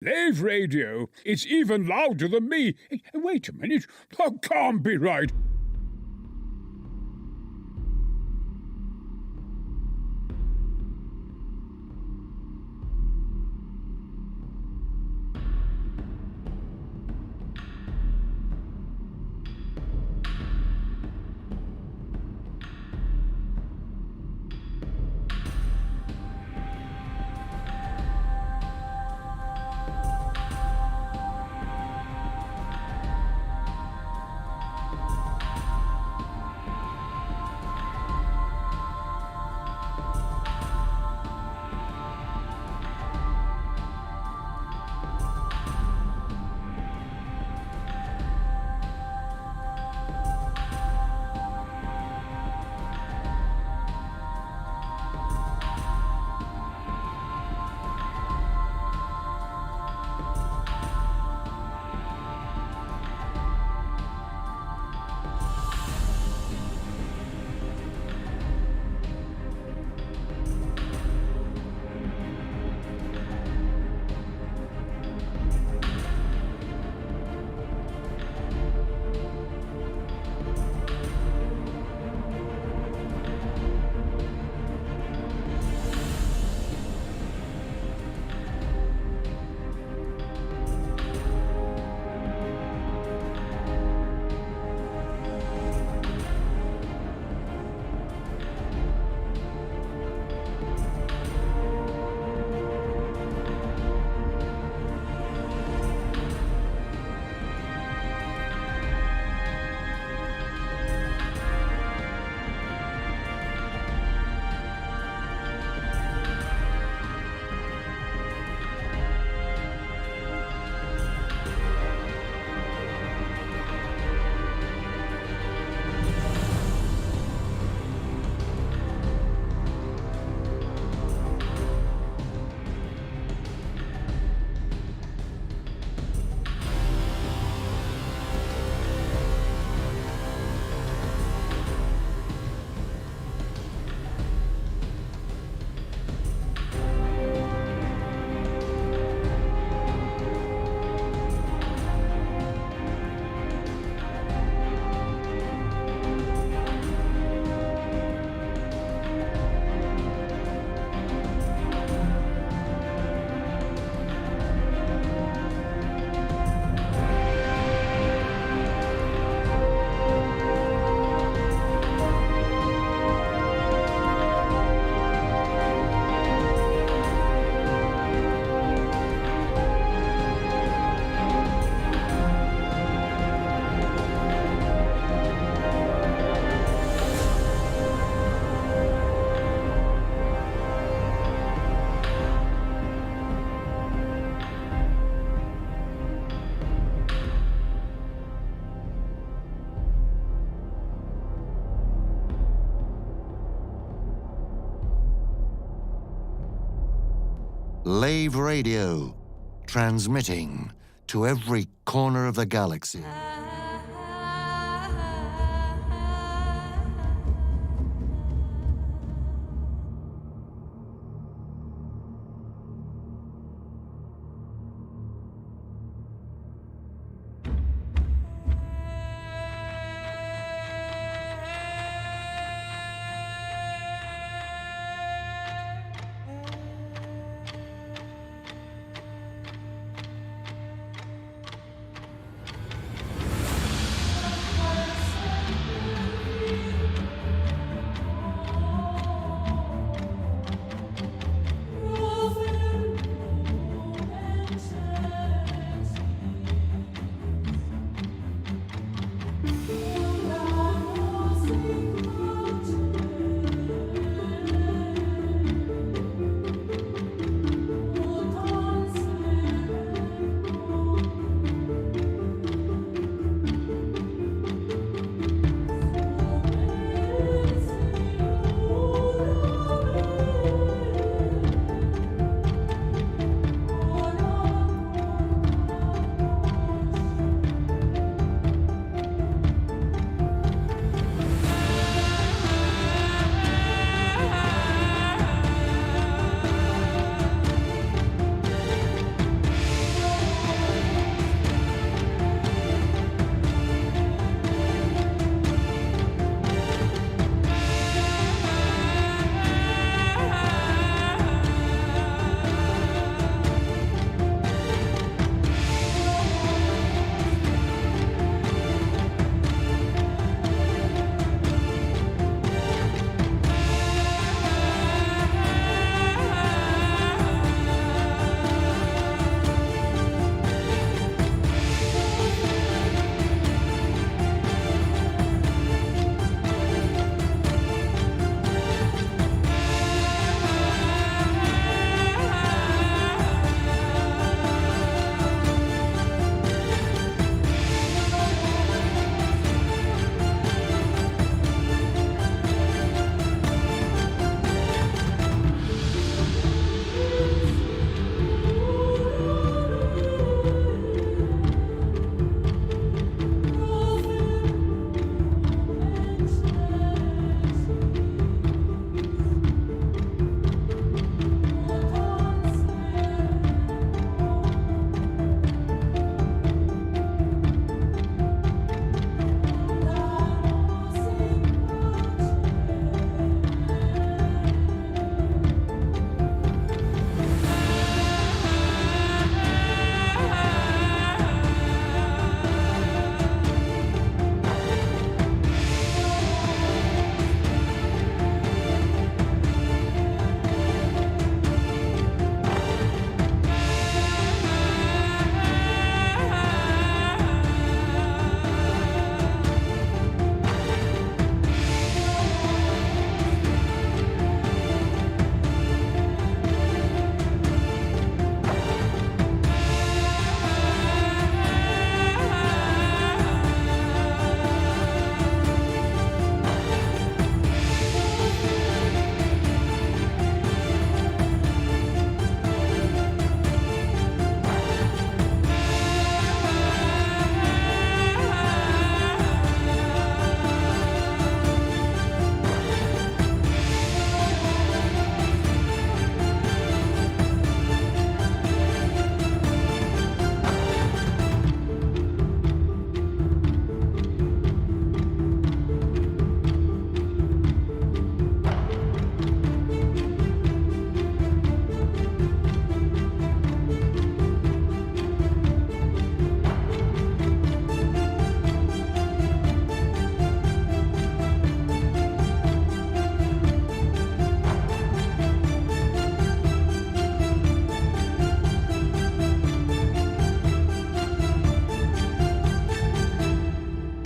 Lave radio. It's even louder than me. Wait a minute. That can't be right. Lave radio, transmitting to every corner of the galaxy.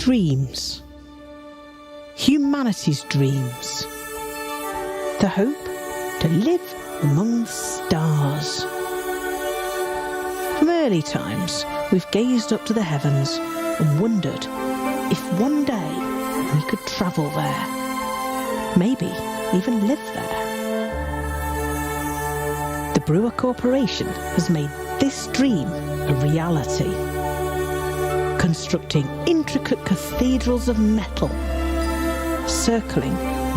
dreams. Humanity's dreams. The hope to live among the stars. From early times, we've gazed up to the heavens and wondered if one day we could travel there. Maybe even live there. The Brewer Corporation has made this dream a reality, constructing intricate cathedrals of metal, circling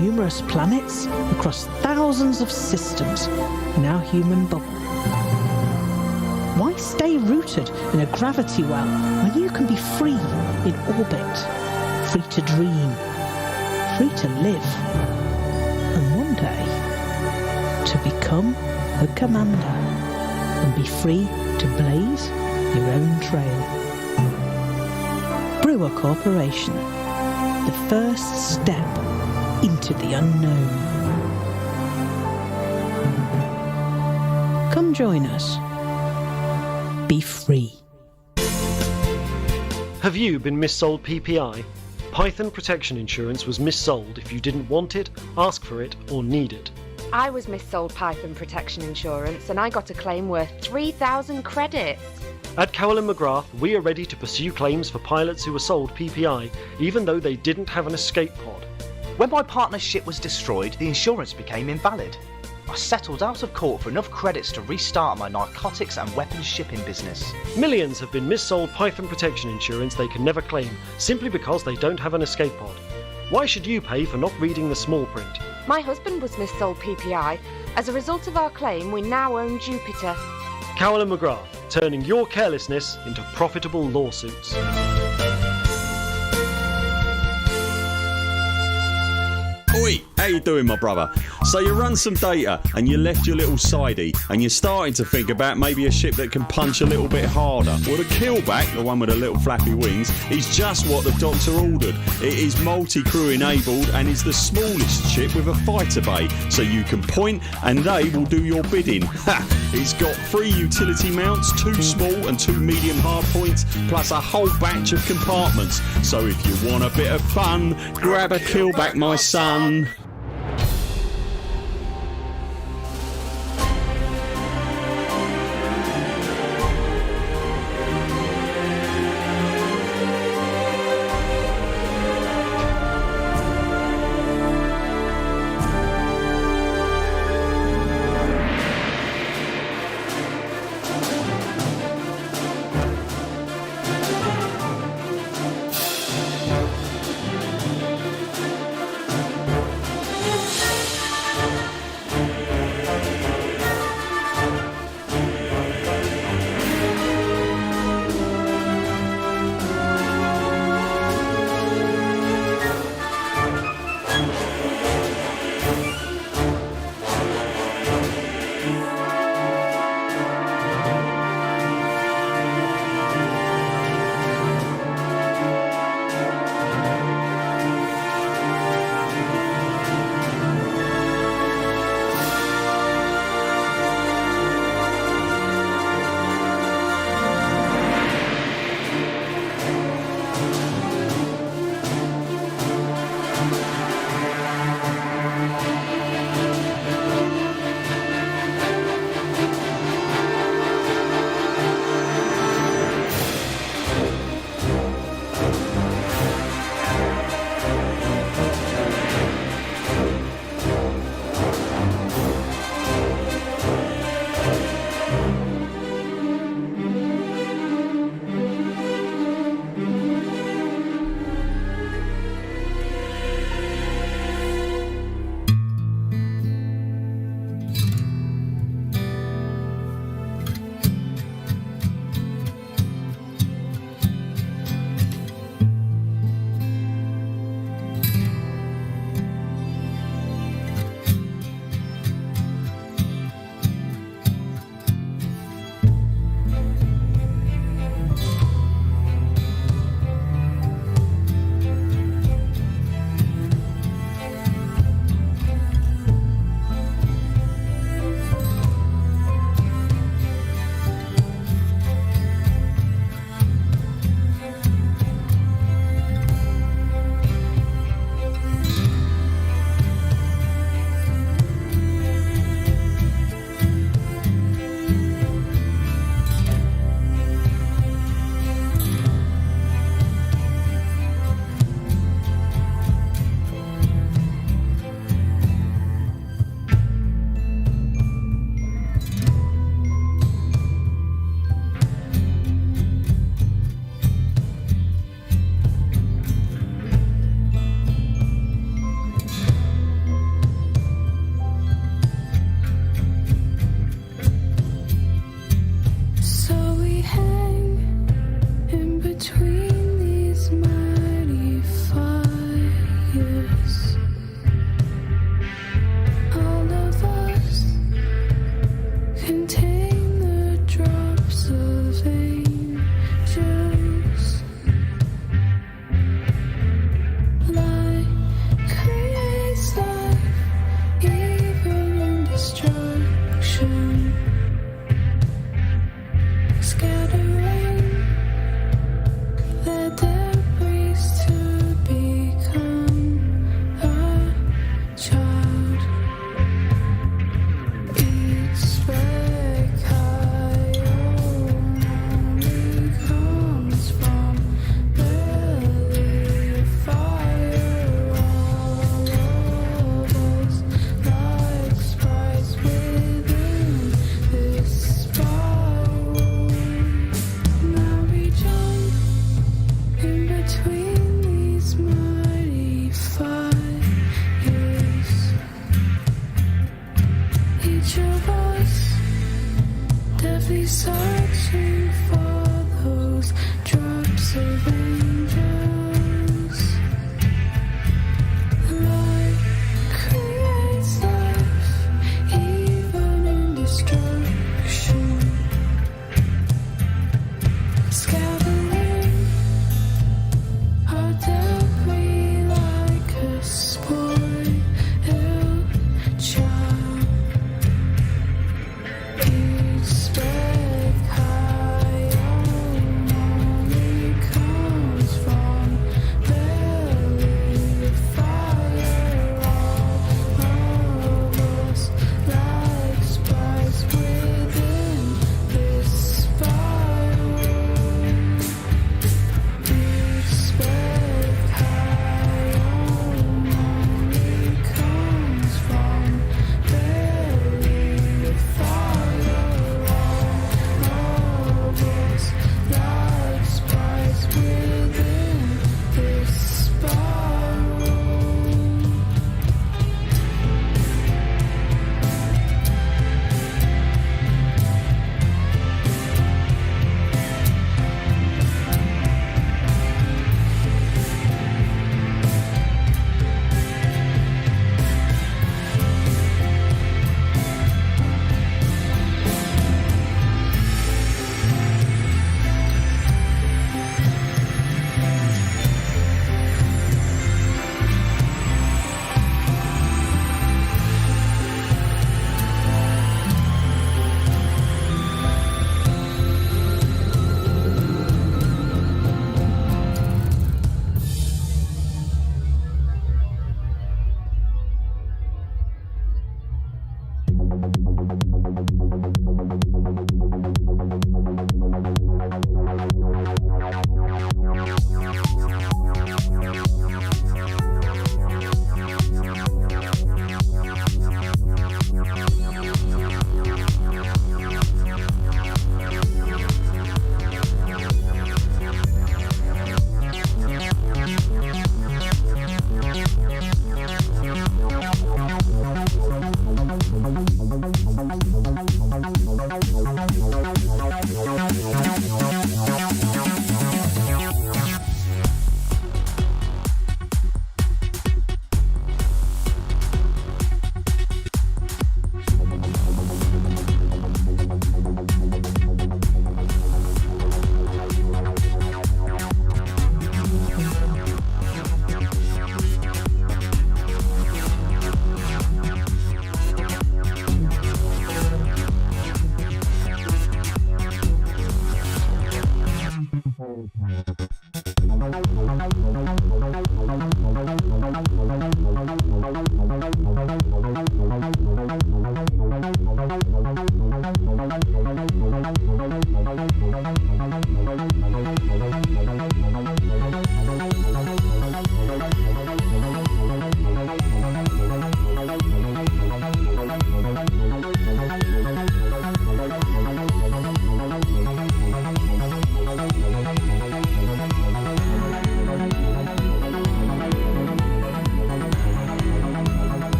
numerous planets across thousands of systems in our human bubble. Why stay rooted in a gravity well when you can be free in orbit, free to dream, free to live, and one day to become a commander and be free to blaze your own trail? Brewer Corporation, the first step into the unknown. Come join us. Be free. Have you been missold PPI? Python Protection Insurance was missold if you didn't want it, ask for it, or need it. I was missold Python Protection Insurance and I got a claim worth 3,000 credits. At Cowell & McGrath, we are ready to pursue claims for pilots who were sold PPI, even though they didn't have an escape pod. When my partner's ship was destroyed, the insurance became invalid. I settled out of court for enough credits to restart my narcotics and weapons shipping business. Millions have been missold Python Protection Insurance they can never claim, simply because they don't have an escape pod. Why should you pay for not reading the small print? My husband was missold PPI. As a result of our claim, we now own Jupiter. Cowell & McGrath, turning your carelessness into profitable lawsuits. Oi, how you doing, my brother? So you run some data and you left your little sidey and you're starting to think about maybe a ship that can punch a little bit harder. Well, the Killback, the one with the little flappy wings, is just what the doctor ordered. It is multi-crew enabled and is the smallest ship with a fighter bay, so you can point and they will do your bidding. Ha! It's got 3 utility mounts, 2 small and 2 medium hard points, plus a whole batch of compartments. So if you want a bit of fun, grab a Killback, my son.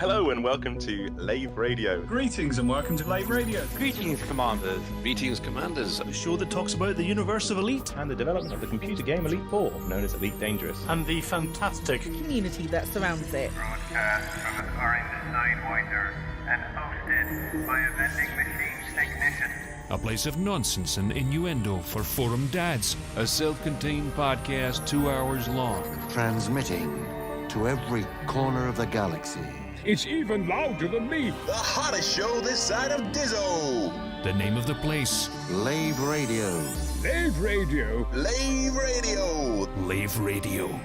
Hello and welcome to Lave Radio. Greetings and welcome to Lave Radio. Greetings, Commanders. Greetings, Commanders. The show that talks about the universe of Elite. And the development of the computer game Elite 4, known as Elite Dangerous. And the fantastic community that surrounds it. Broadcast from a current Sidewinder and hosted by a vending machine technician. A place of nonsense and innuendo for forum dads. A self-contained podcast 2 hours long. Transmitting to every corner of the galaxy. It's even louder than me. The hottest show this side of Dizzo. The name of the place. Lave Radio. Lave Radio. Lave Radio. Lave Radio. Lave Radio.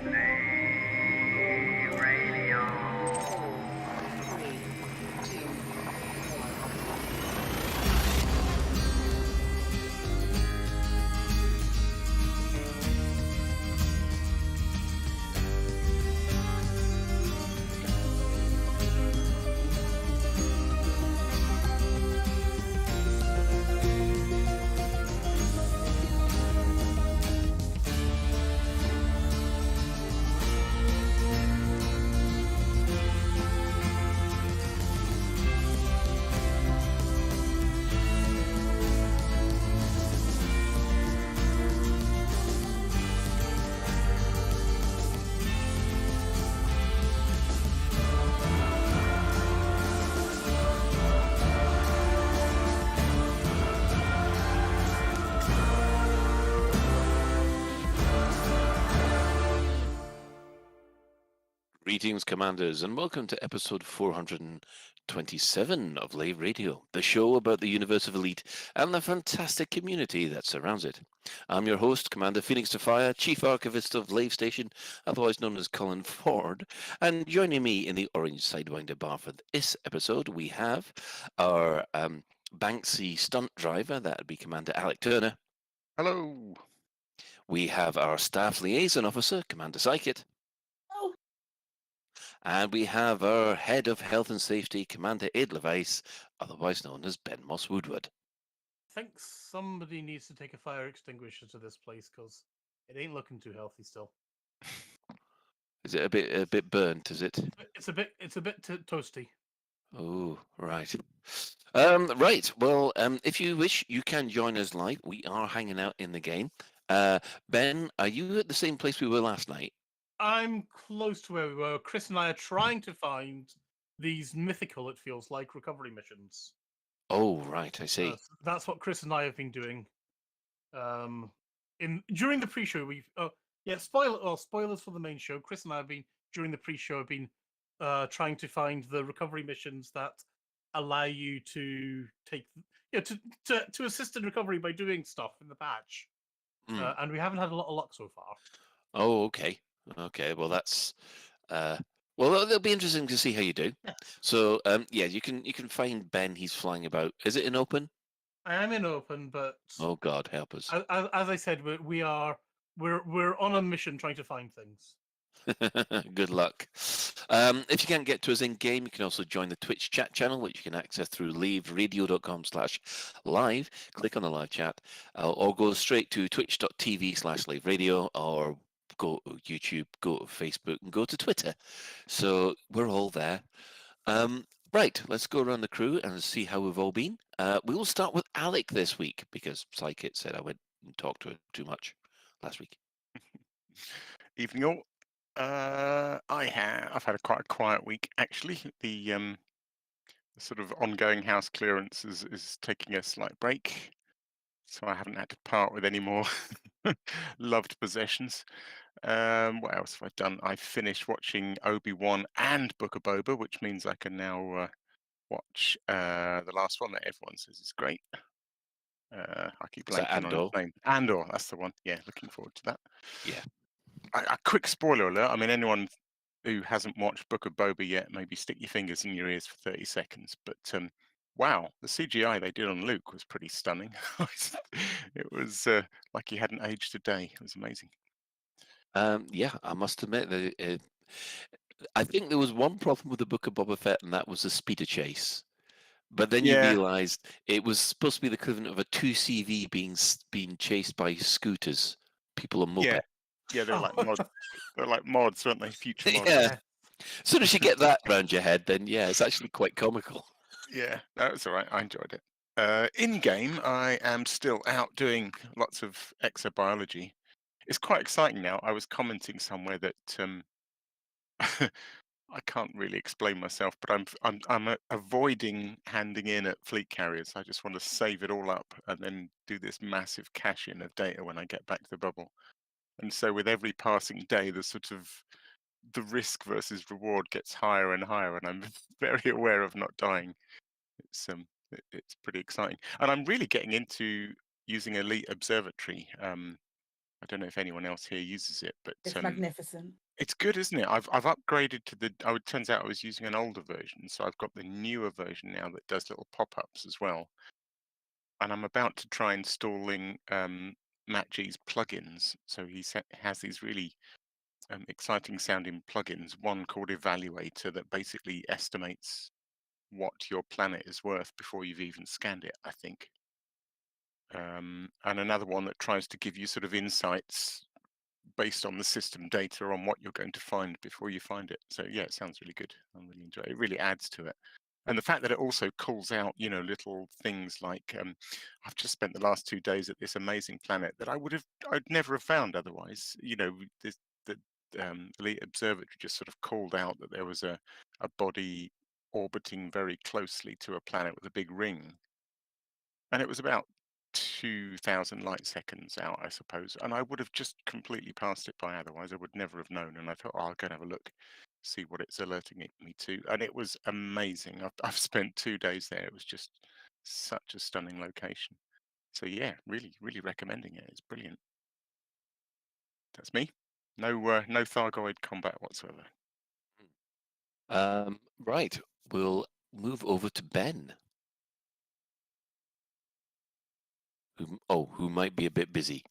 Greetings, Commanders, and welcome to episode 427 of Lave Radio, the show about the universe of Elite and the fantastic community that surrounds it. I'm your host, Commander Phoenix to Fire, Chief Archivist of Lave Station, otherwise known as Colin Ford, and joining me in the Orange Sidewinder bar for this episode, we have our Banksy stunt driver, that would be Commander Alec Turner. Hello. We have our Staff Liaison Officer, Commander Psychit. And we have our Head of Health and Safety, Commander Ed Levice, otherwise known as Ben Moss Woodward. I think somebody needs to take a fire extinguisher to this place because it ain't looking too healthy still. Is it a bit burnt? Is it? It's a bit toasty. Oh, right. Right. Well, if you wish, you can join us live. We are hanging out in the game. Ben, are you at the same place we were last night? I'm close to where we were. Chris and I are trying to find these mythical, it feels like, recovery missions. Oh, right, I see. That's what Chris and I have been doing. During the pre-show, spoilers for the main show. Chris and I have been during the pre-show trying to find the recovery missions that allow you to take to assist in recovery by doing stuff in the patch. And we haven't had a lot of luck so far. Oh, okay. Okay, well that's well, it'll be interesting to see how you do. So, you can find Ben. He's flying about. Is it in open? I am in open, but oh God, help us! As I said, we're on a mission trying to find things. Good luck. If you can't get to us in game, you can also join the Twitch chat channel, which you can access through laveradio.com/live. Click on the live chat, or go straight to twitch.tv/laveradio, or go to YouTube, go to Facebook, and go to Twitter. So we're all there. Right, let's go around the crew and see how we've all been. We will start with Alec this week because Psychit said I went and talked to her too much last week. Evening all. I've had quite a quiet week actually. The sort of ongoing house clearance is taking a slight break, so I haven't had to part with any more loved possessions. What else have I done? I finished watching Obi-Wan and Book of Boba, which means I can now watch the last one that everyone says is great. I keep blanking on his name. Andor, that's the one. Yeah, looking forward to that. Yeah. A quick spoiler alert. I mean, anyone who hasn't watched Book of Boba yet, maybe stick your fingers in your ears for 30 seconds. But wow, the CGI they did on Luke was pretty stunning. It was like he hadn't aged a day. It was amazing. Yeah, I must admit that I think there was one problem with the Book of Boba Fett, and that was the speeder chase. But then you realised it was supposed to be the equivalent of a 2CV being chased by scooters, people on moped. Yeah, they're like mods. They're like mods, aren't they? Future mods. Yeah. As soon as you get that around your head, then yeah, it's actually quite comical. Yeah, that's all right. I enjoyed it. In game, I am still out doing lots of exobiology. It's quite exciting now. I was commenting somewhere that I can't really explain myself, but I'm avoiding handing in at fleet carriers. I just want to save it all up and then do this massive cache in of data when I get back to the bubble. And so with every passing day, the risk versus reward gets higher and higher, and I'm very aware of not dying. It's pretty exciting, and I'm really getting into using Elite Observatory. I don't know if anyone else here uses it, but It's magnificent. it's good, isn't it? I've upgraded to the. Oh, it turns out I was using an older version, so I've got the newer version now that does little pop-ups as well. And I'm about to try installing Matt G's plugins. So has these really exciting sounding plugins. One called Evaluator that basically estimates what your planet is worth before you've even scanned it, I think. And another one that tries to give you sort of insights based on the system data on what you're going to find before you find it. So yeah, it sounds really good. I really enjoy it. It really adds to it. And the fact that it also calls out, little things like I've just spent the last 2 days at this amazing planet that I'd never have found otherwise. The Elite Observatory just sort of called out that there was a body orbiting very closely to a planet with a big ring, and it was about 2,000 light seconds out, I suppose. And I would have just completely passed it by otherwise. I would never have known. And I thought, I'll go and have a look, see what it's alerting me to. And it was amazing. I've spent 2 days there. It was just such a stunning location. So yeah, really, really recommending it. It's brilliant. That's me. No Thargoid combat whatsoever. Right, we'll move over to Ben. Who might be a bit busy.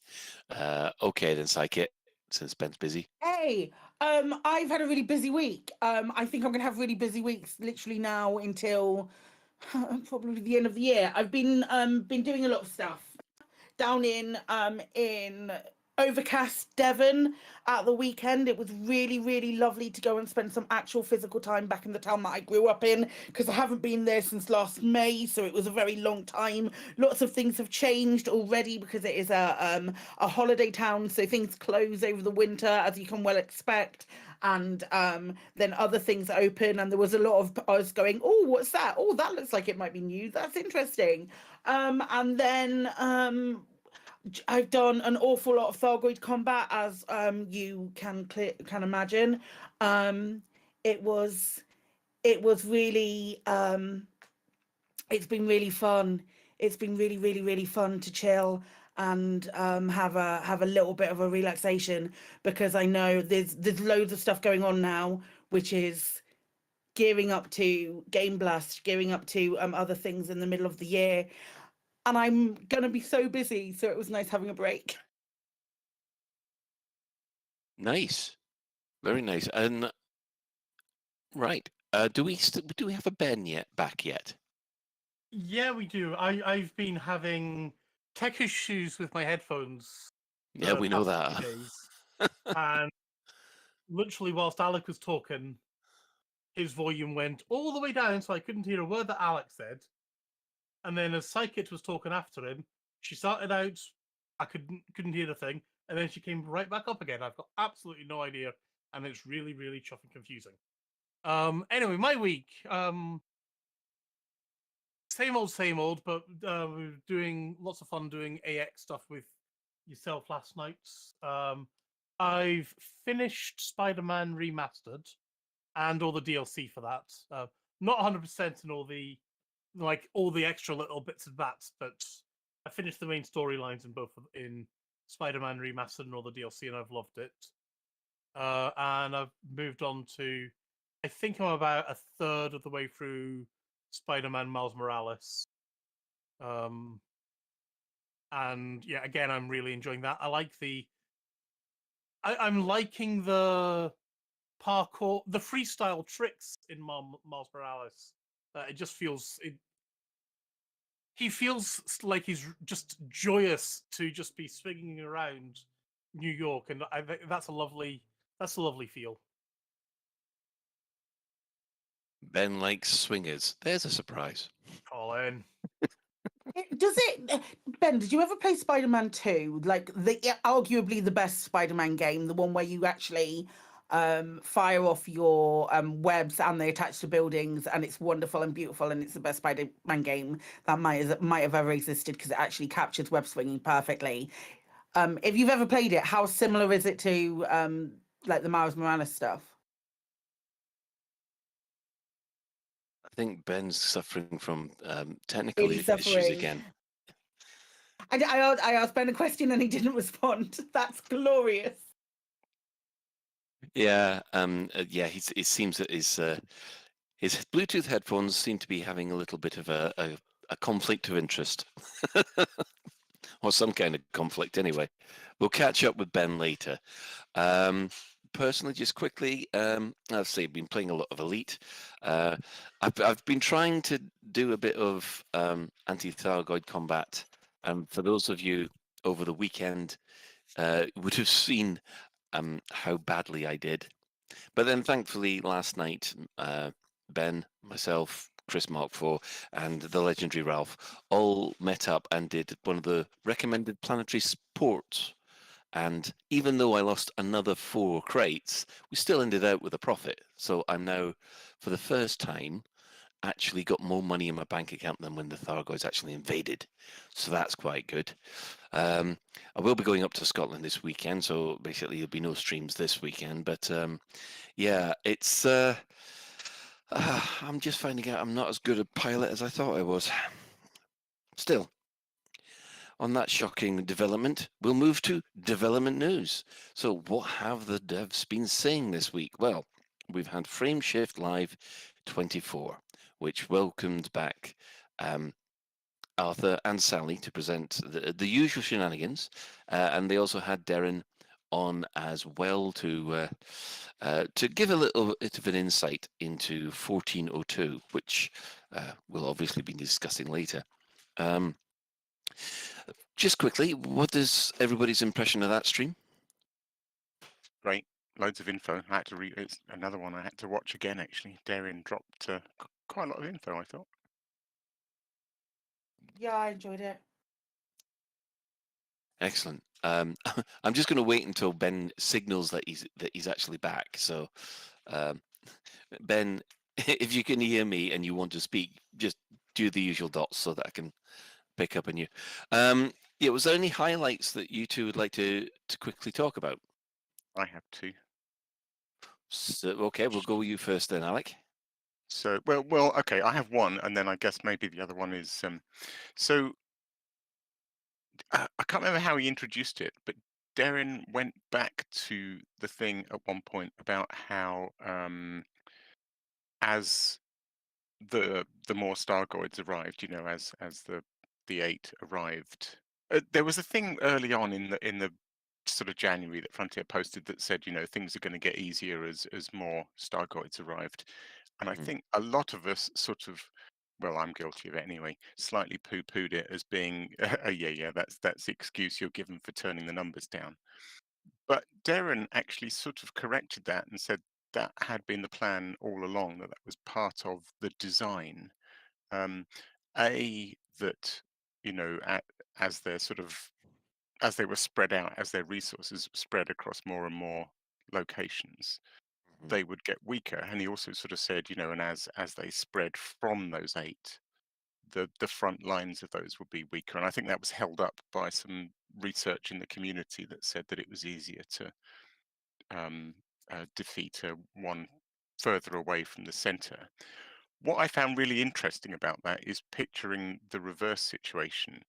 Okay then, Psychic, since Ben's busy. Hey, I've had a really busy week. I think I'm gonna have really busy weeks literally now until probably the end of the year. I've been doing a lot of stuff down in overcast Devon at the weekend. It was really, really lovely to go and spend some actual physical time back in the town that I grew up in, because I haven't been there since last May, so it was a very long time. Lots of things have changed already because it is a holiday town, so things close over the winter, as you can well expect. And then other things open, and there was a lot of us going, oh, what's that? Oh, that looks like it might be new. That's interesting. And then I've done an awful lot of Thargoid combat, as you can imagine. It was really it's been really fun. It's been really, really, really fun to chill and have a little bit of a relaxation, because I know there's loads of stuff going on now, which is gearing up to Game Blast, gearing up to other things in the middle of the year. And I'm going to be so busy, so it was nice having a break. Nice. Very nice. And right, do we have a Ben back yet? Yeah, we do. I've been having tech issues with my headphones. Yeah, we know past that. few days. And literally, whilst Alec was talking, his volume went all the way down, so I couldn't hear a word that Alex said. And then as Psychic was talking after him, she started out, I couldn't hear the thing, and then she came right back up again. I've got absolutely no idea, and it's really, really chuffing confusing. Anyway, my week, same old, but we're doing lots of fun doing AX stuff with yourself last night. I've finished Spider-Man Remastered and all the DLC for that. Not 100% in all the extra little bits and bats, but I finished the main storylines in Spider-Man Remastered and all the DLC, and I've loved it. And I've moved on to, I think I'm about a third of the way through Spider-Man Miles Morales. And yeah, again, I'm really enjoying that. I'm liking the parkour, the freestyle tricks in Miles Morales. It just feels he feels like he's just joyous to just be swinging around New York, and I think that's a lovely feel. Ben likes swingers. There's a surprise. Colin. Does it, Ben? Did you ever play Spider-Man 2? Like arguably the best Spider-Man game, the one where you actually fire off your webs and they attach to buildings, and it's wonderful and beautiful, and it's the best Spider-Man game that might have ever existed because it actually captures web swinging perfectly. If you've ever played it, how similar is it to like the Miles Morales stuff? I think Ben's suffering from technical issues again. I asked Ben a question and he didn't respond. That's glorious. Yeah, it seems that his Bluetooth headphones seem to be having a little bit of a conflict of interest. Or some kind of conflict anyway. We'll catch up with Ben later. Personally, just quickly, I've been playing a lot of Elite. I've been trying to do a bit of anti-Thargoid combat. For those of you over the weekend would have seen how badly I did. But then thankfully last night, Ben, myself, Chris Mark IV, and the legendary Ralph all met up and did one of the recommended planetary sports. And even though I lost another 4 crates, we still ended out with a profit. So I'm now, for the first time, actually got more money in my bank account than when the Thargoids actually invaded. So that's quite good. I will be going up to Scotland this weekend, so basically there'll be no streams this weekend. But yeah, it's... I'm just finding out I'm not as good a pilot as I thought I was. Still, on that shocking development, we'll move to development news. So what have the devs been saying this week? Well, we've had Frameshift Live 24, which welcomed back Arthur and Sally to present the usual shenanigans, and they also had Darren on as well to give a little bit of an insight into 1402, which we'll obviously be discussing later. Just quickly, what is everybody's impression of that stream? Great, loads of info. I had to read. It's another one I had to watch again. Actually, Darren dropped quite a lot of info, I thought. Yeah, I enjoyed it. Excellent. I'm just going to wait until Ben signals that he's actually back. So, Ben, if you can hear me and you want to speak, just do the usual dots so that I can pick up on you. Yeah, was there any highlights that you two would like to quickly talk about? I have 2. So, okay, we'll go with you first then, Alec. So, well, okay, I have one, and then I guess maybe the other one is so I can't remember how he introduced it, but Darren went back to the thing at one point about how as the more Stargoids arrived, you know, as the 8 arrived, there was a thing early on in the sort of January that Frontier posted that said, you know, things are going to get easier as more Stargoids arrived, and I think a lot of us sort of, well, I'm guilty of it anyway, slightly poo-pooed it as being, yeah, that's the excuse you're given for turning the numbers down. But Darren actually sort of corrected that and said that had been the plan all along, that was part of the design. That, you know, as they're sort of, as they were spread out, as their resources spread across more and more locations, they would get weaker. And he also sort of said, you know, and as they spread from those 8, the front lines of those would be weaker. And I think that was held up by some research in the community that said that it was easier to defeat one further away from the center. What I found really interesting about that is picturing the reverse situation.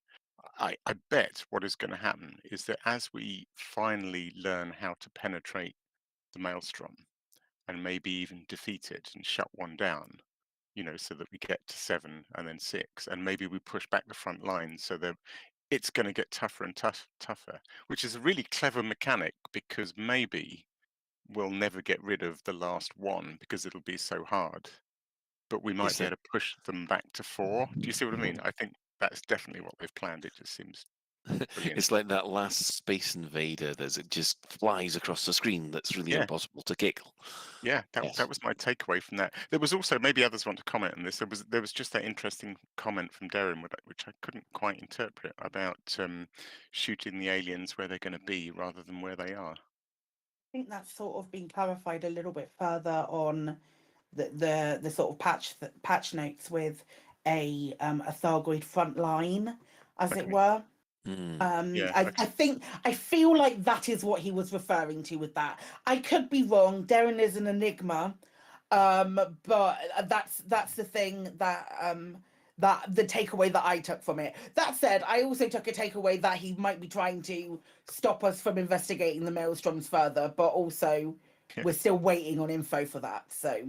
I bet what is going to happen is that as we finally learn how to penetrate the maelstrom and maybe even defeat it and shut one down, you know, so that we get to 7 and then 6, and maybe we push back the front line so that it's going to get tougher and tougher, which is a really clever mechanic, because maybe we'll never get rid of the last one because it'll be so hard, but we might be able to push them back to 4. Do you see what I mean? I think that's definitely what they've planned. It just seems It's like that last Space Invader that just flies across the screen that's really Yeah. impossible to kill. Yeah, that Yes. that was my takeaway from that. There was also, maybe others want to comment on this. There was just that interesting comment from Darren, which I couldn't quite interpret, about shooting the aliens where they're going to be rather than where they are. I think that's sort of been clarified a little bit further on the sort of patch notes with a Thargoid front line, as it were. Yeah, I feel like that is what he was referring to with that. I could be wrong. Darren is an enigma, but that's the thing that that the takeaway that I took from it. That said, I also took a takeaway that he might be trying to stop us from investigating the maelstroms further, but also we're still waiting on info for that. So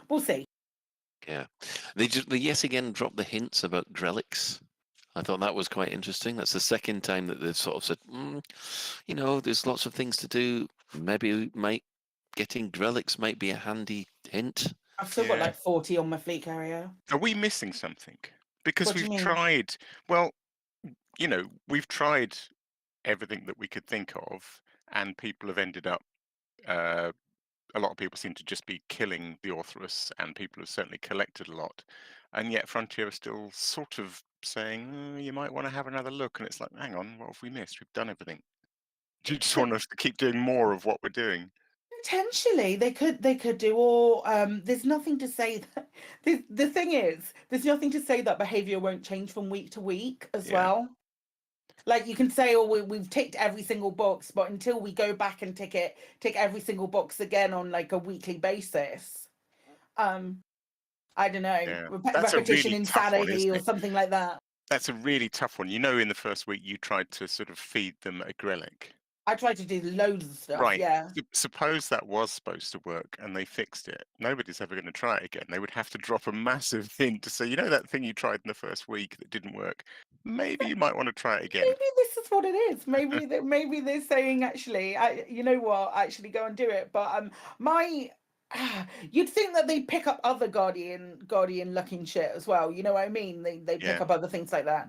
we'll see. Yeah, they yet again dropped the hints about Grelix. I thought that was quite interesting. That's the second time that they've sort of said, there's lots of things to do. Maybe getting Grelix might be a handy hint. I've still got like 40 on my fleet carrier. Are we missing something? Because What do you we've mean? tried, well, we've tried everything that we could think of, and people have ended up, a lot of people seem to just be killing the Orthrus, and people have certainly collected a lot. And yet Frontier are still sort of saying, you might want to have another look. And it's like, hang on, what have we missed? We've done everything. Do you just want us to keep doing more of what we're doing? Potentially, they could do, or there's nothing to say that. The thing is, there's nothing to say that behavior won't change from week to week as well. Like, you can say, oh, we've ticked every single box, but until we go back and tick every single box again on like a weekly basis, I don't know, That's a repetition really tough one, insanity isn't or it? something like that. That's a really tough one. In the first week you tried to sort of feed them a Grelic. I tried to do loads of stuff. Right. Yeah. Suppose that was supposed to work and they fixed it. Nobody's ever going to try it again. They would have to drop a massive hint to say, that thing you tried in the first week that didn't work, maybe you might want to try it again. Maybe this is what it is. Maybe they're saying, actually, you know what, actually go and do it. But you'd think that they pick up other guardian looking shit as well. You know what I mean? They pick up other things like that.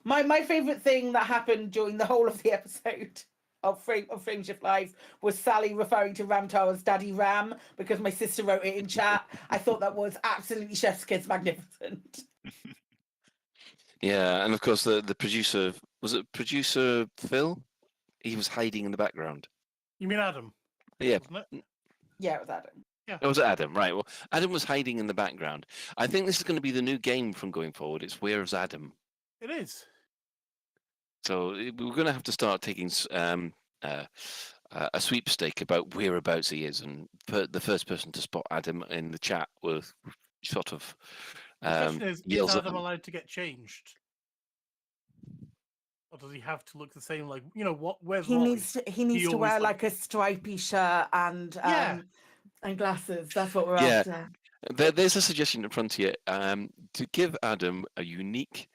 My favorite thing that happened during the whole of the episode of Frameshift Live was Sally referring to Ramtar as Daddy Ram, because my sister wrote it in chat. I thought that was absolutely chef's kiss magnificent. Yeah, and of course the producer, was it producer Phil? He was hiding in the background. You mean Adam? Yeah. Wasn't it? Yeah, it was Adam. Yeah. It was Adam, right. Well, Adam was hiding in the background. I think this is going to be the new game from going forward. It's Where's Adam? It is. So we're going to have to start taking a sweepstake about whereabouts he is, and the first person to spot Adam in the chat will sort of The question is yells at Adam him. allowed to get changed? Or does he have to look the same? Like, where's He Wally? He needs to wear like a stripy shirt and glasses. That's what we're after. There's a suggestion at Frontier to give Adam a unique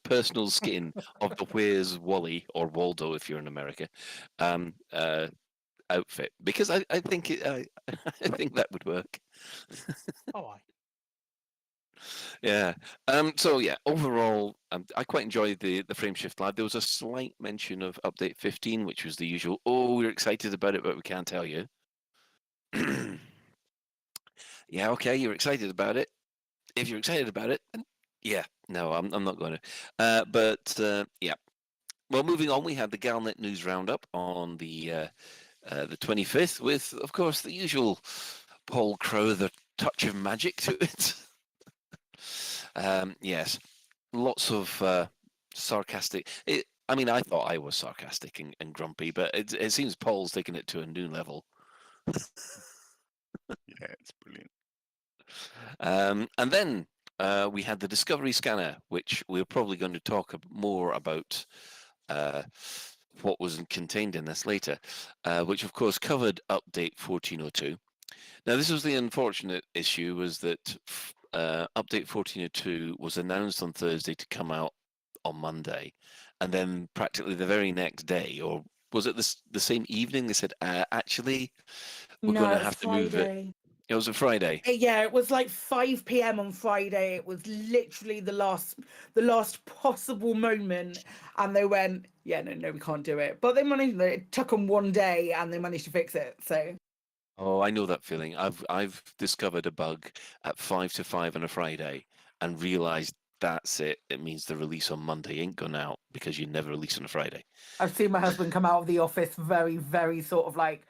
personal skin of the Where's Wally, or Waldo if you're in America, outfit, because I think I think that would work. Oh, Yeah. So yeah, overall, I quite enjoyed the Frameshift Live. There was a slight mention of update 15, which was the usual. Oh, we're excited about it, but we can't tell you. Yeah, okay, you're excited about it. If you're excited about it, then yeah, no, I'm not going to. But yeah. Well, moving on, we had the Galnet news roundup on the 25th, with, of course, the usual Paul Crow, the touch of magic to it. Yes, lots of sarcastic. I mean, I thought I was sarcastic and grumpy, but it seems Paul's taken it to a new level. Yeah, it's brilliant. And then we had the Discovery Scanner, which we're probably going to talk more about what was contained in this later, which of course covered update 1402. Now, this was the unfortunate issue, was that update 1402 was announced on Thursday to come out on Monday, and then practically the very next day, or was it the same evening, they said, actually, we're going to have to move it. It was a Friday. Yeah, it was like 5 p.m. on Friday. It was literally the last possible moment, and they went, "Yeah, no, we can't do it." But they managed. It took them one day, and they managed to fix it. So. Oh, I know that feeling. I've discovered a bug at 5 to 5 on a Friday and realised that's it. It means the release on Monday ain't gone out because you never release on a Friday. I've seen my husband come out of the office very, very sort of like,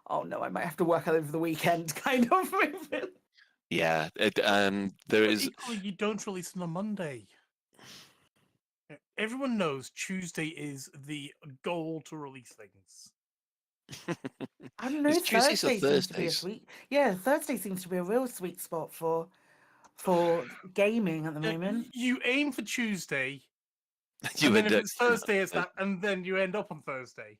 "Oh no, I might have to work over the weekend," kind of movement. Yeah, there But is. equally, you don't release on a Monday. Everyone knows Tuesday is the goal to release things. I don't know. It's Tuesdays or Thursday seems to be a Thursdays? sweet. Yeah, Thursday seems to be a real sweet spot for gaming at the moment. You aim for Tuesday, You and then end if up- it's Thursday, it's that, and then you end up on Thursday.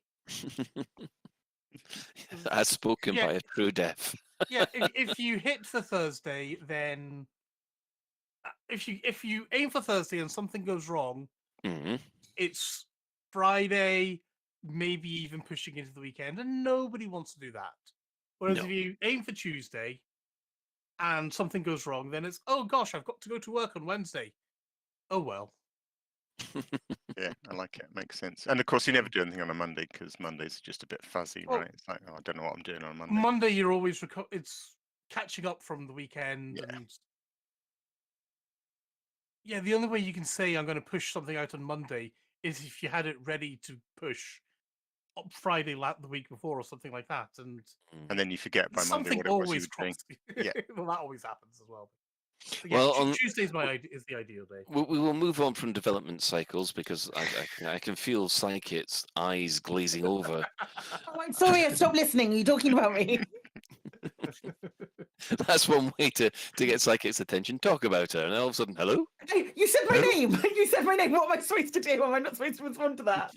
As spoken Yeah. by a true deaf. Yeah, if you hit the Thursday, then if you aim for Thursday and something goes wrong, Mhm. it's Friday, maybe even pushing into the weekend, and nobody wants to do that. Whereas No. if you aim for Tuesday and something goes wrong, then it's, oh gosh, I've got to go to work on Wednesday. Oh well. Yeah, I like it. Makes sense. And of course, you never do anything on a Monday because Monday's just a bit fuzzy, Well- right? It's like, oh, I don't know what I'm doing on Monday. Monday, you're always it's catching up from the weekend, Yeah. and yeah, the only way you can say I'm going to push something out on Monday is if you had it ready to push on Friday the week before or something like that, and And then you forget by Monday something what it was you always were doing. crosses. Yeah. Well, that always happens as well. But yeah, Well, on- Tuesday's is the ideal day. We will move on from development cycles because I can feel Psychit's eyes glazing over. Oh, I'm sorry, I stopped listening. Are you talking about me? That's one way to get Psychit's attention. Talk about her, and all of a sudden, hello? Hey, you said my name. You said my name. What am I supposed to do? Am I not supposed to respond to that?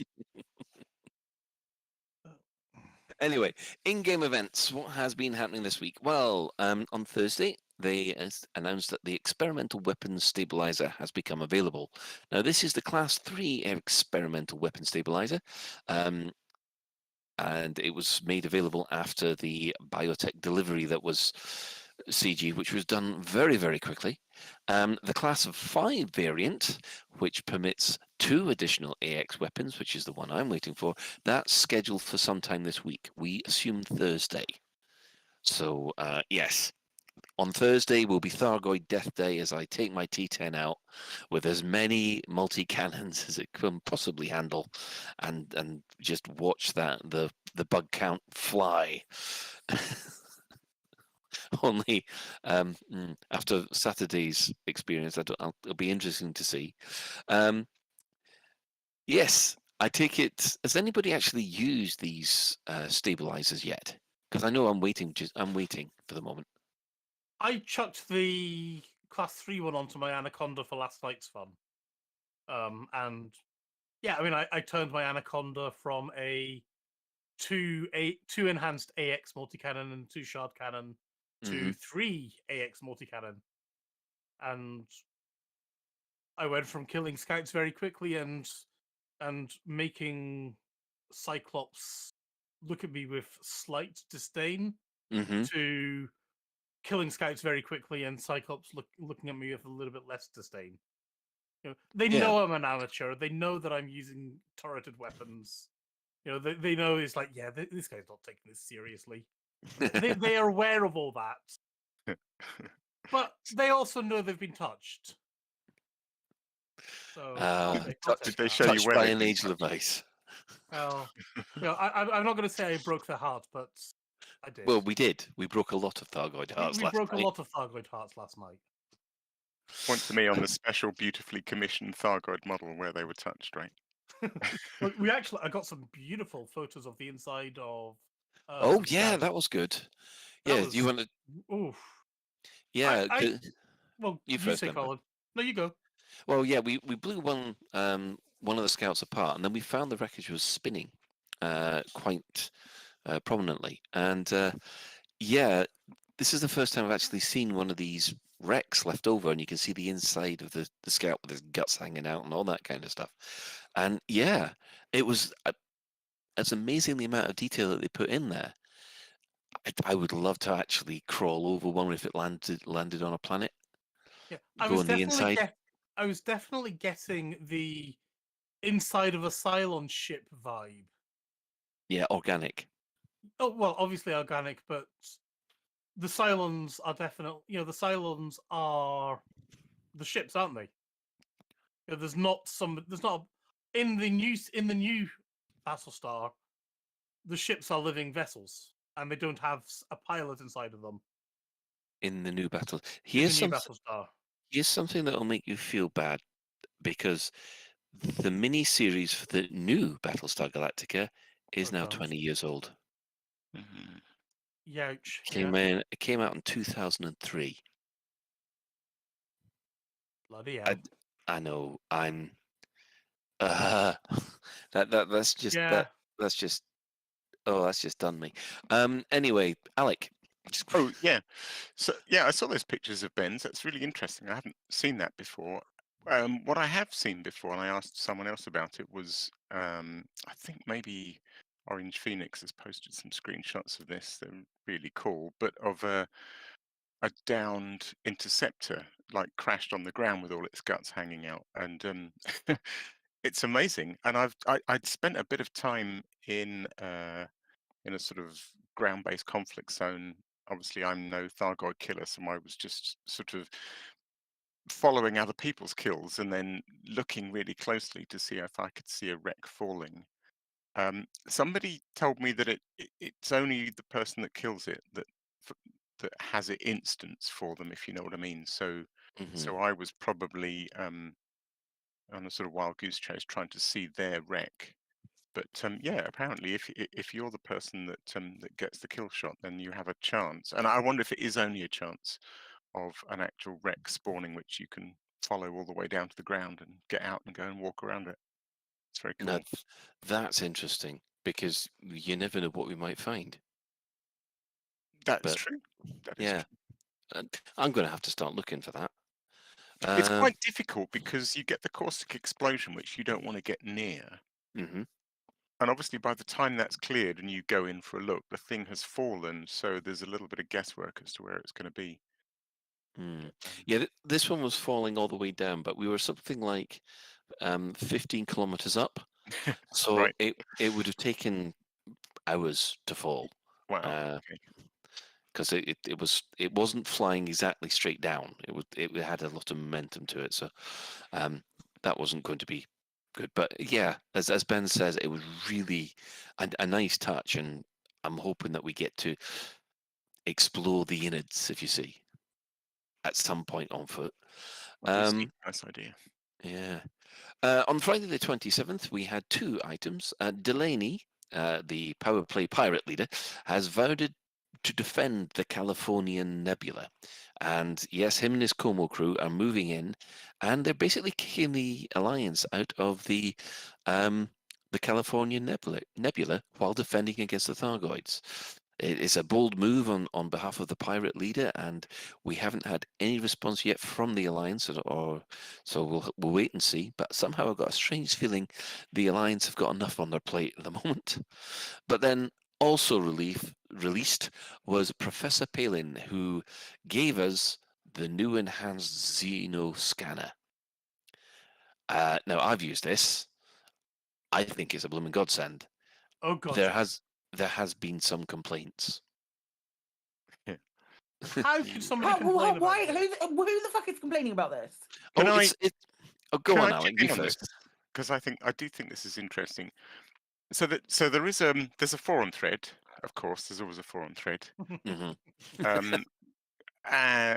Anyway, in-game events. What has been happening this week? Well, on Thursday, they announced that the experimental weapons stabilizer has become available. Now, this is the Class 3 experimental weapon stabilizer, and it was made available after the biotech delivery that was CG, which was done very, very quickly. The Class of 5 variant, which permits 2 additional AX weapons, which is the one I'm waiting for, that's scheduled for sometime this week. We assume Thursday. So, yes. On Thursday will be Thargoid Death Day as I take my T10 out with as many multi-cannons as it can possibly handle and just watch the bug count fly. Only after Saturday's experience, it'll be interesting to see. Yes, I take it. Has anybody actually used these stabilizers yet? Because I know I'm waiting for the moment. I chucked the Class 3 one onto my Anaconda for last night's fun. And yeah, I mean, I turned my Anaconda from a two enhanced AX multi-cannon and 2 shard cannon to 3 AX multi-cannon. And I went from killing scouts very quickly and making Cyclops look at me with slight disdain to killing scouts very quickly and Cyclops looking at me with a little bit less disdain. You know, they know I'm an amateur. They know that I'm using turreted weapons. You know, they know it's like, yeah, this guy's not taking this seriously. they are aware of all that, but they also know they've been touched. So did they show touched you where by they've an been angel of touched? ice? Well, you know, I'm not going to say I broke their heart, but I did. Well, we did. We broke a lot of Thargoid hearts we last broke night. a lot of Thargoid hearts last night. Point to me on the special, beautifully commissioned Thargoid model where they were touched, right? Well, I got some beautiful photos of the inside of. Oh some yeah, scouts. that was good. That Yeah, was- you want to? Oof. Yeah. Well, you you first, say, Gunnar. Colin. No, you go. Well, yeah, we blew one of the scouts apart, and then we found the wreckage was spinning quite prominently. And yeah, this is the first time I've actually seen one of these wrecks left over, and you can see the inside of the scout with his guts hanging out and all that kind of stuff. And yeah, it was it's amazing the amount of detail that they put in there. I would love to actually crawl over one if it landed on a planet. Yeah, Go on the inside. I was definitely getting the inside of a Cylon ship vibe. Yeah, organic. Oh well, obviously organic, but the Cylons are definitely, the Cylons are the ships, aren't they? There's not in the new Battlestar, the ships are living vessels, and they don't have a pilot inside of them. In the new battle, In the new Battlestar, here's something that will make you feel bad, because the mini series for the new Battlestar Galactica is now 20 years old. Youch. It came out in 2003. Bloody hell. I know. I'm. That's just that's just. Oh, that's just done me. Anyway, Alec. Oh yeah, so yeah, I saw those pictures of Ben's. That's really interesting. I haven't seen that before. What I have seen before, and I asked someone else about it, was I think maybe Orange Phoenix has posted some screenshots of this. They're really cool, but of a downed interceptor, like crashed on the ground with all its guts hanging out, and it's amazing. And I'd spent a bit of time in a sort of ground-based conflict zone. Obviously, I'm no Thargoid killer, so I was just sort of following other people's kills and then looking really closely to see if I could see a wreck falling. Somebody told me that it's only the person that kills it that has it instanced for them, if you know what I mean. So I was probably on a sort of wild goose chase trying to see their wreck. But yeah, apparently, if you're the person that gets the kill shot, then you have a chance. And I wonder if it is only a chance of an actual wreck spawning, which you can follow all the way down to the ground and get out and go and walk around it. It's very cool. Now, that's interesting, because you never know what we might find. That's true. That is true. I'm going to have to start looking for that. It's quite difficult because you get the caustic explosion, which you don't want to get near. Mm-hmm. And obviously, by the time that's cleared and you go in for a look, the thing has fallen. So there's a little bit of guesswork as to where it's going to be. Yeah, this one was falling all the way down, but we were something like 15 kilometers up. So Right. it would have taken hours to fall. Wow. Because it wasn't flying exactly straight down. It had a lot of momentum to it, so that wasn't going to be good. But yeah, as Ben says, it was really a nice touch, and I'm hoping that we get to explore the innards, if you see, at some point on foot. Nice idea. Yeah. On Friday the 27th, we had two items. Delaney, the power play pirate leader, has vowed to defend the Californian Nebula. And yes, him and his Como crew are moving in, and they're basically kicking the Alliance out of the Californian Nebula while defending against the Thargoids. It is a bold move on behalf of the pirate leader, and we haven't had any response yet from the Alliance, so we'll wait and see. But somehow I've got a strange feeling the Alliance have got enough on their plate at the moment. But then also released was Professor Palin, who gave us the new enhanced Xeno scanner. Now, I've used this. I think it's a blooming godsend. Oh god. There has been some complaints. How could somebody complain why? Who the fuck is complaining about this? Go on, Alec. You first. Because I do think this is interesting. So there is there's a forum thread, of course. There's always a forum thread.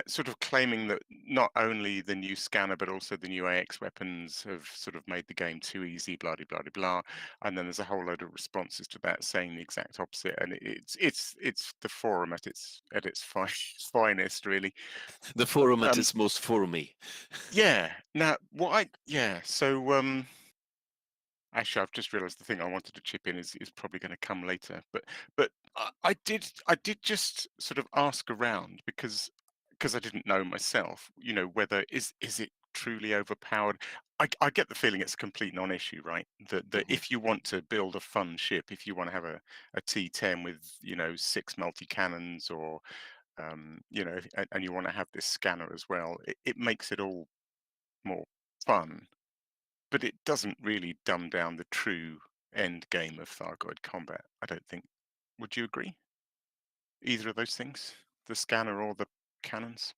Sort of claiming that not only the new scanner but also the new AX weapons have sort of made the game too easy, blah blah blah blah. And then there's a whole load of responses to that saying the exact opposite. And it's the forum at its finest, really. The forum at its most forumy. Yeah. Now so actually, I've just realised the thing I wanted to chip in is probably going to come later. But I did just sort of ask around because I didn't know myself. Whether is it truly overpowered. I get the feeling it's a complete non-issue, right? That if you want to build a fun ship, if you want to have a T10 with 6 multi-cannons, or and you want to have this scanner as well, it makes it all more fun. But it doesn't really dumb down the true end game of Thargoid combat, I don't think. Would you agree? Either of those things, the scanner or the cannons.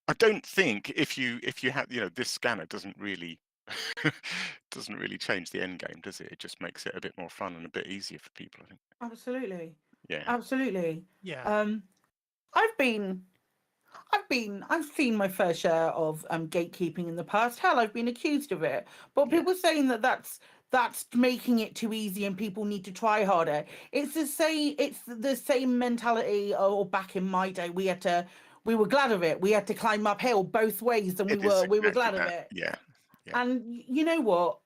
I don't think if you have this scanner doesn't really change the end game, does it? It just makes it a bit more fun and a bit easier for people, I think. Absolutely. Yeah. Absolutely. Yeah. I've seen my fair share of gatekeeping in the past. Hell, I've been accused of it. But people saying that that's making it too easy and people need to try harder. It's the same mentality. Or back in my day, we were glad of it. We had to climb uphill both ways, and we were glad of it. Yeah. And you know what?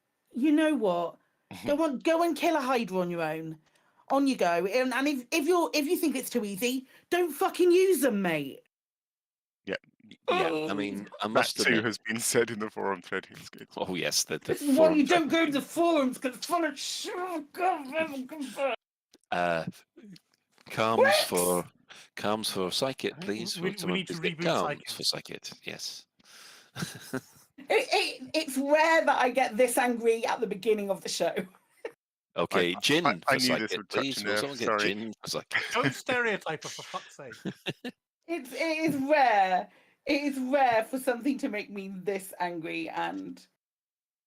Go and kill a Hydra on your own. On you go. And if you think it's too easy, don't fucking use them, mate. Yeah, I mean, I must that too admit, has been said in the forum thread. It's good. oh yes, the This is why you don't go to the forums, because it's full of shit. Calms for Psychic, please. We need to reboot Psychic. For Psychic, yes. It's rare that I get this angry at the beginning of the show. Okay, Gin I for knew Psychic, this would touch please. a Will nerve, someone get sorry. Gin for Psychic? Don't stereotype her, for fuck's sake. It is rare. It is rare for something to make me this angry, and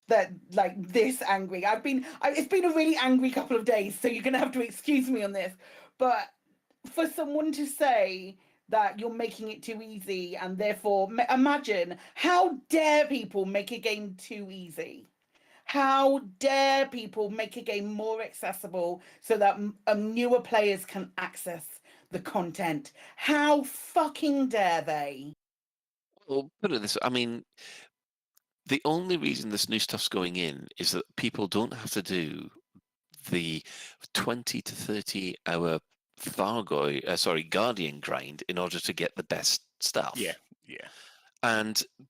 this angry. It's been a really angry couple of days, so you're gonna have to excuse me on this. But for someone to say that you're making it too easy, and therefore imagine, how dare people make a game too easy? How dare people make a game more accessible so that newer players can access the content? How fucking dare they? Well, put it this way, I mean, the only reason this new stuff's going in is that people don't have to do the 20 to 30 hour Guardian grind in order to get the best stuff. Yeah.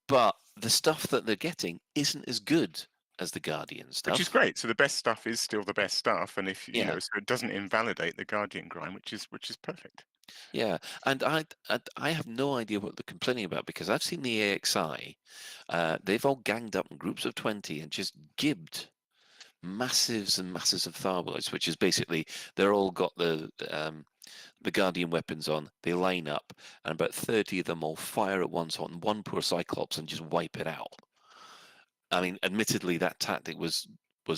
But the stuff that they're getting isn't as good as the Guardian stuff. Which is great. So the best stuff is still the best stuff, and if so it doesn't invalidate the Guardian grind, which is perfect. Yeah, and I have no idea what they're complaining about, because I've seen the AXI. They've all ganged up in groups of 20 and just gibbed masses and masses of Thargoids, which is basically they're all got the Guardian weapons on. They line up, and about 30 of them all fire at once on one poor Cyclops and just wipe it out. I mean, admittedly, that tactic was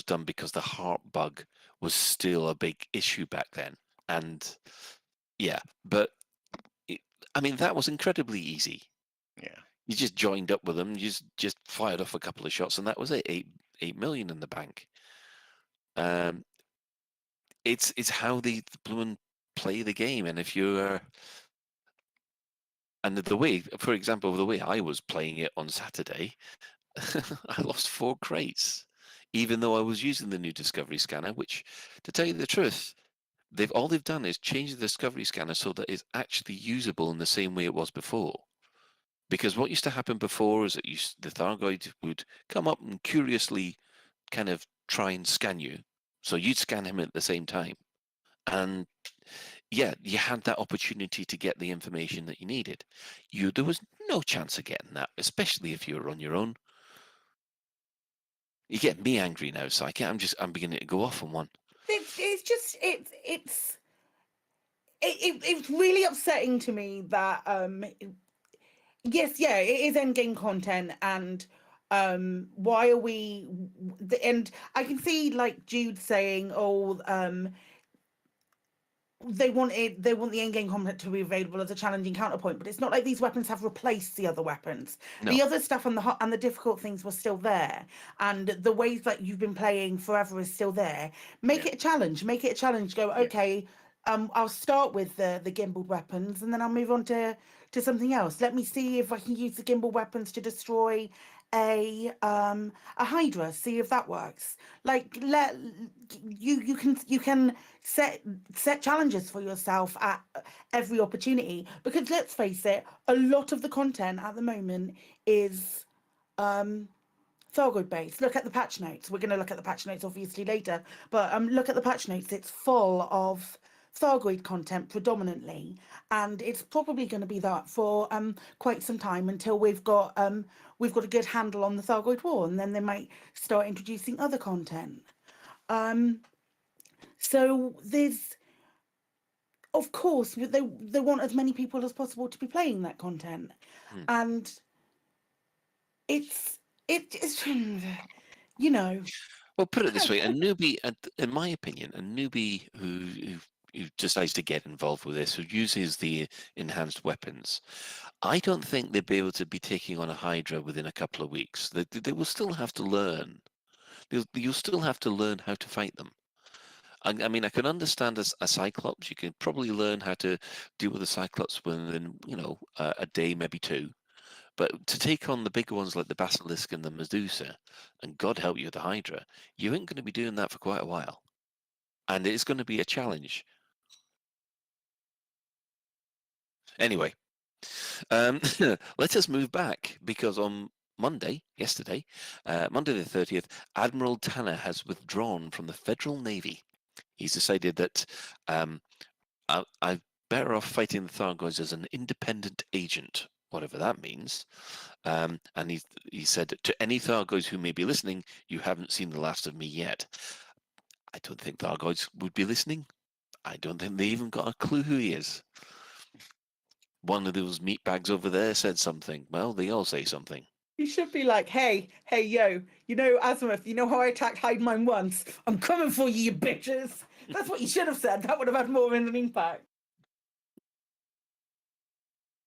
done because the heart bug was still a big issue back then, and yeah, but I mean, that was incredibly easy. Yeah, you just joined up with them, you just fired off a couple of shots, and that was it. 8 million in the bank. It's how the Blue play the game, and if you're and the way, for example, the way I was playing it on Saturday, I lost 4 crates, even though I was using the new Discovery Scanner, which, to tell you the truth, all they've done is change the Discovery Scanner so that it's actually usable in the same way it was before. Because what used to happen before is that the Thargoid would come up and curiously kind of try and scan you. So you'd scan him at the same time. And yeah, you had that opportunity to get the information that you needed. There was no chance of getting that, especially if you were on your own. You get me angry now, Psyche. I'm beginning to go off on one. It's really upsetting to me that yes, yeah, it is endgame content, and why are we? And I can see like Jude saying, they want the endgame content to be available as a challenging counterpoint, but it's not like these weapons have replaced the other weapons. No. The other stuff and the difficult things were still there, and the ways that you've been playing forever is still there. Make it a challenge. Make it a challenge. Go, okay, I'll start with the gimbaled weapons, and then I'll move on to something else. Let me see if I can use the gimbal weapons to destroy a Hydra, see if that works. Like you can set challenges for yourself at every opportunity, because let's face it, a lot of the content at the moment is Thargoid based. Look at the patch notes. We're going to look at the patch notes obviously later, but look at the patch notes. It's full of Thargoid content predominantly, and it's probably going to be that for quite some time until we've got a good handle on the Thargoid War, and then they might start introducing other content. So there's, of course, they want as many people as possible to be playing that content, and it's you know. Well, put it this way: a newbie, in my opinion, a newbie who decides to get involved with this, who uses the enhanced weapons, I don't think they'll be able to be taking on a Hydra within a couple of weeks. They will still have to learn. You'll still have to learn how to fight them. I mean, I can understand a Cyclops. You can probably learn how to deal with a Cyclops within, a day, maybe two. But to take on the bigger ones like the Basilisk and the Medusa, and God help you, the Hydra, you ain't going to be doing that for quite a while. And it's going to be a challenge. Anyway, let us move back, because on Monday, yesterday, Monday the 30th, Admiral Tanner has withdrawn from the Federal Navy. He's decided that I'm better off fighting the Thargoids as an independent agent, whatever that means. And he said, to any Thargoids who may be listening, you haven't seen the last of me yet. I don't think Thargoids would be listening. I don't think they even got a clue who he is. One of those meatbags over there said something. Well, they all say something. You should be like, hey, yo, Azimuth, you know how I attacked Hive Mine once? I'm coming for you, you bitches. That's what you should have said. That would have had more of an impact.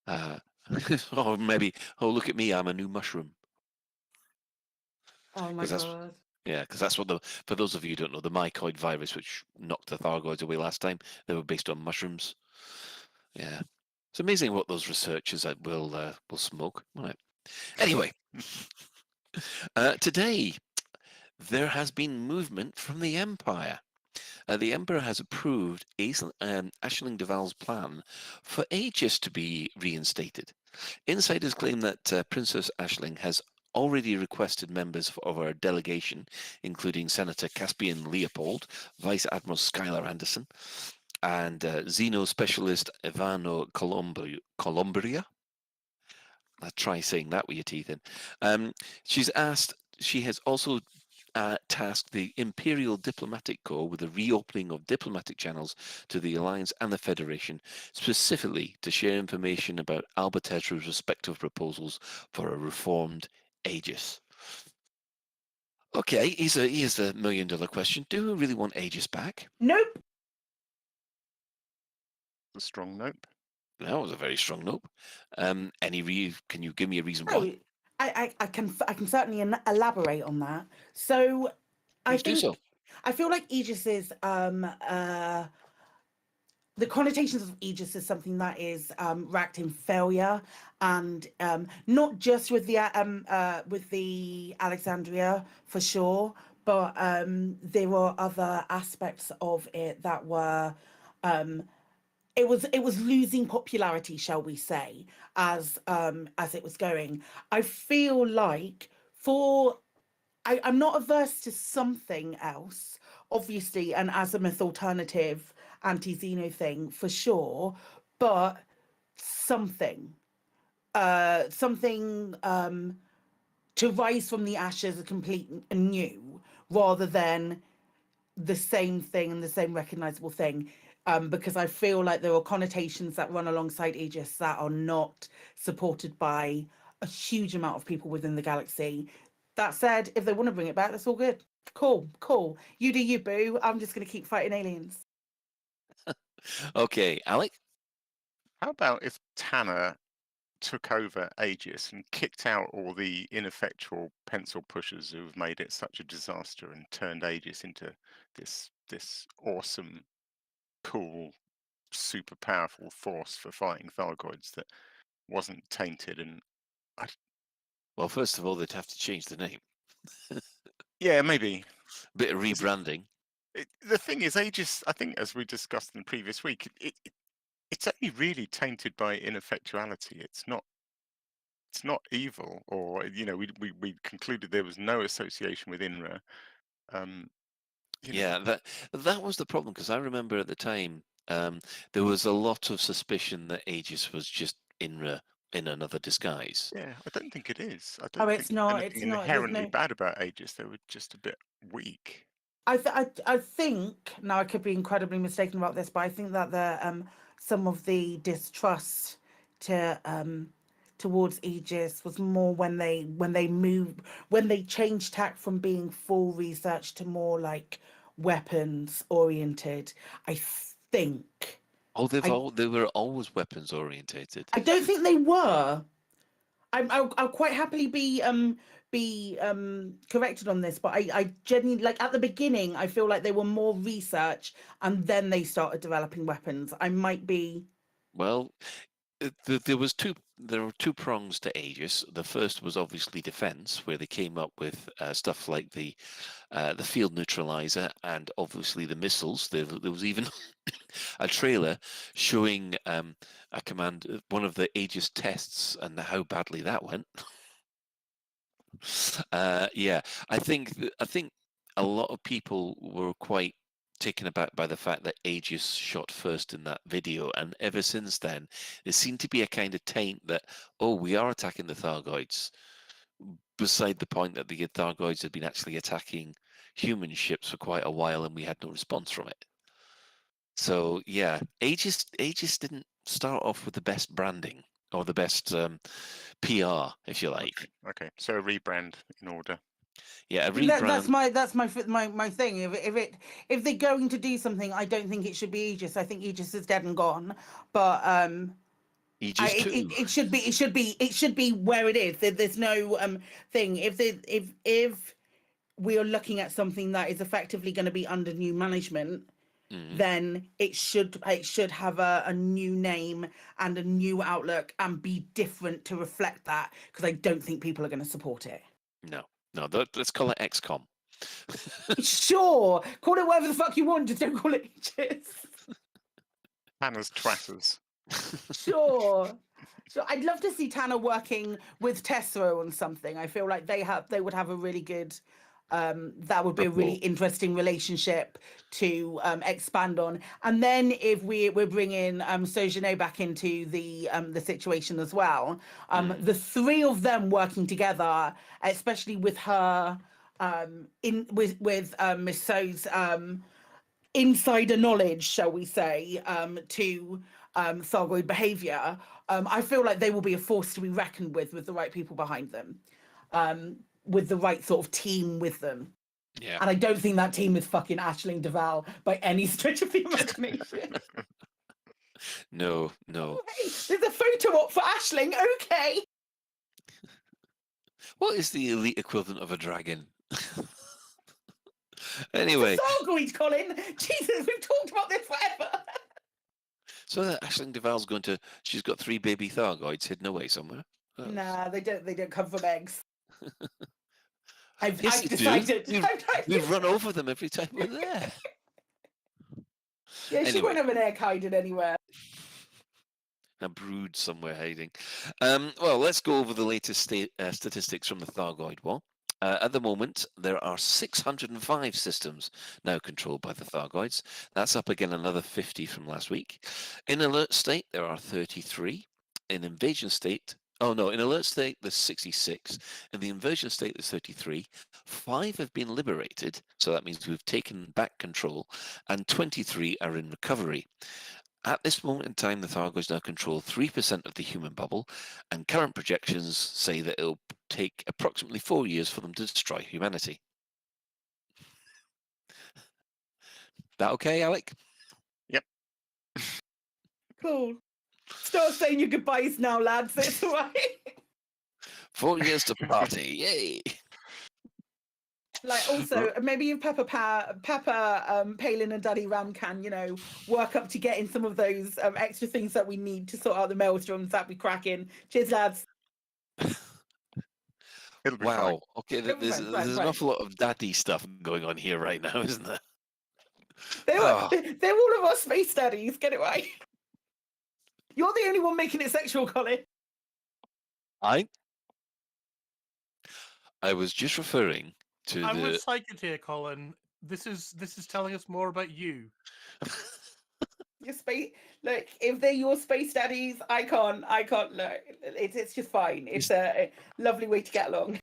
Or maybe, look at me, I'm a new mushroom. Oh my God. Yeah, because that's what for those of you who don't know, the mycoid virus, which knocked the Thargoids away last time, they were based on mushrooms. Yeah. It's amazing what those researchers will smoke. Right. Anyway, today there has been movement from the Empire. The Emperor has approved Aisling Duval's plan for Aegis to be reinstated. Insiders claim that Princess Aisling has already requested members of our delegation, including Senator Caspian Leopold, Vice Admiral Skylar Anderson, and Xeno Specialist Ivano Colombria. I'll try saying that with your teeth in. She has also tasked the Imperial Diplomatic Corps with the reopening of diplomatic channels to the Alliance and the Federation, specifically to share information about Albertetra's respective proposals for a reformed Aegis. Okay, here's the million-dollar question. Do we really want Aegis back? Nope. A strong nope. That was a very strong nope. Can you give me a reason Oh, why? I can certainly elaborate on that. So Please do so. I feel like Aegis is the connotations of Aegis is something that is racked in failure, and not just with the Alexandria for sure, but there were other aspects of it that were it was losing popularity, shall we say, as it was going. I feel like I'm not averse to something else, obviously, an Azimuth alternative anti-Xeno thing for sure, but something to rise from the ashes a complete new, rather than the same thing and the same recognizable thing. Because I feel like there are connotations that run alongside Aegis that are not supported by a huge amount of people within the galaxy. That said, if they want to bring it back, that's all good. Cool. You do you, boo. I'm just going to keep fighting aliens. Okay, Alec? How about if Tanner took over Aegis and kicked out all the ineffectual pencil pushers who've made it such a disaster, and turned Aegis into this awesome, cool, super powerful force for fighting Thargoids that wasn't tainted? And Well, first of all, they'd have to change the name. Yeah, maybe. Bit of rebranding. The thing is, Aegis, I think, as we discussed in the previous week, it's only really tainted by ineffectuality. It's not evil, or we concluded there was no association with INRA. Yeah, that was the problem, because I remember at the time there was a lot of suspicion that Aegis was just INRA in another disguise. Yeah, I don't think it is. I Oh, don't it's think not. anything It's not. There's inherently no. bad about Aegis. They were just a bit weak. I think now I could be incredibly mistaken about this, but I think that the some of the distrust towards Aegis was more when they changed tack from being full research to more like weapons oriented. I think. Oh, they were always weapons orientated. I don't think they were. I'll quite happily be corrected on this, but I genuinely, like, at the beginning I feel like they were more research and then they started developing weapons. I might be. Well, there were two prongs to Aegis. The first was obviously defense, where they came up with stuff like the field neutralizer and obviously the missiles. There was even a trailer showing one of the Aegis tests and how badly that went. Yeah, I think a lot of people were quite taken aback by the fact that Aegis shot first in that video, and ever since then there seemed to be a kind of taint that, oh, we are attacking the Thargoids, beside the point that the Thargoids had been actually attacking human ships for quite a while and we had no response from it. So yeah, Aegis didn't start off with the best branding or the best PR, if you like. Okay, so a rebrand in order. Yeah, a rebrand. That's my thing. If they're going to do something, I don't think it should be Aegis. I think Aegis is dead and gone. But Aegis it should be where it is. There's no thing. If we are looking at something that is effectively going to be under new management, then it should have a new name and a new outlook and be different to reflect that, because I don't think people are going to support it. No, let's call it XCOM. Sure, call it whatever the fuck you want, just don't call it Aegis. Hannah's Twatters. Sure. So I'd love to see Tanner working with Tessera on something. I feel like they would have a really good that would be a really interesting relationship to expand on. And then if we're bringing Sojourner back into the situation as well, the three of them working together, especially with her with Miss So's insider knowledge, shall we say, to Thargoid behavior, I feel like they will be a force to be reckoned with the right people behind them. With the right sort of team with them. Yeah. And I don't think that team is fucking Aisling Duval by any stretch of the imagination. No. Oh, hey, there's a photo op for Aisling, okay. What is the elite equivalent of a dragon? Anyway. Thargoid, Colin! Jesus, we've talked about this forever. So that Aisling Duval's she's got 3 baby Thargoids hidden away somewhere. Oh. Nah, they don't come from eggs. I've Yes, decided. We've run over them every time we're there. Yeah, she won't have an egg hiding anywhere. A brood somewhere hiding. Well, let's go over the latest statistics from the Thargoid war. At the moment, there are 605 systems now controlled by the Thargoids. That's up again another 50 from last week. In alert state, there are 33. In invasion state, in alert state, there's 66. In the inversion state, there's 33. 5 have been liberated, so that means we've taken back control, and 23 are in recovery. At this moment in time, the Thargoids now control 3% of the human bubble, and current projections say that it'll take approximately 4 years for them to destroy humanity. That okay, Alec? Yep. Cool. Start saying your goodbyes now, lads. It's all right. 4 years to party, yay! Like, also, maybe if Peppa, Palin and Daddy Ram can, work up to getting some of those extra things that we need to sort out the maelstroms, that'd be cracking. Cheers, lads. It'll be Wow. fine. Okay, there's an awful lot of daddy stuff going on here right now, isn't there? They're all of our space daddies. Get it right. You're the only one making it sexual, Colin. I was just referring to I'm the. with Psychic here, Colin. This is telling us more about you. Your space, look. If they're your space daddies, I can't look. It's just fine. It's a lovely way to get along.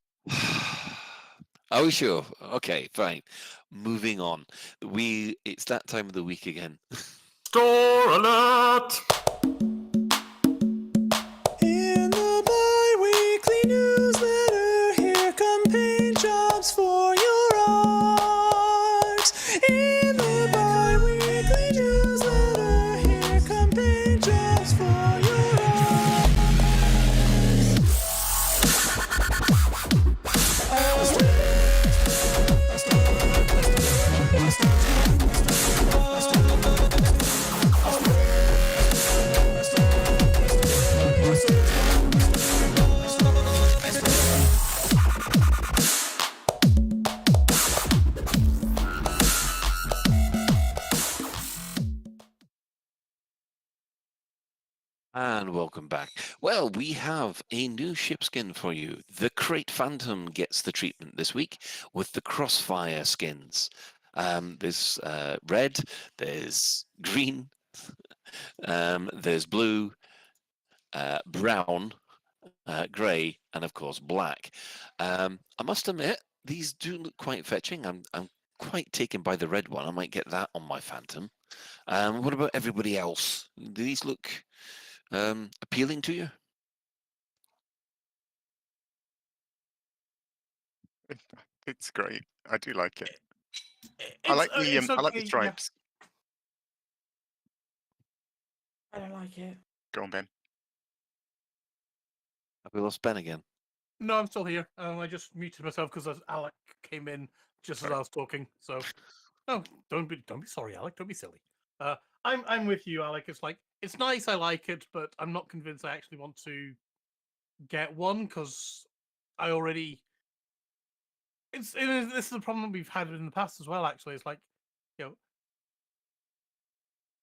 Oh, sure. Okay, fine. Moving on. It's that time of the week again. Store alert! In the bi-weekly newsletter, here come paint jobs for your art. In the bi-weekly newsletter, here come paint jobs for your art. And welcome back. Well, we have a new ship skin for you. The Crate Phantom gets the treatment this week with the Crossfire skins. There's red, there's green, there's blue, brown, grey, and of course black. I must admit, these do look quite fetching. I'm quite taken by the red one. I might get that on my Phantom. What about everybody else? Do these look appealing to you? It's great. I do like it. I like the stripes. I don't like it. Go on, Ben. Have we lost Ben again? No, I'm still here. I just muted myself because Alec came in just as I was talking. So, no, don't be sorry, Alec. Don't be silly. I'm with you, Alec. It's like it's nice. I like it, but I'm not convinced I actually want to get one because I already. This is a problem we've had in the past as well. Actually, it's like,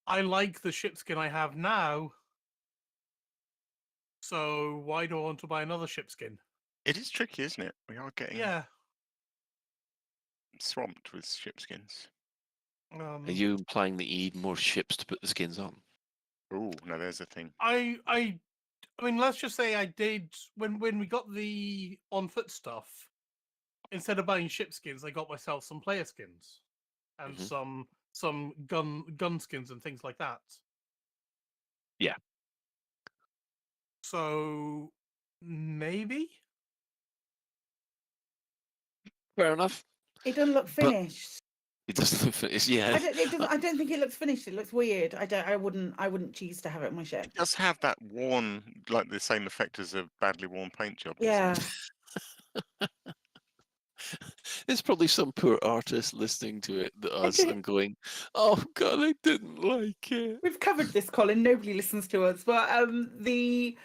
I like the ship skin I have now. So why do I want to buy another ship skin? It is tricky, isn't it? We are getting swamped with ship skins. Are you implying that you need more ships to put the skins on? Oh, no, there's a thing. I mean, let's just say I did when we got the on foot stuff. Instead of buying ship skins, I got myself some player skins and some gun skins and things like that. Yeah. So maybe. Fair enough. It doesn't look finished. It doesn't look finished. Yeah. I don't think it looks finished. It looks weird. I wouldn't choose to have it in my ship. It does have that worn, like the same effect as a badly worn paint job. Yeah. There's probably some poor artist listening to it and going, "Oh God, I didn't like it." We've covered this, Colin. Nobody listens to us, but it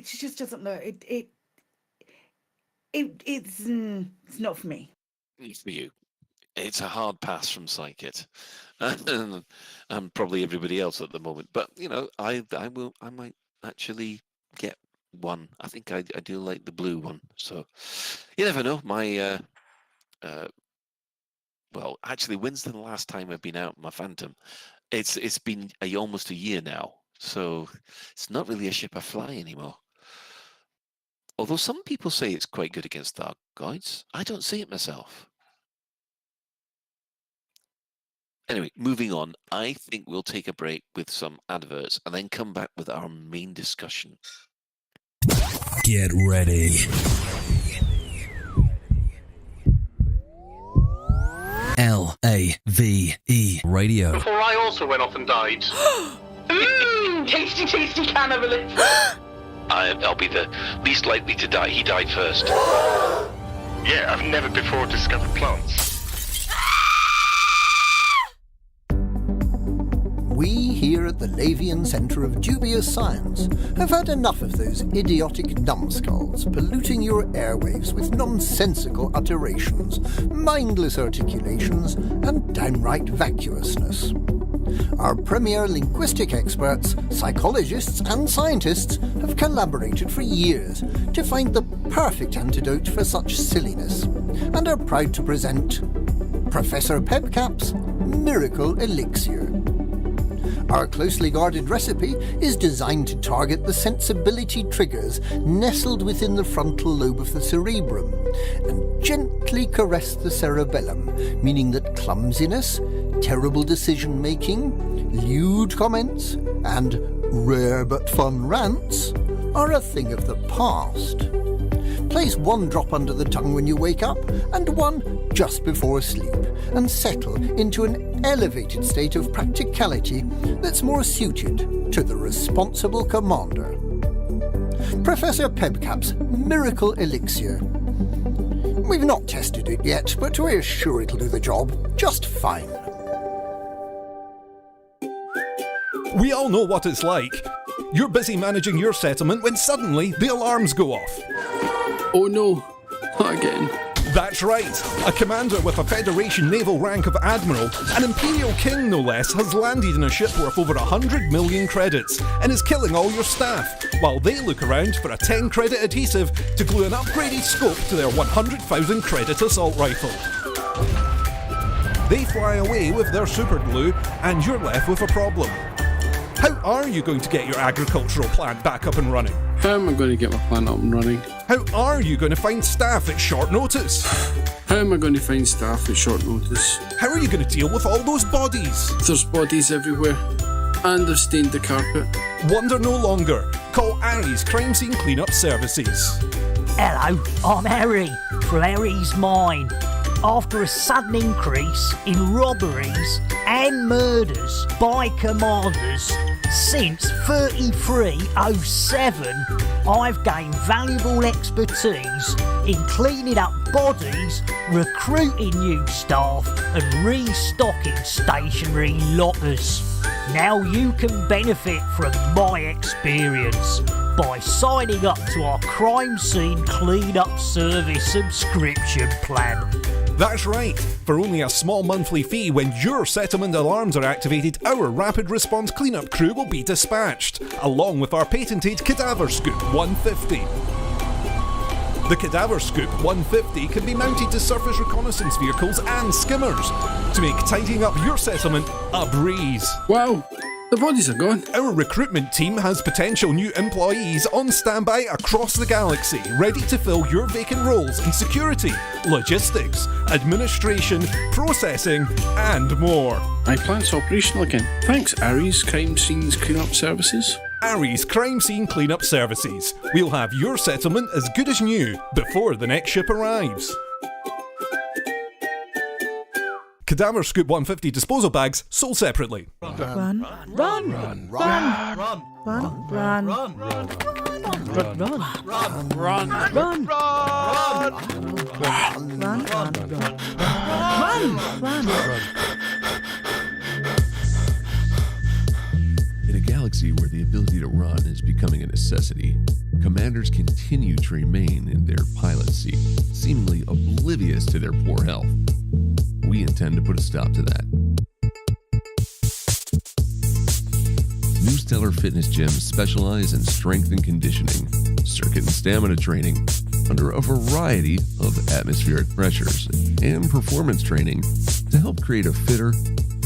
just doesn't look. It's not for me. It's for you. It's a hard pass from Psychic, and probably everybody else at the moment. But I might actually get one. I think I do like the blue one. So you never know. My well, actually, when's the last time I've been out my Phantom? It's been almost a year now. So it's not really a ship I fly anymore. Although some people say it's quite good against dark guides, I don't see it myself. Anyway, moving on. I think we'll take a break with some adverts and then come back with our main discussion. Get ready. Lave Radio. Before I also went off and died. Tasty cannibalism. I'll be the least likely to die. He died first. Yeah, I've never before discovered plants. We here here at the Lavian Centre of Dubious Science have had enough of those idiotic numbskulls polluting your airwaves with nonsensical utterations, mindless articulations, and downright vacuousness. Our premier linguistic experts, psychologists and scientists have collaborated for years to find the perfect antidote for such silliness and are proud to present Professor Pebcap's Miracle Elixir. Our closely guarded recipe is designed to target the sensibility triggers nestled within the frontal lobe of the cerebrum and gently caress the cerebellum, meaning that clumsiness, terrible decision-making, lewd comments, and rare but fun rants are a thing of the past. Place 1 drop under the tongue when you wake up and 1 just before sleep, and settle into an elevated state of practicality that's more suited to the responsible commander. Professor Pebcap's Miracle Elixir. We've not tested it yet, but we're sure it'll do the job just fine. We all know what it's like. You're busy managing your settlement when suddenly the alarms go off. Oh no, not again. That's right. A commander with a Federation naval rank of Admiral, an Imperial King no less, has landed in a ship worth over 100 million credits and is killing all your staff, while they look around for a 10 credit adhesive to glue an upgraded scope to their 100,000 credit assault rifle. They fly away with their super glue and you're left with a problem. How are you going to get your agricultural plant back up and running? How am I going to get my plant up and running? How are you going to find staff at short notice? How am I going to find staff at short notice? How are you going to deal with all those bodies? There's bodies everywhere. And they've stained the carpet. Wonder no longer. Call Aries Crime Scene Cleanup Services. Hello, I'm Harry, from Harry's Mine. After a sudden increase in robberies and murders by commanders since 3307, I've gained valuable expertise in cleaning up bodies, recruiting new staff and restocking stationary lockers. Now you can benefit from my experience by signing up to our Crime Scene Cleanup Service subscription plan. That's right. For only a small monthly fee, when your settlement alarms are activated, our rapid response cleanup crew will be dispatched, along with our patented Cadaver Scoop 150. The Cadaver Scoop 150 can be mounted to surface reconnaissance vehicles and skimmers to make tidying up your settlement a breeze. Wow, the bodies are gone. Our recruitment team has potential new employees on standby across the galaxy, ready to fill your vacant roles in security, logistics, administration, processing, and more. My plant's operational again. Thanks, Aries Crime Scenes Cleanup Services. Aries Crime Scene Cleanup Services. We'll have your settlement as good as new before the next ship arrives. Cadaver Scoop 150 disposal bags sold separately. Run, run, run, run, run, run, run, run, In a galaxy where the ability to run is becoming a necessity, commanders continue to remain in their pilot seat, seemingly oblivious to their poor health. We intend to put a stop to that. New Stellar Fitness gyms specialize in strength and conditioning, circuit and stamina training, under a variety of atmospheric pressures, and performance training to help create a fitter,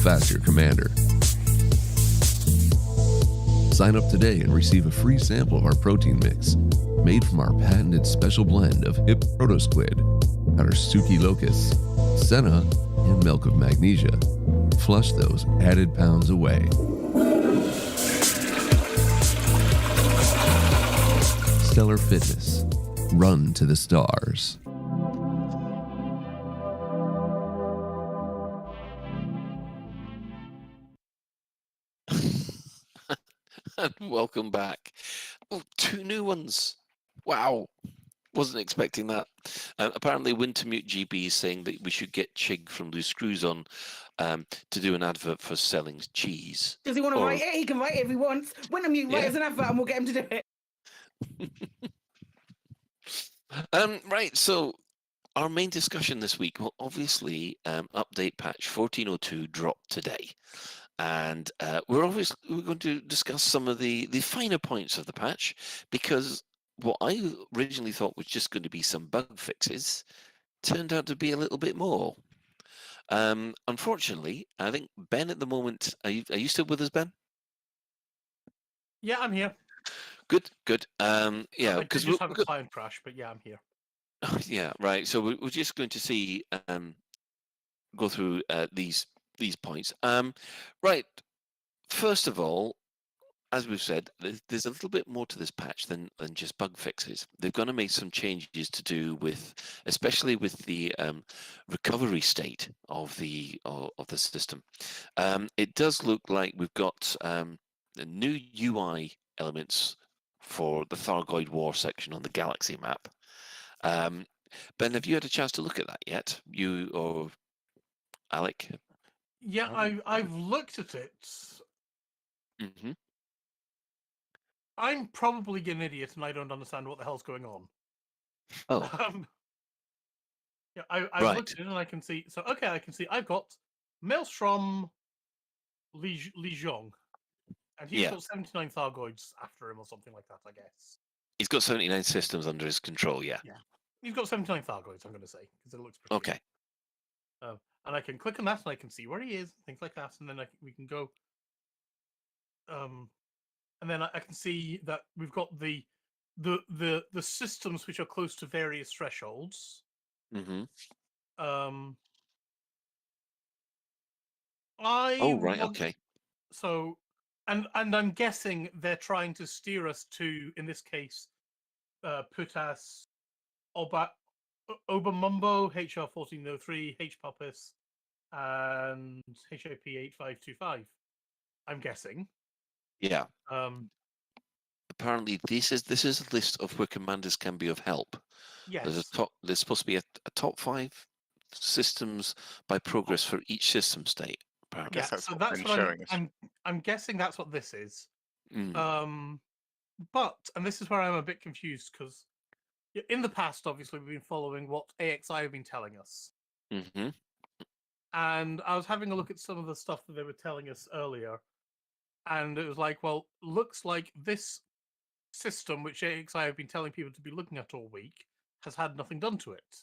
faster commander. Sign up today and receive a free sample of our protein mix, made from our patented special blend of hip proto squid, Hattersuki locusts, senna, and milk of magnesia. Flush those added pounds away. Stellar Fitness. Run to the stars. And welcome back. Oh, 2 new ones. Wow. Wasn't expecting that. Apparently, Wintermute GB is saying that we should get Chig from Loose Screws on to do an advert for selling cheese. Does he want to write it? He can write it if he wants. Wintermute, write Yeah. us an advert and we'll get him to do it. Right, so our main discussion this week, well, obviously, update patch 1402 dropped today. And we're going to discuss some of the finer points of the patch, because what I originally thought was just going to be some bug fixes turned out to be a little bit more. Unfortunately, I think Ben at the moment, are you still with us, Ben? Yeah, I'm here. Good. Yeah, I because just have a client crash, but yeah, I'm here. Yeah, right. So we're just going to see go through these points. Right. First of all, as we've said, there's a little bit more to this patch than just bug fixes. They're going to make some changes to do with, especially with the recovery state of the system. It does look like we've got new UI elements for the Thargoid War section on the Galaxy map. Ben, have you had a chance to look at that yet? You or Alec? Yeah, I've looked at it. Mm-hmm. I'm probably an idiot and I don't understand what the hell's going on. Oh. Yeah, I've looked at it and I can see. So okay, I can see I've got Maelstrom Lijiang, and he's got 79 Thargoids after him or something like that, I guess. He's got 79 systems under his control. Yeah. He's got 79 Thargoids, I'm going to say, because it looks pretty okay. Good. And I can click on that and I can see where he is, things like that, and then we can go. And then I can see that we've got the systems which are close to various thresholds. Mm-hmm. Okay. So, and I'm guessing they're trying to steer us to, in this case, put us Obamumbo, HR 1403, H Puppis, and HAP 8525. I'm guessing. Yeah. Apparently, this is a list of where commanders can be of help. Yes. There's supposed to be a top 5 systems by progress for each system state. Apparently. I guess that's so what that's been what showing us. I'm guessing that's what this is. Mm. But and this is where I'm a bit confused, because in the past, obviously, we've been following what AXI have been telling us. Mm-hmm. And I was having a look at some of the stuff that they were telling us earlier, and it was like, well, looks like this system, which AXI have been telling people to be looking at all week, has had nothing done to it.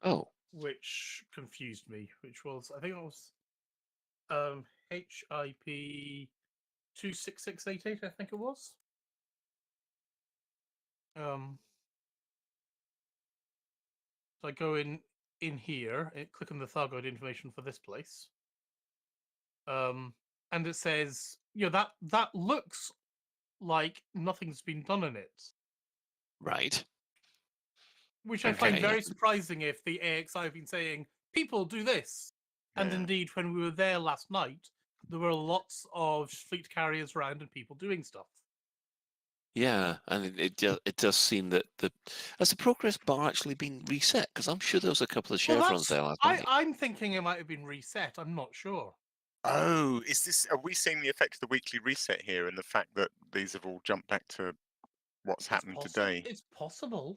Oh. Which confused me, which was, I think it was HIP 26688, I think it was. So I go in here, click on the Thargoid information for this place. And it says, that looks like nothing's been done in it. Right. Which I find very surprising if the AXI have been saying, people do this. And indeed, when we were there last night, there were lots of fleet carriers around and people doing stuff. Yeah, and it does seem that has the progress bar actually been reset? Because I'm sure there was a couple of chevrons there last night. I'm thinking it might have been reset. I'm not sure. Oh, are we seeing the effect of the weekly reset here and the fact that these have all jumped back to what's happened today? It's possible.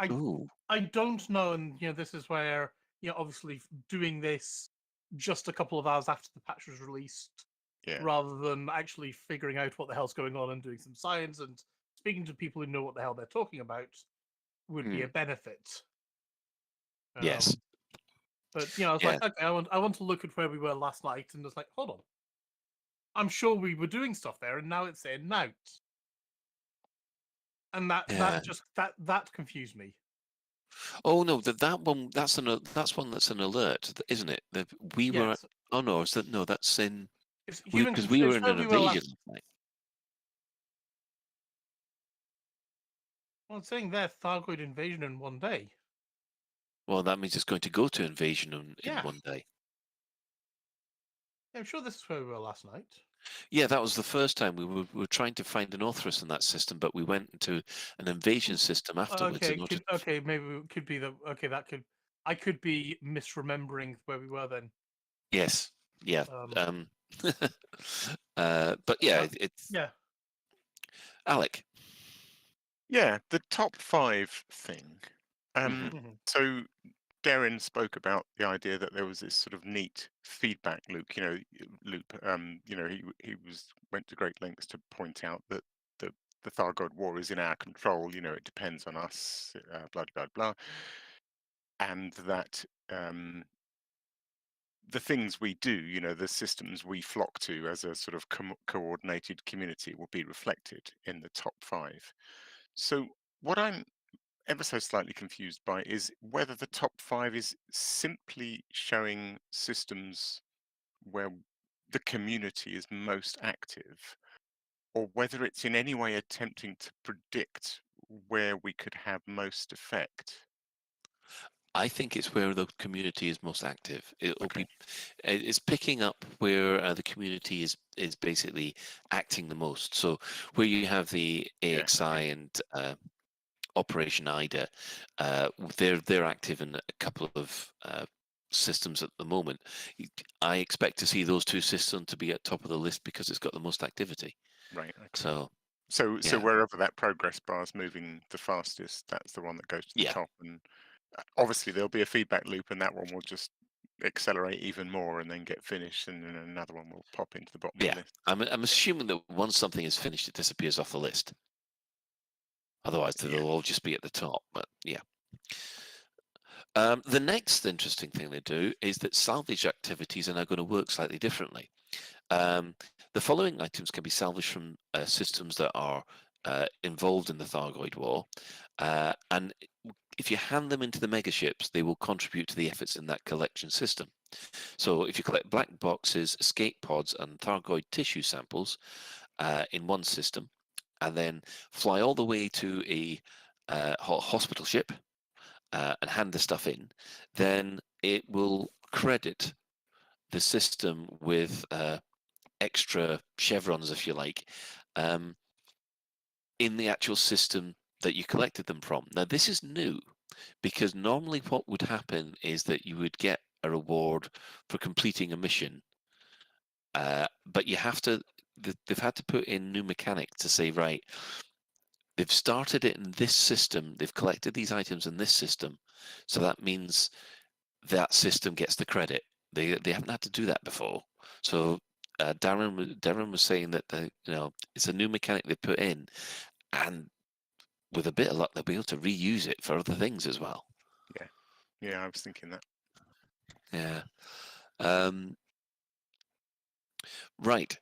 I don't know, and this is where obviously doing this just a couple of hours after the patch was released, rather than actually figuring out what the hell's going on and doing some science and speaking to people who know what the hell they're talking about would be a benefit. Yes. But I was like, okay, I want to look at where we were last night, and it's like, hold on, I'm sure we were doing stuff there, and now it's saying nout. And that confused me. Oh no, that one that's one that's an alert, isn't it? We were. Oh no, that's in. Because we were in an invasion. Well, it's saying there Thargoid invasion in one day. Well, that means it's going to go to invasion in one day. Yeah, I'm sure this is where we were last night. Yeah, that was the first time we were trying to find an Orthrus in that system, but we went into an invasion system afterwards. Okay, In order maybe it could be the I could be misremembering where we were then. Yes, yeah. Um, But yeah, it's yeah. Alec. Yeah, the top 5 thing. Mhm. So Darren spoke about the idea that there was this sort of neat feedback loop. He went to great lengths to point out that the Thargoid War is in our control. It depends on us. Blah blah blah, and that the things we do, the systems we flock to as a sort of coordinated community, will be reflected in the top 5. So what I'm ever so slightly confused by is whether the top 5 is simply showing systems where the community is most active, or whether it's in any way attempting to predict where we could have most effect. I think it's where the community is most active. It's picking up where the community is basically acting the most. So where you have the AXI and Operation IDA, they're active in a couple of systems at the moment. I expect to see those 2 systems to be at top of the list because it's got the most activity. Right. Okay. So So wherever that progress bar is moving the fastest, that's the one that goes to the top. And obviously there'll be a feedback loop, and that one will just accelerate even more and then get finished, and then another one will pop into the bottom of the list. I'm assuming that once something is finished, it disappears off the list. Otherwise, they'll all just be at the top. But yeah. The next interesting thing they do is that salvage activities are now going to work slightly differently. The following items can be salvaged from systems that are involved in the Thargoid War, and if you hand them into the megaships, they will contribute to the efforts in that collection system. So if you collect black boxes, escape pods, and Thargoid tissue samples in one system, and then fly all the way to a hospital ship and hand the stuff in, then it will credit the system with extra chevrons, if you like, in the actual system that you collected them from. Now, this is new because normally what would happen is that you would get a reward for completing a mission, but you have to. They've had to put in new mechanics to say, right, they've started it in this system, they've collected these items in this system, so that means that system gets the credit. They haven't had to do that before. So Darren was saying that it's a new mechanic they put in, and with a bit of luck, they'll be able to reuse it for other things as well. Yeah, I was thinking that. Yeah. Right.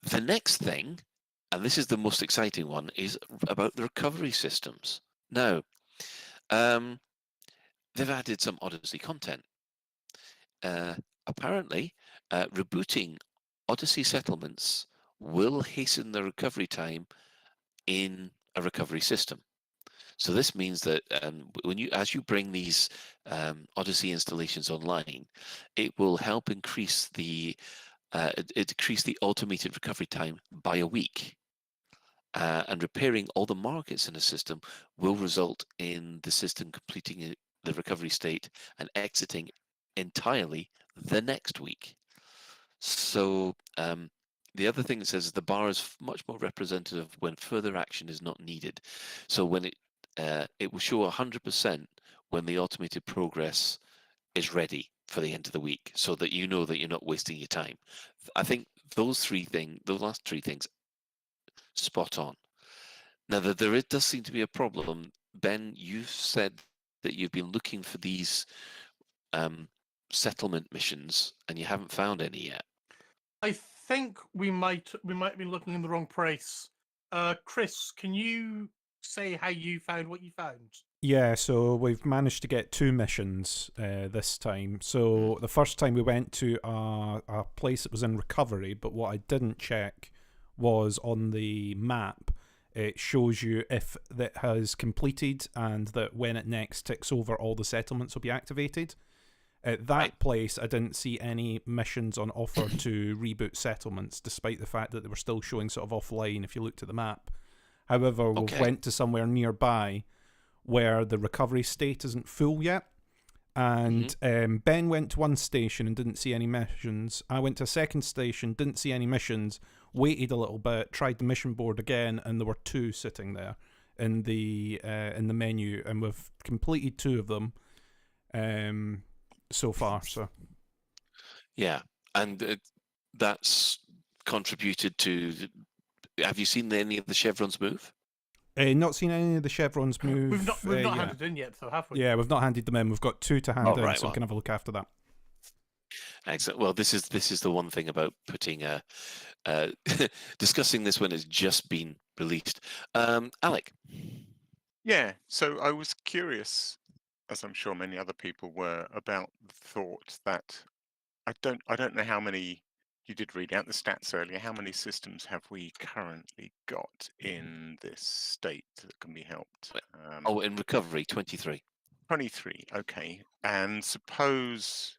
The next thing, and this is the most exciting one, is about the recovery systems. Now, they've added some Odyssey content. Apparently, rebooting Odyssey settlements will hasten the recovery time in a recovery system. So this means that as you bring these Odyssey installations online, it will help increase the automated recovery time by a week. And repairing all the markets in a system will result in the system completing the recovery state and exiting entirely the next week. So the other thing it says is the bar is much more representative when further action is not needed. So when it will show 100% when the automated progress is ready for the end of the week, so that you know that you're not wasting your time. I think those last three things, spot on. Now, there does seem to be a problem. Ben, you've said that you've been looking for these settlement missions, and you haven't found any yet. I think we might be looking in the wrong place. Chris, can you say how you found what you found? Yeah, so we've managed to get 2 missions this time. So the first time we went to a place that was in recovery, but what I didn't check was on the map, it shows you if that has completed and that when it next ticks over, all the settlements will be activated. At that place, I didn't see any missions on offer to reboot settlements, despite the fact that they were still showing sort of offline if you looked at the map. However, we went to somewhere nearby where the recovery state isn't full yet. And Ben went to one station and didn't see any missions. I went to a second station, didn't see any missions, waited a little bit, tried the mission board again, and there were 2 sitting there in the menu, and we've completed 2 of them so far. So yeah, and that's contributed to. Have you seen any of the chevrons move? Not seen any of the chevrons move. We've not handed in yet, so have we? Yeah, we've not handed them in. We've got 2 to hand in, so we can have a look after that. Excellent. Well, this is the one thing about putting discussing this when it's just been released. Alec. Yeah, so I was curious, as I'm sure many other people were, about the thought that I don't know how many. You did read out the stats earlier. How many systems have we currently got in this state that can be helped? In recovery, 23. 23, okay. And suppose,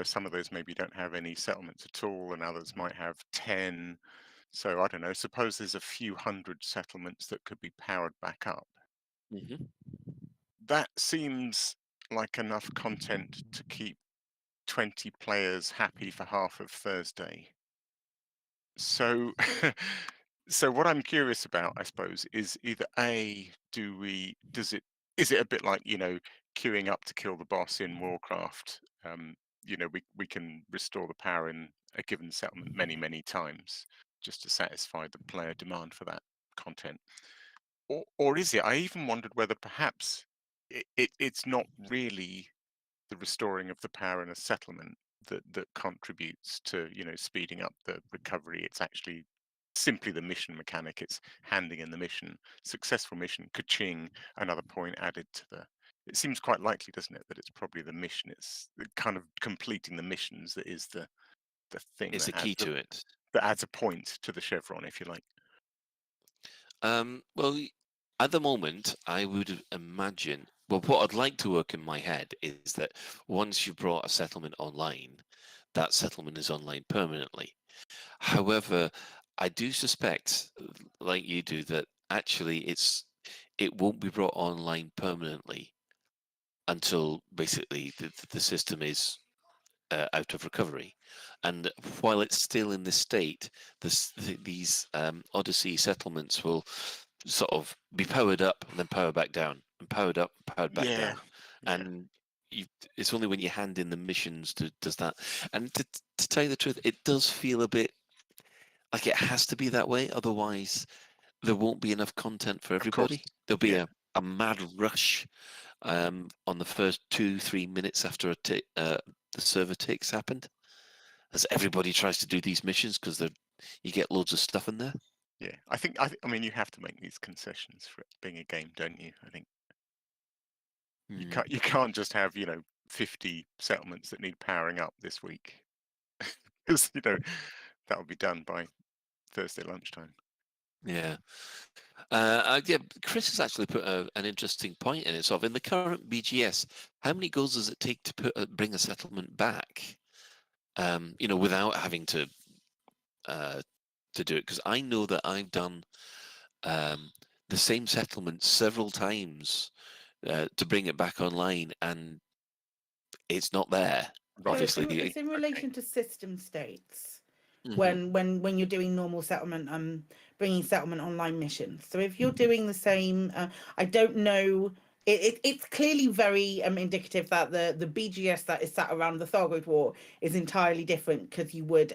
some of those maybe don't have any settlements at all, and others might have 10. So I don't know, suppose there's a few hundred settlements that could be powered back up. Mm-hmm. That seems like enough content to keep 20 players happy for half of Thursday. So so what I'm curious about, I suppose, is either A, is it a bit like, queuing up to kill the boss in Warcraft? We can restore the power in a given settlement many, many times just to satisfy the player demand for that content. Or is it? I even wondered whether perhaps it's not really the restoring of the power in a settlement that contributes to speeding up the recovery. It's actually simply the mission mechanic. It's handing in the mission, successful mission, ka-ching, another point added to the. It seems quite likely, doesn't it, that it's probably the mission. It's kind of completing the missions that is the thing. It's the key to it. That adds a point to the chevron, if you like. Well, at the moment, I would imagine. Well, what I'd like to work in my head is that once you've brought a settlement online, that settlement is online permanently. However, I do suspect, like you do, that actually it won't be brought online permanently until basically the system is out of recovery. And while it's still in this state, these Odyssey settlements will sort of be powered up and then power back down, and powered up, powered back down. And it's only when you hand in the missions does that. And to tell you the truth, it does feel a bit like it has to be that way. Otherwise, there won't be enough content for everybody. There'll be a mad rush on the first 2-3 minutes after the server takes happened, as everybody tries to do these missions because you get loads of stuff in there. Yeah, I mean, you have to make these concessions for it being a game, don't you? I think you can't just have 50 settlements that need powering up this week, because that'll be done by Thursday lunchtime. Yeah. Chris has actually put an interesting point in it. So, in the current BGS, how many goals does it take to bring a settlement back? Without having to do it, because I know that I've done the same settlement several times to bring it back online, and it's not there. So Obviously, it's in relation to system states. When you're doing normal settlement, bringing settlement online missions. So if you're doing the same, I don't know. It's clearly very indicative that the BGS that is sat around the Thargoid War is entirely different, because you would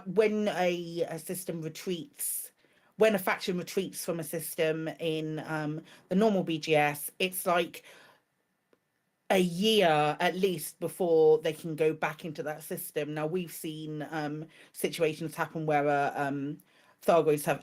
when a system retreats, when a faction retreats from a system in the normal BGS, it's like a year at least before they can go back into that system. Now, we've seen situations happen where Thargoids have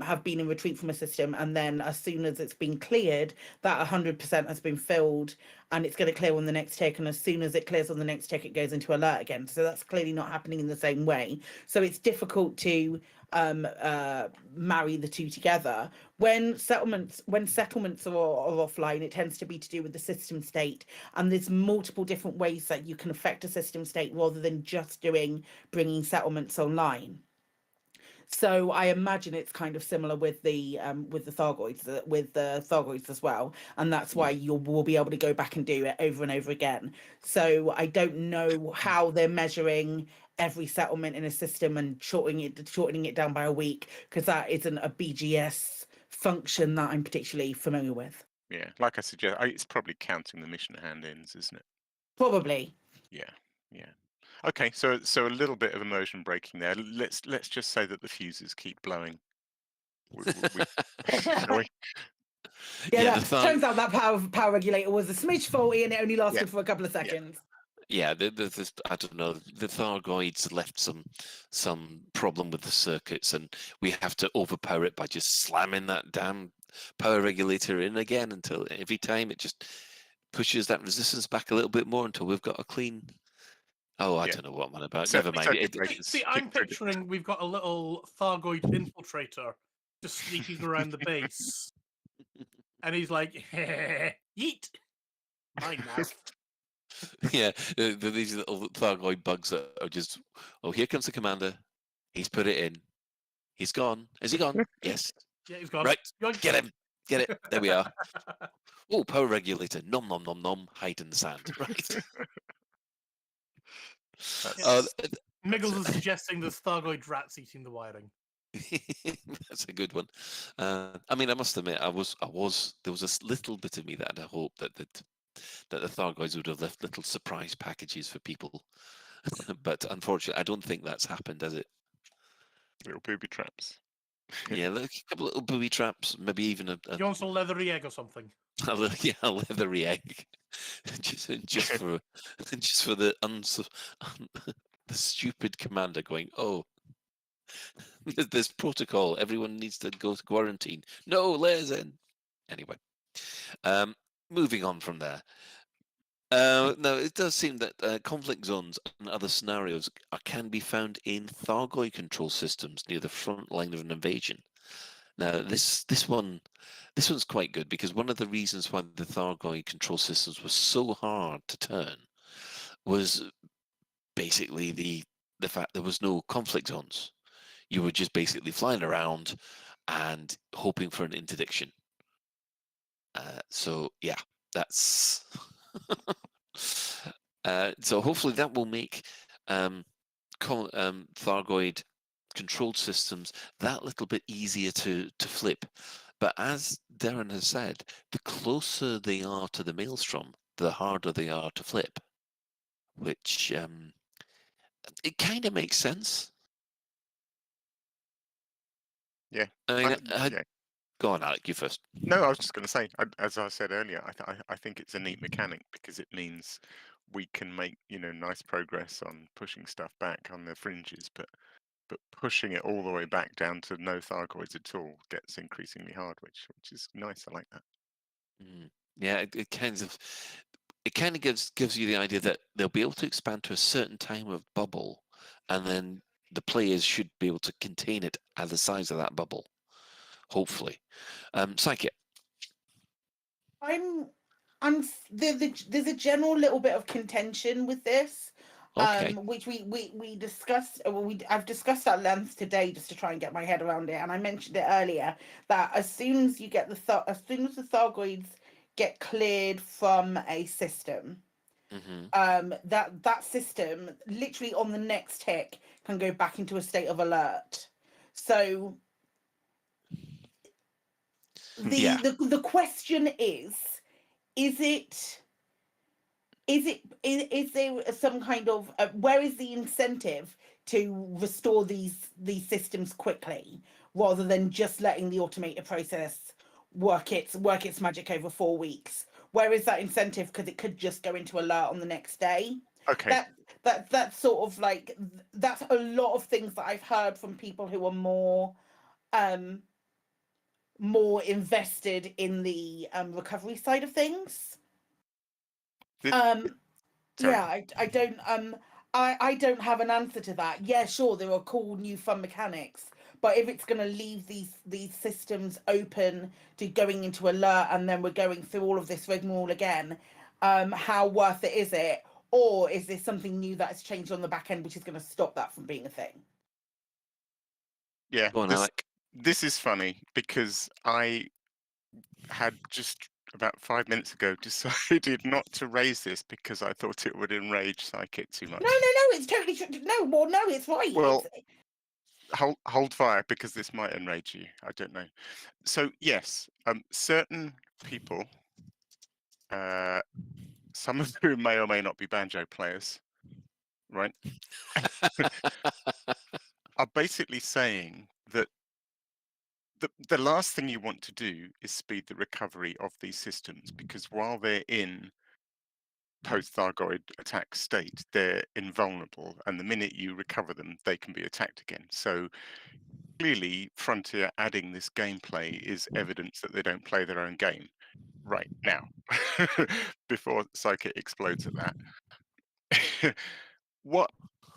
have been in retreat from a system, and then as soon as it's been cleared, that 100% has been filled, and it's going to clear on the next tick, and as soon as it clears on the next tick, it goes into alert again. So that's clearly not happening in the same way. So it's difficult to marry the two together. When settlements are offline, it tends to be to do with the system state, and there's multiple different ways that you can affect a system state rather than just bringing settlements online. So I imagine it's kind of similar with the Thargoids as well, and that's why you will be able to go back and do it over and over again. So I don't know how they're measuring every settlement in a system and shortening it down by a week, because that isn't a BGS function that I'm particularly familiar with. Yeah, like I suggest, it's probably counting the mission hand-ins, isn't it? Probably. Yeah. Okay, so a little bit of immersion breaking there. Let's just say that the fuses keep blowing. Shall we? Turns out that power regulator was a smidge faulty, and it only lasted for a couple of seconds. Yeah, I don't know. The Thargoids left some problem with the circuits, and we have to overpower it by just slamming that damn power regulator in again until every time it just pushes that resistance back a little bit more until we've got a clean. Oh, I don't know what I'm on about. Never mind. See, I'm picturing we've got a little Thargoid infiltrator just sneaking around the base, and he's like, "Yeet, mine now." Yeah, these little Thargoid bugs that are just, oh, here comes the commander. He's put it in. He's gone. Is he gone? Yes. Yeah, he's gone. Right, get him. Get it. There we are. Oh, power regulator. Nom, nom, nom, nom. Hide in the sand. Right. Miggles is suggesting there's Thargoid rats eating the wiring. That's a good one. I mean, I must admit, there was a little bit of me that had a hope that the Thargoids would have left little surprise packages for people, but unfortunately, I don't think that's happened, has it? Little booby traps. Yeah, look, a couple of little booby traps, maybe even a You want some leathery egg or something? a leathery egg, just for the the stupid commander going, oh, there's protocol. Everyone needs to go to quarantine. No, layers in. Anyway, moving on from there. No, it does seem that conflict zones and other scenarios can be found in Thargoid control systems near the front line of an invasion. Now, this one's quite good, because one of the reasons why the Thargoid control systems were so hard to turn was basically the fact there was no conflict zones. You were just basically flying around and hoping for an interdiction. So yeah, that's so hopefully that will make Thargoid controlled systems that little bit easier to flip. But as Darren has said, the closer they are to the maelstrom, the harder they are to flip, which it kind of makes sense. Yeah. I mean, go on, Alec, you first. No, I was just going to say, as I said earlier, I think it's a neat mechanic, because it means we can make nice progress on pushing stuff back on the fringes, but pushing it all the way back down to no Thargoids at all gets increasingly hard, which is nice. I like that. Yeah, it kind of gives you the idea that they'll be able to expand to a certain time of bubble, and then the players should be able to contain it at the size of that bubble. Hopefully, Psychic. There's a general little bit of contention with this, Okay. which we discussed. I've discussed at length today, just to try and get my head around it. And I mentioned it earlier that as soon as the Thargoids get cleared from a system, that system literally on the next tick can go back into a state of alert. So the question is there some kind of where is the incentive to restore these systems quickly, rather than just letting the automated process work its magic over 4 weeks? Where is that incentive? Because it could just go into alert on the next day. Okay. That's sort of like, that's a lot of things that I've heard from people who are more invested in the recovery side of things. I don't have an answer to that. Yeah, sure, there are cool new fun mechanics, But if it's going to leave these systems open to going into alert, and then we're going through all of this rigmarole again, how worth it is it? Or is this something new that has changed on the back end, which is going to stop that from being a thing? Yeah, Go on, Alec. this is funny because I had just about 5 minutes ago decided not to raise this because I thought it would enrage Psychic too much. No, it's totally true. No, well, no, it's right. Well, hold fire because this might enrage you. I don't know. So yes, certain people, some of whom may or may not be banjo players, right, are basically saying that the last thing you want to do is speed the recovery of these systems, because while they're in post-Thargoid attack state, they're invulnerable, and the minute you recover them, they can be attacked again. So clearly, Frontier adding this gameplay is evidence that they don't play their own game. Right now, before Psychic explodes at that.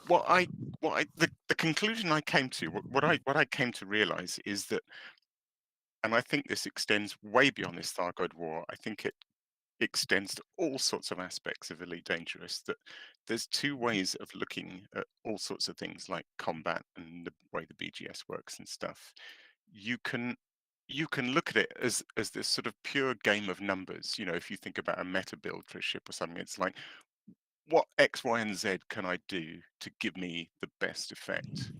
The conclusion I came to, what I came to realize is that, and I think this extends way beyond this Thargoid war. I think it extends to all sorts of aspects of Elite Dangerous, that there's two ways of looking at all sorts of things like combat and the way the BGS works and stuff. You can look at it as this sort of pure game of numbers. You know, if you think about a meta build for a ship or something, it's like, what X, Y, and Z can I do to give me the best effect?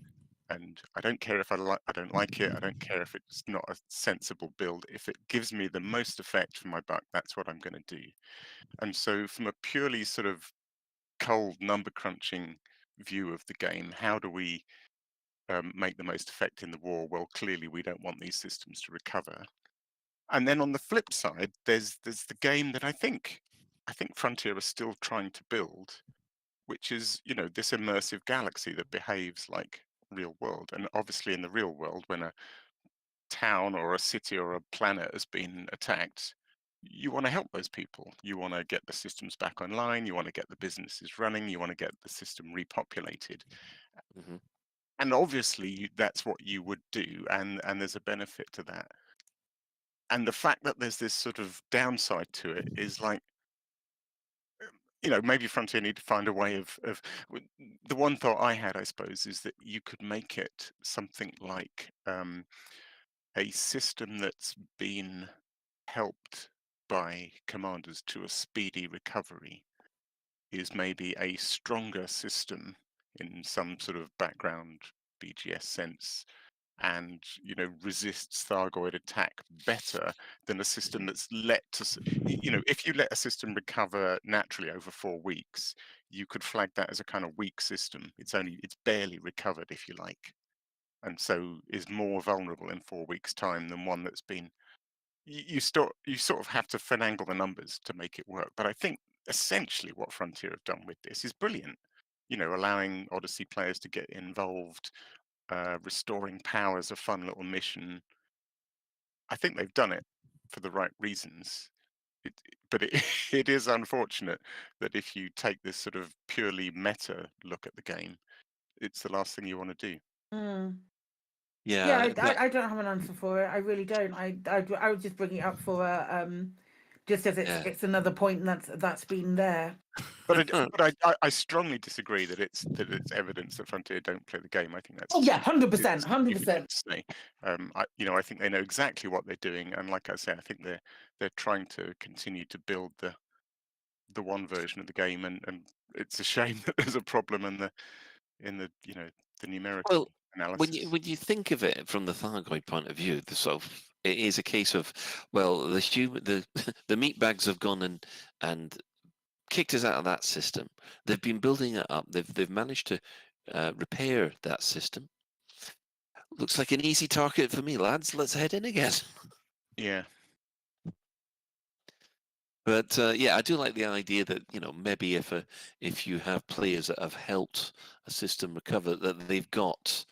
And I don't care if I don't like it. I don't care if it's not a sensible build. If it gives me the most effect for my buck, that's what I'm going to do. And so from a purely sort of cold number crunching view of the game, how do we make the most effect in the war? Well, clearly we don't want these systems to recover. And then on the flip side, there's the game that I think Frontier are still trying to build, which is, you know, this immersive galaxy that behaves like real world. And obviously in the real world, when a town or a city or a planet has been attacked, you want to help those people. You want to get the systems back online. You want to get the businesses running. You want to get the system repopulated. Mm-hmm. And obviously that's what you would do. And there's a benefit to that. And the fact that there's this sort of downside to it is like, you know, maybe Frontier need to find a way of the one thought I had, I suppose, is that you could make it something like a system that's been helped by commanders to a speedy recovery is maybe a stronger system in some sort of background BGS sense, and, you know, resists Thargoid attack better than a system that's let to, you know, if you let a system recover naturally over 4 weeks, you could flag that as a kind of weak system. It's barely recovered, if you like, and so is more vulnerable in 4 weeks' time than one that's been. You sort of have to finagle the numbers to make it work. But I think essentially what Frontier have done with this is brilliant. You know, allowing Odyssey players to get involved. Restoring power as a fun little mission. I think they've done it for the right reasons. But it is unfortunate that if you take this sort of purely meta look at the game, it's the last thing you want to do. Yeah, I don't have an answer for it. I really don't. I would just bring it up for just as it's another point that's been there. But I strongly disagree that it's evidence that Frontier don't play the game. I think that's 100%, 100%. I think they know exactly what they're doing, and like I say, I think they're trying to continue to build the one version of the game, and it's a shame that there's a problem in the the numerical analysis. When you think of it from the Thargoid point of view, it is a case of, well, the meatbags have gone and kicked us out of that system. They've been building it up. They've managed to repair that system. Looks like an easy target for me, lads. Let's head in again. Yeah. But I do like the idea that, you know, maybe if you have players that have helped a system recover, that they've got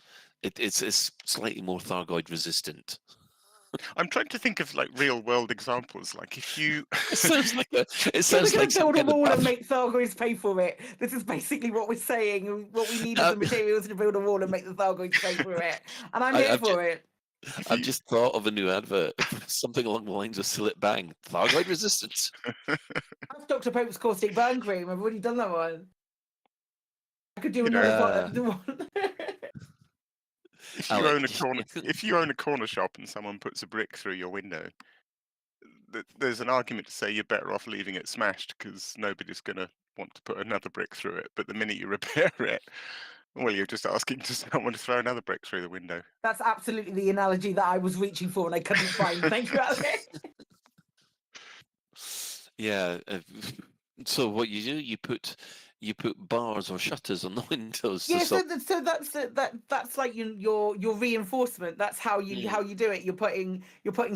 it's slightly more Thargoid resistant. I'm trying to think of like real world examples. Like if you, It sounds like a, it We're sounds going like to some build a kind of wall and buff. make Thargoids pay for it. This is basically what we're saying. What we need is Uh, the materials to build a wall and make the Thargoids pay for it. And I'm here I've for it. I've just thought of a new advert, something along the lines of "Still It Bang," Thargoid resistance. That's Dr. Pope's caustic burn cream. I've already done that one. I could do You know, another one. if you own a corner, if you own a corner shop and someone puts a brick through your window, there's an argument to say you're better off leaving it smashed because nobody's going to want to put another brick through it. But the minute you repair it, well, you're just asking someone to throw another brick through the window. That's absolutely the analogy that I was reaching for and I couldn't find. Thank you, Alex. Yeah. So what you do, you put bars or shutters on the windows. Yeah, to so, stop... that's like your reinforcement. That's how you do it. You're putting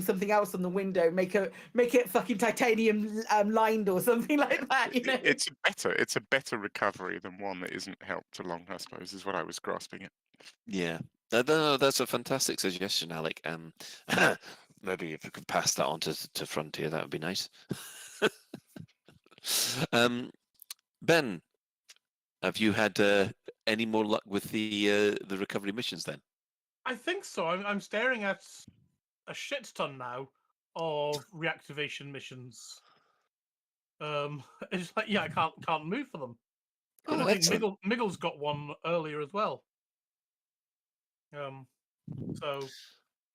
something else on the window. Make it fucking titanium lined or something like that. You know, it's a better recovery than one that isn't helped along, I suppose, is what I was grasping at. Yeah, no, that's a fantastic suggestion, Alec. Maybe if we could pass that on to Frontier, that would be nice. Ben, have you had any more luck with the recovery missions then? I think so. I'm staring at a shit ton now of reactivation missions. It's like, yeah, I can't move for them. And I think Miggle's got one earlier as well. So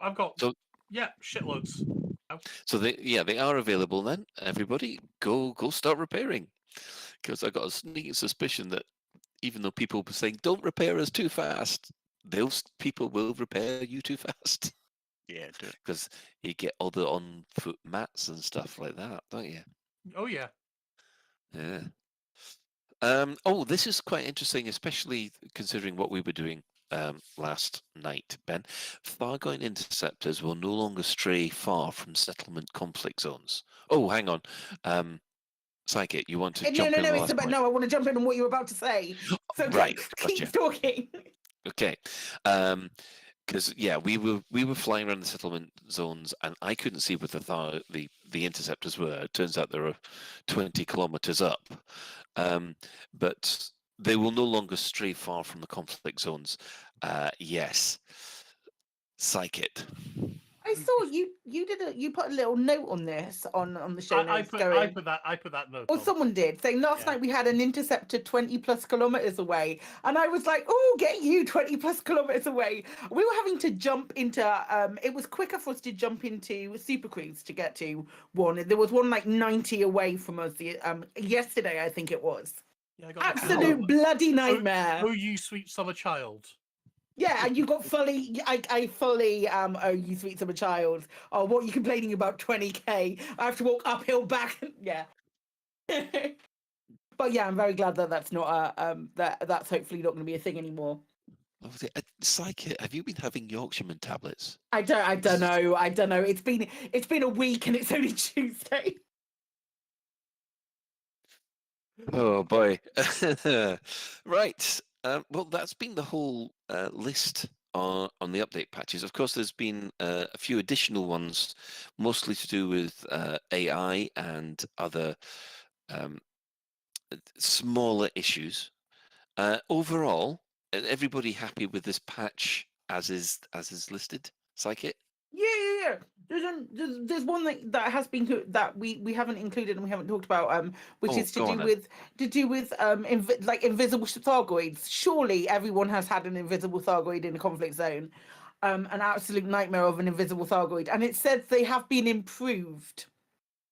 I've got shitloads. So they are available then. Everybody, go start repairing. Because I got a sneaking suspicion that even though people were saying don't repair us too fast, those people will repair you too fast. Yeah, do it. Because you get all the on-foot mats and stuff like that, don't you? Oh yeah. Yeah. This is quite interesting, especially considering what we were doing last night, Ben. Thargoid interceptors will no longer stray far from settlement conflict zones. Oh, hang on. Psychic, you want to jump in? No, I want to jump in on what you were about to say. So right, keep talking. Okay. Because we were flying around the settlement zones, and I couldn't see where the interceptors were. It turns out they were 20 kilometers up, but they will no longer stray far from the conflict zones. Yes, Psychic. I saw you put a little note on this on the show notes. I put that note. Or someone did saying last night we had an interceptor 20 plus kilometers away, and I was like, "Oh, get you 20 plus kilometers away." We were having to jump into. It was quicker for us to jump into Super Cruise to get to one. There was one like 90 away from us. Yesterday, I think it was. Yeah, absolute bloody nightmare. Oh, you sweet summer child. Yeah, and you got fully. I fully oh, you sweet summer child. Oh, what are you complaining about? 20k. I have to walk uphill back. Yeah. But yeah, I'm very glad that that's not that's hopefully not going to be a thing anymore. Psychic, have you been having Yorkshireman tablets? I don't know. It's been a week and it's only Tuesday. Oh boy. Right. Well, that's been the whole list on the update patches. Of course, there's been a few additional ones, mostly to do with AI and other smaller issues. Overall, everybody happy with this patch as is listed? Psychic? Yeah. There's one that has been that we haven't included and we haven't talked about, which is to do with like invisible Thargoids. Surely everyone has had an invisible Thargoid in a conflict zone, an absolute nightmare of an invisible Thargoid, and it says they have been improved.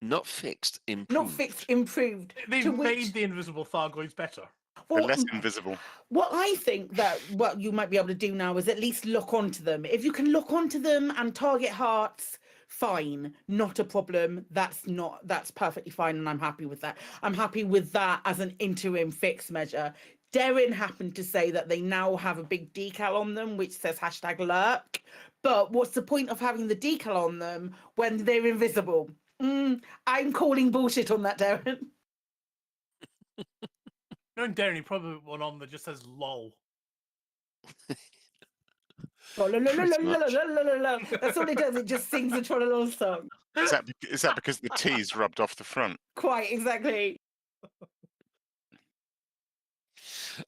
Not fixed, improved. Not fixed, improved. They've made the invisible Thargoids better. They're less invisible. What I think that what you might be able to do now is at least look onto them. If you can look onto them and target hearts, fine, not a problem. That's perfectly fine, and I'm happy with that. I'm happy with that as an interim fix measure. Darren happened to say that they now have a big decal on them which says #lurk. But what's the point of having the decal on them when they're invisible? I'm calling bullshit on that, Darren. Knowing Darren, he probably put one on that just says "lol." Oh, la, la, la, Pretty la, la, much. la, la, la, la. That's all it does. It just sings the Trollalong song. Is that because the T's rubbed off the front? Quite exactly.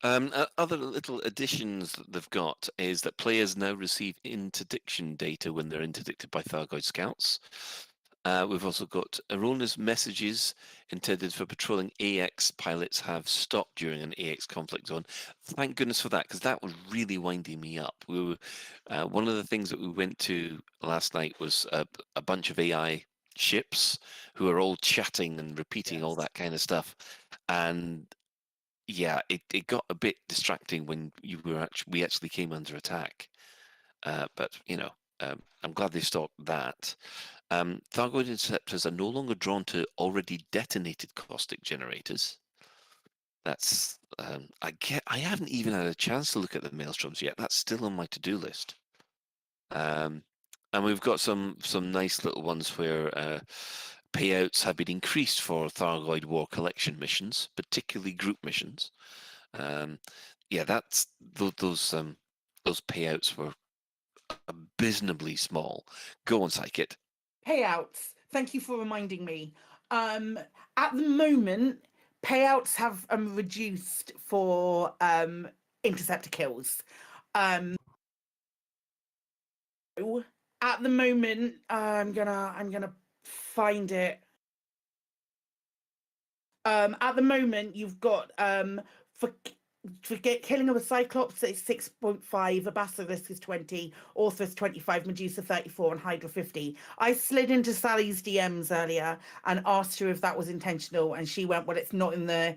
Other little additions that they've got is that players now receive interdiction data when they're interdicted by Thargoid scouts. We've also got erroneous messages intended for patrolling AX pilots have stopped during an AX conflict zone. Thank goodness for that, because that was really winding me up. We were, one of the things that we went to last night was a bunch of AI ships who are all chatting and repeating all that kind of stuff. And yeah, it got a bit distracting when we actually came under attack. But I'm glad they stopped that. Thargoid interceptors are no longer drawn to already detonated caustic generators. That's I haven't even had a chance to look at the maelstroms yet. That's still on my to-do list. And we've got some nice little ones where payouts have been increased for Thargoid war collection missions, particularly group missions. That's those payouts were abysmally small. Go on, Psychit. Payouts. Thank you for reminding me. At the moment, payouts have reduced for interceptor kills. At the moment, I'm gonna find it. At the moment, you've got for killing of a Cyclops, it's 6.5, a Basilisk is 20, Orthus 25, Medusa 34, and Hydra 50. I slid into Sally's DMs earlier and asked her if that was intentional, and she went, well, it's not in the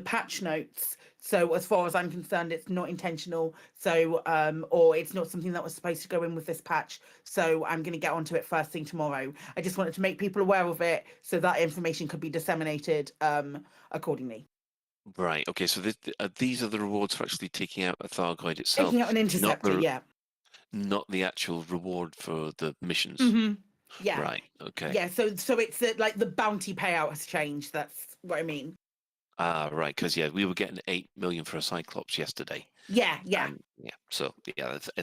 patch notes. So as far as I'm concerned, it's not intentional. So, or it's not something that was supposed to go in with this patch. So I'm going to get onto it first thing tomorrow. I just wanted to make people aware of it so that information could be disseminated accordingly. Right. Okay. So these are the rewards for actually taking out a Thargoid itself. Taking out an interceptor, not the actual reward for the missions. Mm-hmm. Yeah. Right. Okay. Yeah. So it's like the bounty payout has changed. That's what I mean. Right. Because we were getting 8 million for a Cyclops yesterday. Yeah. So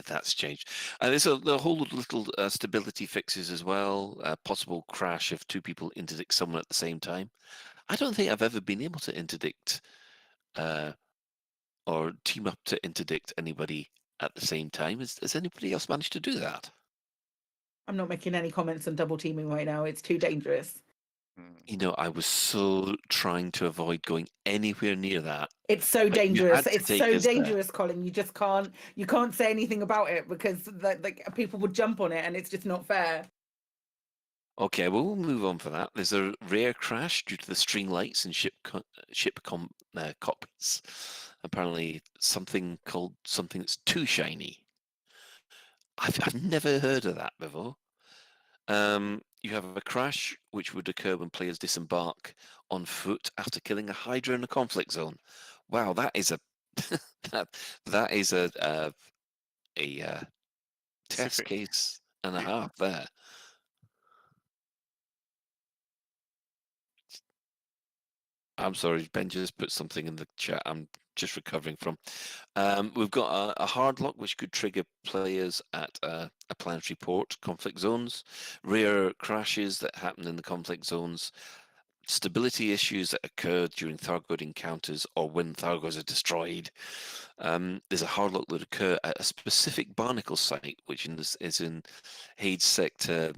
that's changed. And there's a whole little stability fixes as well. Possible crash if two people interdict someone at the same time. I don't think I've ever been able to interdict or team up to interdict anybody at the same time. Has anybody else managed to do that? I'm not making any comments on double teaming right now. It's too dangerous. I was so trying to avoid going anywhere near that. It's so dangerous. It's so dangerous, Colin. You just can't say anything about it because people would jump on it and it's just not fair. Okay, well, we'll move on for that. There's a rare crash due to the string lights in ship cockpits. Apparently, something that's too shiny. I've never heard of that before. You have a crash which would occur when players disembark on foot after killing a Hydra in a conflict zone. Wow, that is a that is a test case and a half there. I'm sorry, Ben just put something in the chat I'm just recovering from. We've got a hard lock which could trigger players at a planetary port, conflict zones, rare crashes that happen in the conflict zones, stability issues that occur during Thargoid encounters or when Thargoids are destroyed. There's a hard lock that occur at a specific barnacle site, which is in Hades sector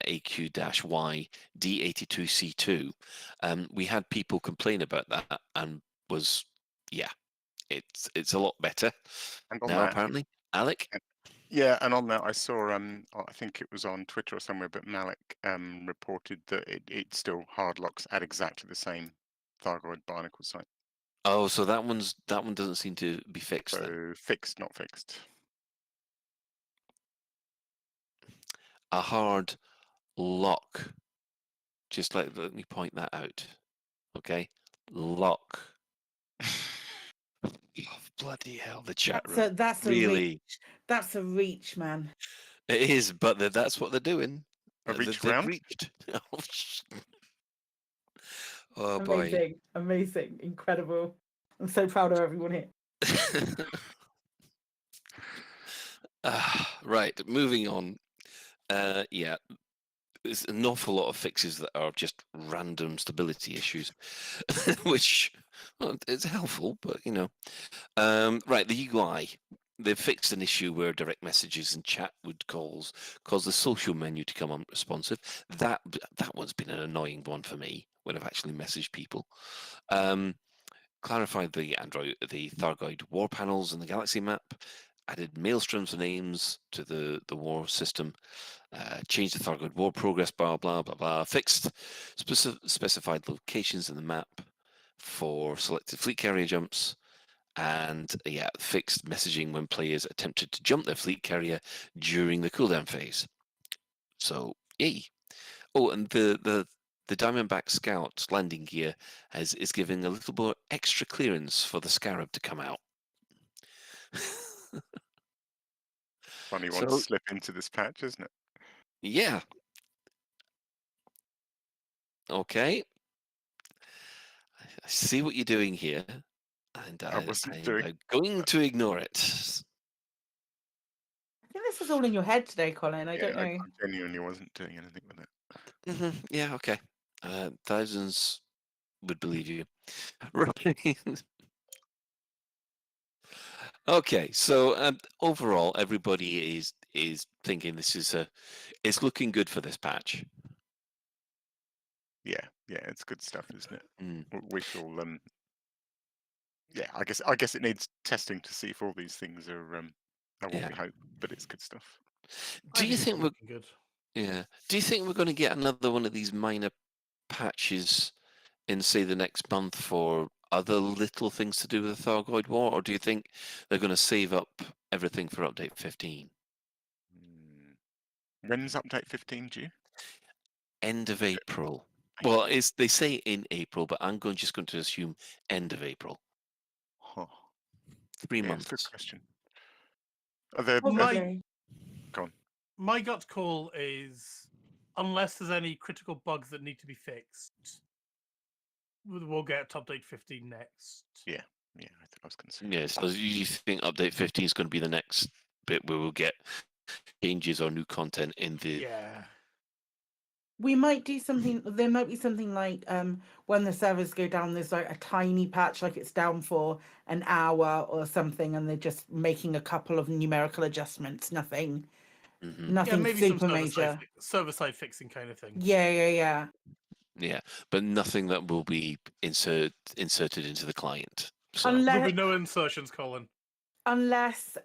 AQ-Y D82C2. We had people complain about that and it's a lot better now apparently. Alec? Yeah, and on that I saw I think it was on Twitter or somewhere, but Malik reported that it still hard locks at exactly the same Thargoid barnacle site. Oh, so that one doesn't seem to be fixed. So fixed, not fixed. A hard lock. Just let me point that out. Okay? Lock. Oh, bloody hell, the chat room. That's really. Reach. That's a reach, man. It is, but that's what they're doing. A reach round? Reached. Oh boy. Amazing, incredible. I'm so proud of everyone here. Right, moving on. Yeah, there's an awful lot of fixes that are just random stability issues, which well, it's helpful, but you know. Right, the UI. They've fixed an issue where direct messages and chat would cause the social menu to come unresponsive. That one's been an annoying one for me when I've actually messaged people. Clarified the Thargoid war panels in the galaxy map. Added maelstroms and names to the war system. Changed the Thargoid war progress bar. Blah blah blah. Fixed specified locations in the map for selected fleet carrier jumps. And yeah, fixed messaging when players attempted to jump their fleet carrier during the cooldown phase. So, yay. Oh, and the Diamondback Scout landing gear is giving a little more extra clearance for the Scarab to come out. Funny one to slip into this patch, isn't it? Yeah. Okay. I see what you're doing here. And I'm going to ignore it. I think this is all in your head today, Colin. I don't know. I genuinely wasn't doing anything with it. Yeah, okay. Thousands would believe you. Right. Okay, so overall, everybody is thinking this is it's looking good for this patch. Yeah, it's good stuff, isn't it? We shall yeah, I guess it needs testing to see if all these things are what we hope, but it's good stuff. Do you think we're good? Yeah. Do you think we're going to get another one of these minor patches in, say, the next month for other little things to do with the Thargoid War, or do you think they're going to save up everything for update 15? When's update 15 due? End of April. Well, they say in April, but I'm just going to assume end of April. Huh. 3 months. Good question. Are there, Well, go on. My gut call is, unless there's any critical bugs that need to be fixed, we'll get to update 15 next. Yeah, I think I was going to say. Yeah, so you think update 15 is going to be the next bit where we'll get changes or new content in the... Yeah. We might do something. There might be something like when the servers go down, there's like a tiny patch, like it's down for an hour or something, and they're just making a couple of numerical adjustments. Nothing Maybe super some major. Server-side fixing kind of thing. Yeah. Yeah, but nothing that will be inserted into the client. So. There'll be no insertions, Colin. Unless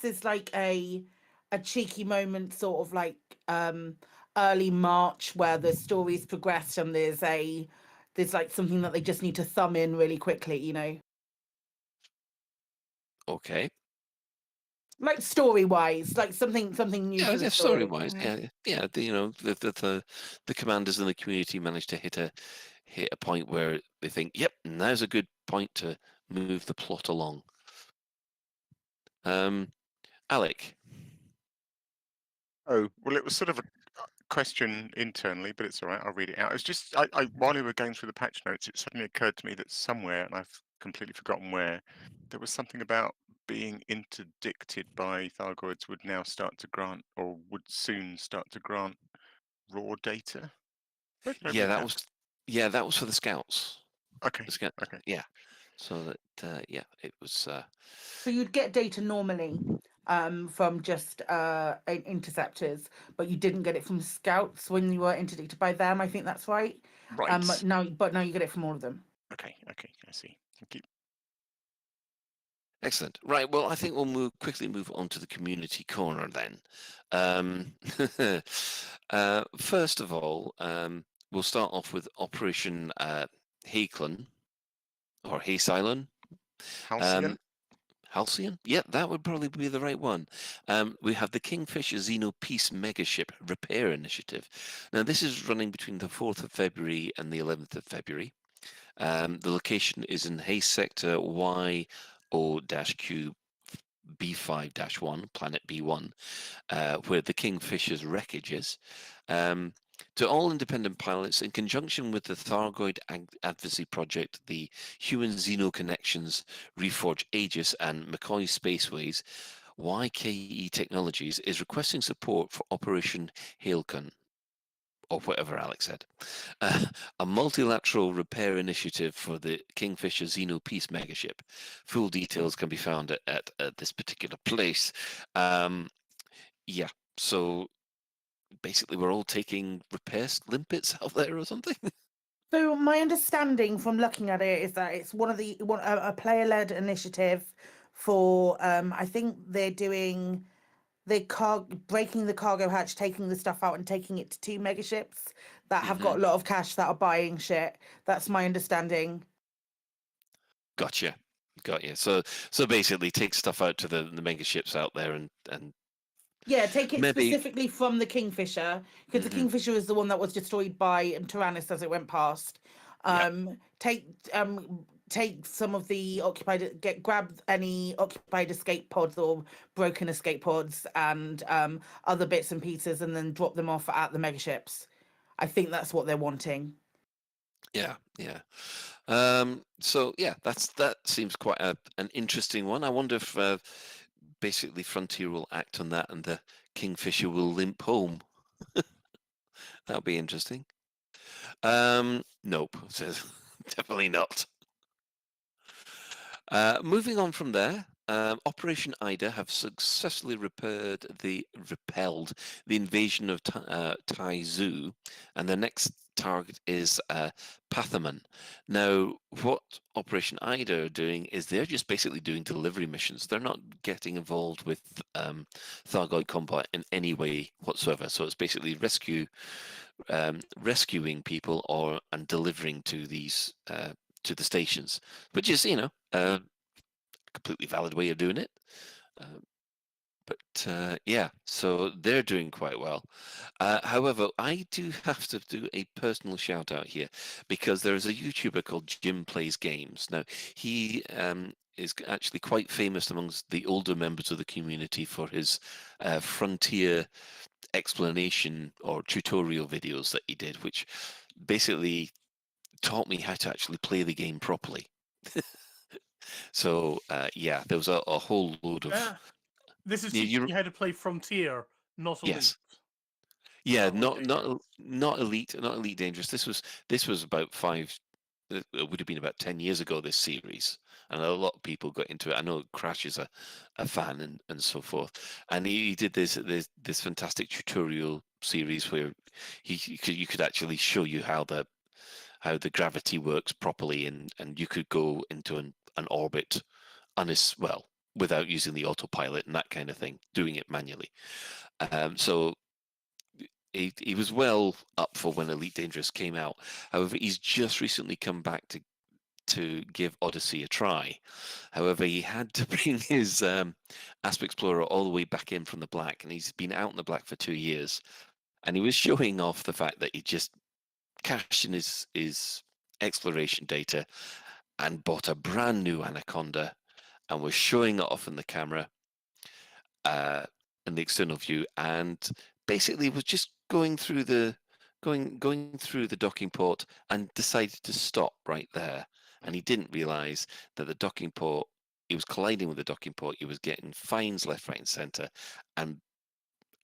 there's like a cheeky moment, sort of like early March, where the story's progressed and there's like something that they just need to thumb in really quickly, you know. Okay. Like story-wise, like something new. Yeah, story-wise, yeah. The commanders in the community managed to hit a point where they think, yep, now's a good point to move the plot along. Alec. Oh, well, it was sort of a question internally, but it's all right. I'll read it out. It's just, while we were going through the patch notes, it suddenly occurred to me that somewhere, and I've completely forgotten where, there was something about being interdicted by Thargoids would now start to grant, or would soon start to grant, raw data. Yeah, that was for the scouts. Okay. Okay. Yeah. So that it was. So you'd get data normally from just interceptors, but you didn't get it from scouts when you were interdicted by them. I think that's right. Right. Now you get it from all of them. Okay. I see. Thank you. Excellent. Right. Well, I think we'll quickly move on to the community corner then. First of all, we'll start off with Operation Hakelin or Haysilon. Halcyon? Halcyon? Yeah, that would probably be the right one. We have the Kingfisher Xeno Peace Megaship Repair Initiative. Now, this is running between the 4th of February and the 11th of February. The location is in Hayes Sector YO-Q B5-1, Planet B1, where the Kingfisher's wreckage is. To all independent pilots, in conjunction with the Thargoid Advocacy Project, the Human Xeno Connections, Reforge Aegis, and McCoy Spaceways, YKE Technologies is requesting support for Operation Hailcon, or whatever Alex said, a multilateral repair initiative for the Kingfisher Xeno Peace megaship. Full details can be found at this particular place. Yeah, so basically we're all taking repair limpets out there or something. So my understanding from looking at it is that it's a player-led initiative for I think they're doing breaking the cargo hatch, taking the stuff out and taking it to 2 megaships that have got a lot of cash that are buying shit. That's my understanding. Gotcha. Got you. So basically take stuff out to the megaships out there and yeah, take it maybe... specifically from the Kingfisher, because the Kingfisher is the one that was destroyed by Tyrannus as it went past. Take some of the grab any occupied escape pods or broken escape pods and other bits and pieces, and then drop them off at the megaships. I think that's what they're wanting. Yeah. So yeah, that seems quite an interesting one. I wonder if basically Frontier will act on that and the Kingfisher will limp home. That'll be interesting. Nope, says definitely not. Moving on from there, Operation Ida have successfully repelled the invasion of Taizu, and the next target is Pathaman. Now, what Operation Ida are doing is they're just basically doing delivery missions. They're not getting involved with Thargoid combat in any way whatsoever. So it's basically rescuing people and delivering to these to the stations, which is a completely valid way of doing it. But yeah, so they're doing quite well. However, I do have to do a personal shout out here because there's a YouTuber called Jim Plays Games. Now, he is actually quite famous amongst the older members of the community for his Frontier explanation or tutorial videos that he did, which basically taught me how to actually play the game properly. So yeah, there was a whole load of... This is teaching you how to play Frontier, not Elite. Yes. Yeah, not Elite, not Elite Dangerous. This was about it would have been about 10 years ago, this series, and a lot of people got into it. I know Crash is a fan and so forth, and he did this fantastic tutorial series where you could actually show you how the gravity works properly, and you could go into an orbit without using the autopilot and that kind of thing, doing it manually. So he was well up for when Elite Dangerous came out. However, he's just recently come back to give Odyssey a try. However, he had to bring his Asp Explorer all the way back in from the black, and he's been out in the black for 2 years. And he was showing off the fact that he just cashed in his exploration data and bought a brand new Anaconda and was showing it off in the camera in the external view, and basically was just going through the docking port and decided to stop right there. And he didn't realize that the docking port, he was colliding with the docking port, he was getting fines left, right, and center, and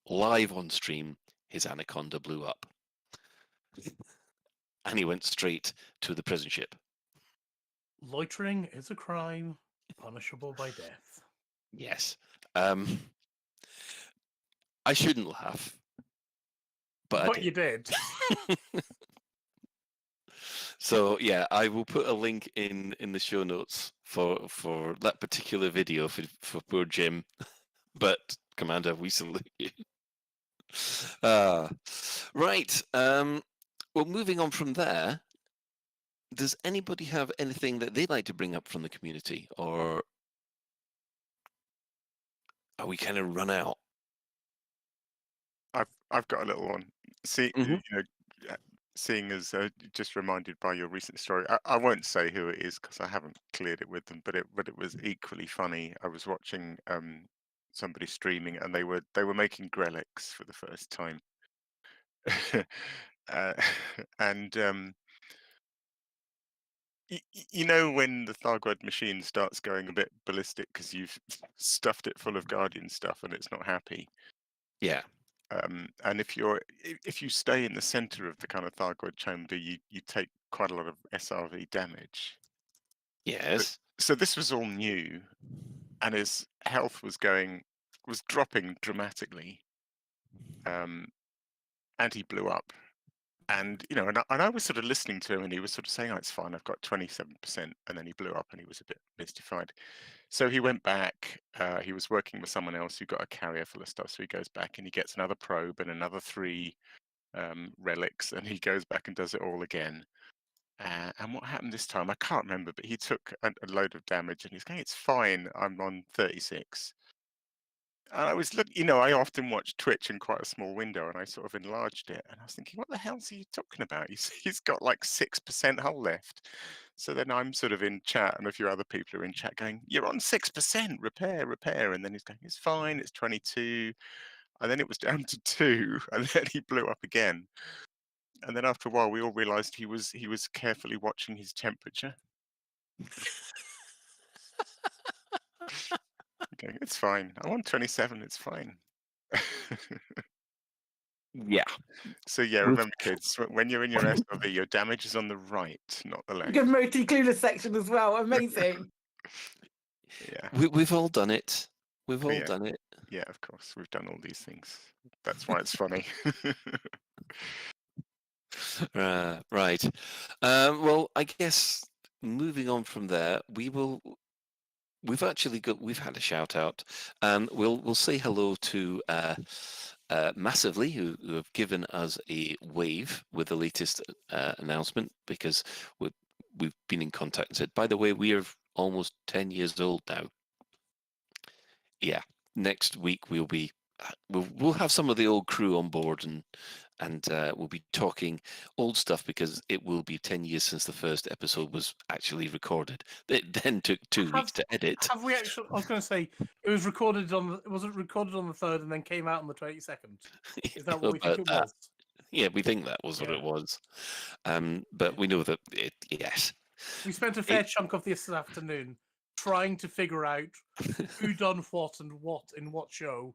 live on stream, his Anaconda blew up. And he went straight to the prison ship. Loitering is a crime, punishable by death. Yes. I shouldn't laugh, but you did. So yeah, I will put a link in the show notes for that particular video for poor Jim. But Commander, we salute you. Right. Well, moving on from there, does anybody have anything that they'd like to bring up from the community, or are we kind of run out? I've got a little one. See, seeing as just reminded by your recent story, I won't say who it is because I haven't cleared it with them, but it was equally funny. I was watching somebody streaming, and they were making Grelix for the first time, and You know when the Thargoid machine starts going a bit ballistic because you've stuffed it full of Guardian stuff and it's not happy. Yeah. And if you stay in the center of the kind of Thargoid chamber, you take quite a lot of SRV damage. Yes. So this was all new, and his health was dropping dramatically. And he blew up. And I was sort of listening to him, and he was sort of saying, "Oh, it's fine. I've got 27%," and then he blew up, and he was a bit mystified. So he went back. He was working with someone else who got a carrier full of stuff. So he goes back and he gets another probe and another 3 relics, and he goes back and does it all again. And what happened this time, I can't remember, but he took a load of damage, and he's going, "It's fine. I'm on 36." And I was looking, I often watch Twitch in quite a small window, and I sort of enlarged it, and I was thinking, what the hell's he talking about? He's got like 6% hull left. So then I'm sort of in chat, and a few other people are in chat going, "You're on 6%, repair." And then he's going, "It's fine, it's 22." And then it was down to 2, and then he blew up again. And then after a while, we all realised he was carefully watching his temperature. Okay, it's fine. I'm on 27. It's fine. Yeah. So yeah, remember, kids, when you're in your SRV, your damage is on the right, not the left. Good Moti Clueless section as well. Amazing. Yeah. We've all done it. We've all done it. Yeah, of course. We've done all these things. That's why it's funny. Right. Well, I guess moving on from there, we've had a shout out, and we'll say hello to Massively, who have given us a wave with the latest announcement, because we've been in contact and said, by the way, we are almost 10 years old now. Yeah, next week we'll have some of the old crew on board, and we'll be talking old stuff, because it will be 10 years since the first episode was actually recorded. It then took 2 weeks to edit. Have we actually? I was going to say it was recorded was it recorded on the 3rd and then came out on the 22nd? Is that what we think it was? Yeah, we think that was what it was. But we know that yes. We spent a fair chunk of this afternoon trying to figure out who done what and what in what show,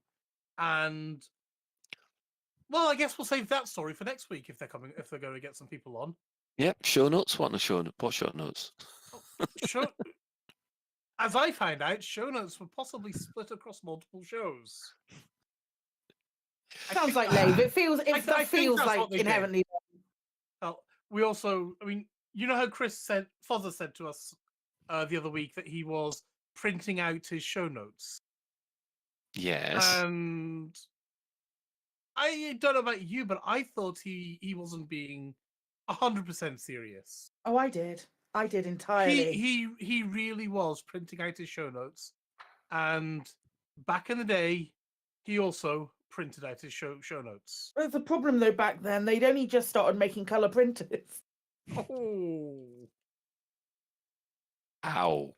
and well, I guess we'll save that story for next week if they're going to get some people on. Yep, show notes. What show notes? As I found out, show notes were possibly split across multiple shows. Sounds like Lave. It feels like inherently. We also, you know how Fozzer said to us the other week that he was printing out his show notes. Yes. And I don't know about you, but I thought he wasn't being 100% serious. Oh, I did entirely. He really was printing out his show notes, and back in the day, he also printed out his show notes. There's a problem though. Back then, they'd only just started making color printers. Oh, ow!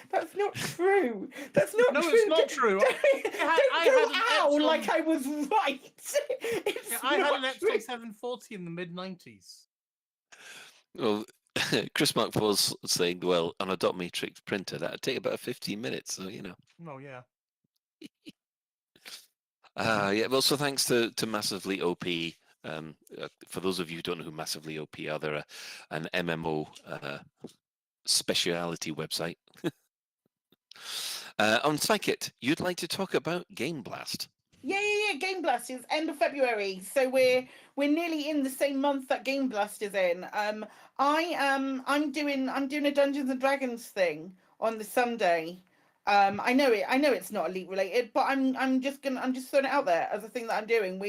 That's not true. That's not no, true. it's not true. Don't go ow like I was right. I had an Epson 740 in the mid-90s. Well, Chris Mark was saying, well, on a dot matrix printer, that would take about 15 minutes, so, Oh, yeah. Yeah, well, so thanks to Massively OP. For those of you who don't know who Massively OP are, they're an MMO speciality website. On Psychit, you'd like to talk about Game Blast. Yeah. Game Blast is end of February, so we're nearly in the same month that Game Blast is in. I'm doing a Dungeons and Dragons thing on the Sunday. I know it's not Elite related, but I'm just throwing it out there as a thing that I'm doing.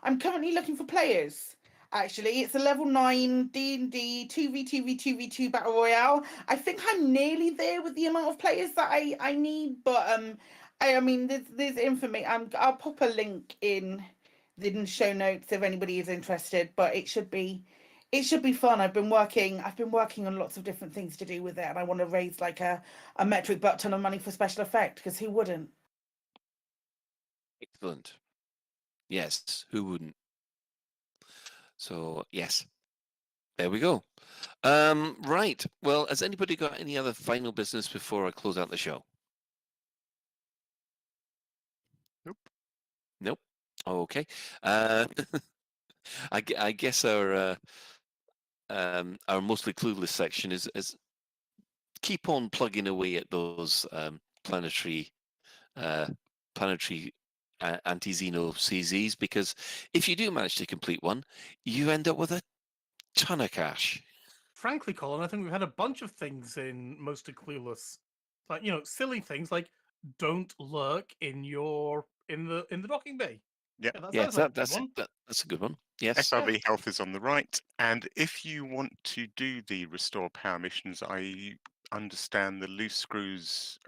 I'm currently looking for players. Actually, it's a level 9 D&D 2v2v2v2 battle royale. I think I'm nearly there with the amount of players that I need, but there's information. I'll pop a link in the show notes if anybody is interested. But it should be fun. I've been working on lots of different things to do with it, and I want to raise like a metric butt ton of money for special effect, because who wouldn't? Excellent. Yes, who wouldn't? So yes, There we go. Right. Well, has anybody got any other final business before I close out the show? Nope. Okay. I guess our mostly clueless section is keep on plugging away at those planetary anti-Xeno CZs, because if you do manage to complete one, you end up with a ton of cash. Frankly, Colin, I think we've had a bunch of things in Mostly Clueless, like silly things like don't lurk in the docking bay. Yeah, Yes, like that's a good one. Yes. FRV health is on the right, and if you want to do the restore power missions, I understand the loose screws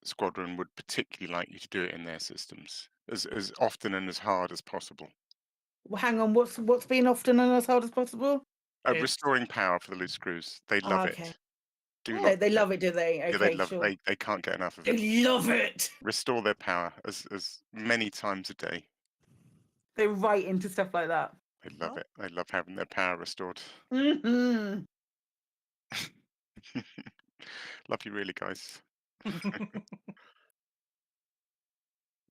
squadron would particularly like you to do it in their systems as often and as hard as possible. Well, hang on, what's been often and as hard as possible? Restoring power for the loose screws, they love Okay. it. Do Yeah, love they it. love it, do they? Yeah, Okay, they love sure. it. They can't get enough of it. They love it. Restore their power as many times a day. They're right into stuff like that. They love it. They love having their power restored. Mm-hmm. Love you really, guys.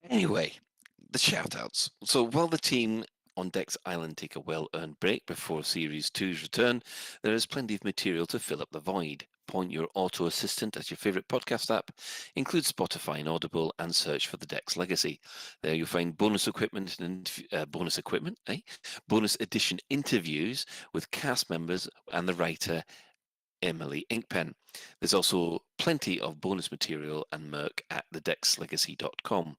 Anyway, the shoutouts. So while the team on Dex Island take a well-earned break before Series 2's return, there is plenty of material to fill up the void. Point your auto assistant at your favorite podcast app, include Spotify and Audible, and search for the Dex Legacy. There you'll find bonus edition interviews with cast members and the writer Emily Inkpen. There's also plenty of bonus material and merch at thedexlegacy.com.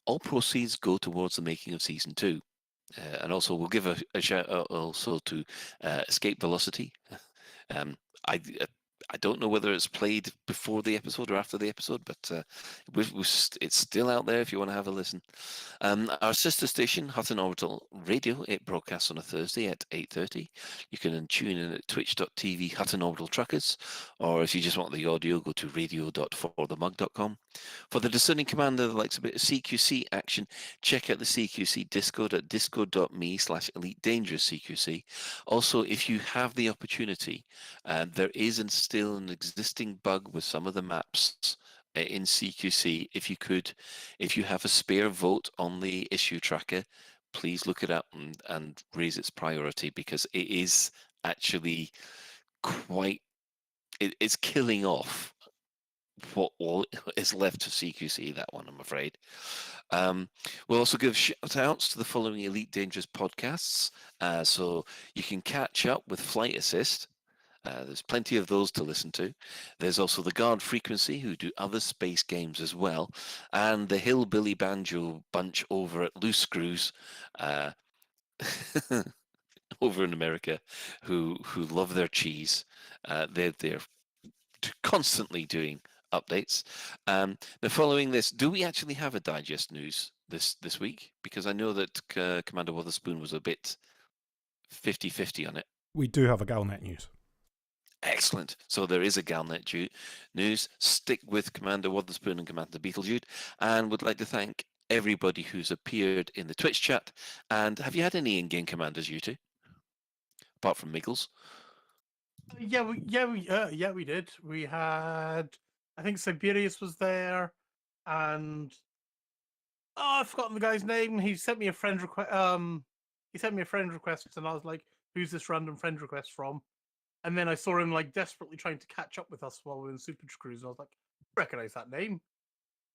All proceeds go towards the making of Season 2. And also, we'll give a shout out also to Escape Velocity. I don't know whether it's played before the episode or after the episode, but it's still out there if you want to have a listen. Our sister station, Hutton Orbital Radio, it broadcasts on a Thursday at 8:30. You can tune in at twitch.tv Hutton Orbital Truckers, or if you just want the audio, go to radio.forthemug.com. For the discerning commander that likes a bit of CQC action, check out the CQC Discord at discord.me/Elite Dangerous CQC. Also, if you have the opportunity, there is still an existing bug with some of the maps in CQC. If you have a spare vote on the issue tracker, please look it up and raise its priority, because it is actually it's killing off what is left of CQC, that one, I'm afraid. We'll also give shout outs to the following Elite Dangerous podcasts, so you can catch up with Flight Assist. There's plenty of those to listen to. There's also the Guard Frequency, who do other space games as well, and the Hillbilly Banjo bunch over at Loose Screws, over in America, who love their cheese. They're constantly doing updates. Now, following this, do we actually have a digest news this week? Because I know that Commander Witherspoon was a bit 50-50 on it. We do have a Galnet news. Excellent. So there is a Galnet news. Stick with Commander Witherspoon and Commander Beetlejude, and would like to thank everybody who's appeared in the Twitch chat. And have you had any in-game commanders, you two? Apart from Miggles? Yeah, we did. We had, I think Siberius was there, and I've forgotten the guy's name. He sent me a friend request. He sent me a friend request, and I was like, "Who's this random friend request from?" And then I saw him like desperately trying to catch up with us while we were in Super Cruise. And I was like, "Recognize that name?"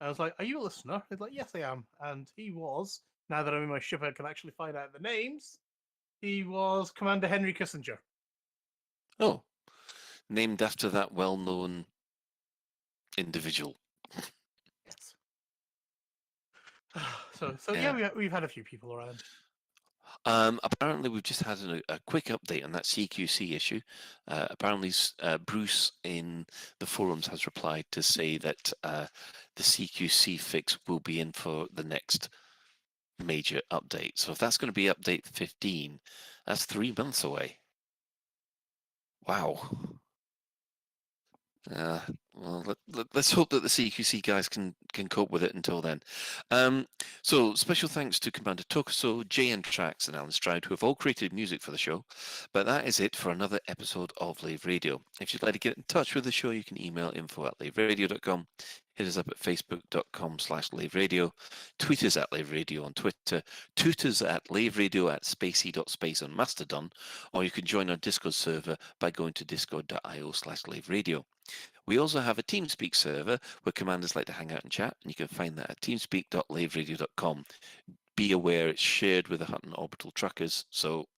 And I was like, "Are you a listener?" He's like, "Yes, I am." And he was. Now that I'm in my ship, I can actually find out the names. He was Commander Henry Kissinger. Oh, named after that well-known individual. Yes. So yeah, we've had a few people around. Apparently, we've just had a quick update on that CQC issue. Apparently, Bruce in the forums has replied to say that the CQC fix will be in for the next major update. So if that's going to be update 15, that's 3 months away. Wow. Well, let's hope that the CQC guys can cope with it until then. So special thanks to Commander Tokuso, JN Trax, and Alan Stroud, who have all created music for the show. But that is it for another episode of Lave Radio. If you'd like to get in touch with the show, you can email info@laveradio.com. Hit us up at facebook.com/laveradio. Tweet us at Lave Radio on Twitter. Toot us at laveradio@spacey.space on Mastodon. Or you can join our Discord server by going to discord.io/laveradio. We also have a TeamSpeak server where commanders like to hang out and chat, and you can find that at teamspeak.laveradio.com. Be aware it's shared with the Hutton Orbital Truckers, so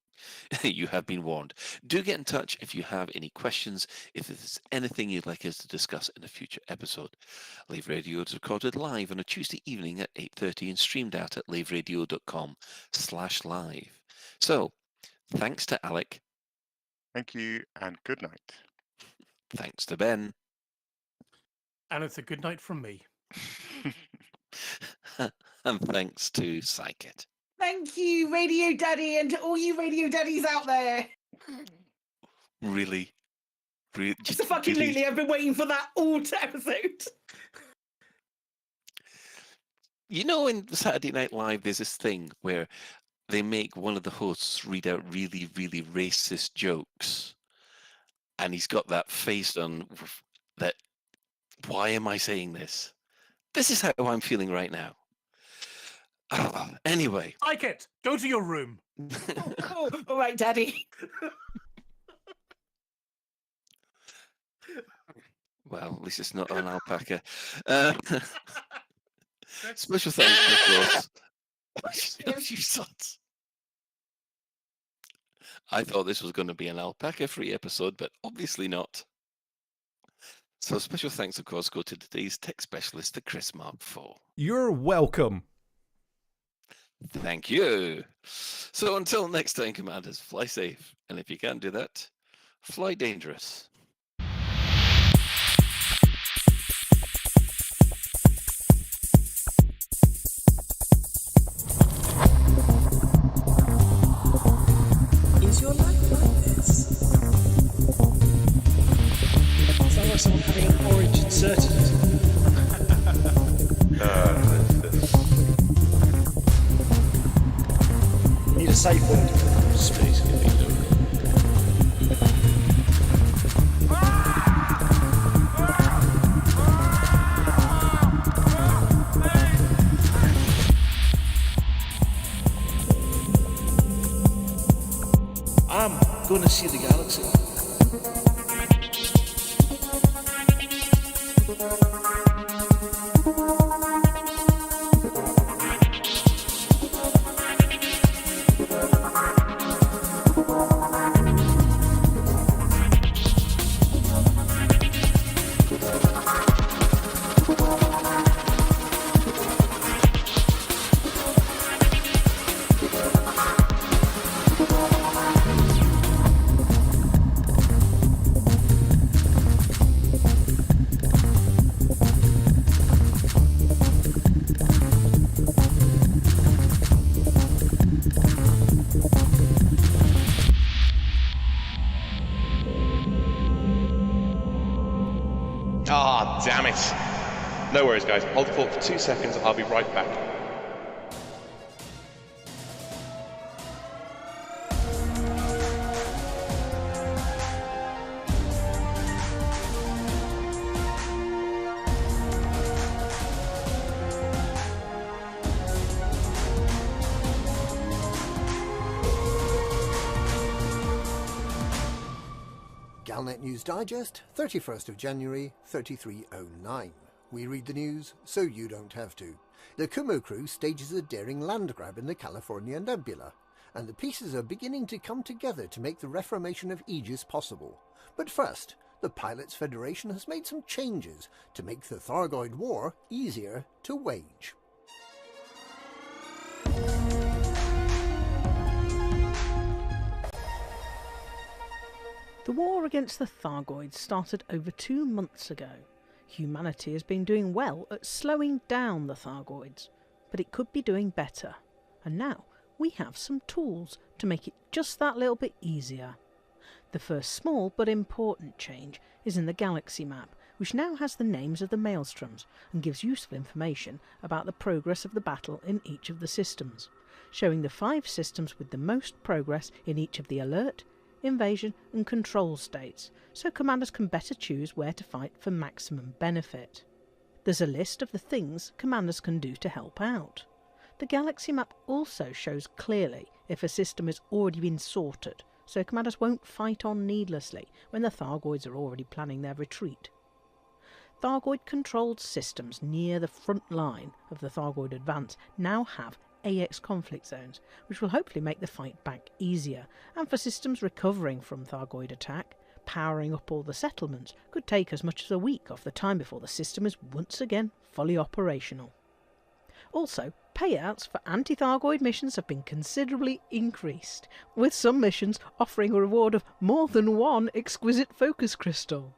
you have been warned. Do get in touch if you have any questions, if there's anything you'd like us to discuss in a future episode. Lave Radio is recorded live on a Tuesday evening at 8:30 and streamed out at laveradio.com/live. So, thanks to Alec. Thank you, and good night. Thanks to Ben. And it's a good night from me. And thanks to Psychit. Thank you, Radio Daddy, and to all you Radio Daddies out there. Really? Just fucking Lily, I've been waiting for that all episode. You know, in Saturday Night Live, there's this thing where they make one of the hosts read out really, really racist jokes. And he's got that face on that, why am I saying this? This is how I'm feeling right now. Anyway. Like it. Go to your room. Oh, all right, Daddy. Well, at least it's not an alpaca. Special thanks, of course. You sons. I thought this was going to be an alpaca-free episode, but obviously not. So special thanks, of course, go to today's tech specialist, the Chris Mark IV. You're welcome. Thank you. So until next time, Commanders, fly safe. And if you can't do that, fly dangerous. Is your life like this? Sounds like someone having an orange inserted. Need a safe word. Space can be loaded. I'm gonna see the galaxy. Ah, damn it. No worries, guys. Hold the fort for 2 seconds. I'll be right back. Galnet News Digest, 31st of January, 3309. We read the news so you don't have to. The Kumo crew stages a daring land grab in the California Nebula, and the pieces are beginning to come together to make the reformation of Aegis possible. But first, the Pilots Federation has made some changes to make the Thargoid War easier to wage. The war against the Thargoids started over 2 months ago. Humanity has been doing well at slowing down the Thargoids, but it could be doing better. And now we have some tools to make it just that little bit easier. The first small but important change is in the galaxy map, which now has the names of the maelstroms and gives useful information about the progress of the battle in each of the systems, showing the 5 systems with the most progress in each of the alert, invasion and control states, so commanders can better choose where to fight for maximum benefit. There's a list of the things commanders can do to help out. The galaxy map also shows clearly if a system has already been sorted, so commanders won't fight on needlessly when the Thargoids are already planning their retreat. Thargoid-controlled systems near the front line of the Thargoid advance now have AX conflict zones, which will hopefully make the fight back easier, and for systems recovering from Thargoid attack, powering up all the settlements could take as much as a week off the time before the system is once again fully operational. Also, payouts for anti-Thargoid missions have been considerably increased, with some missions offering a reward of more than 1 exquisite focus crystal.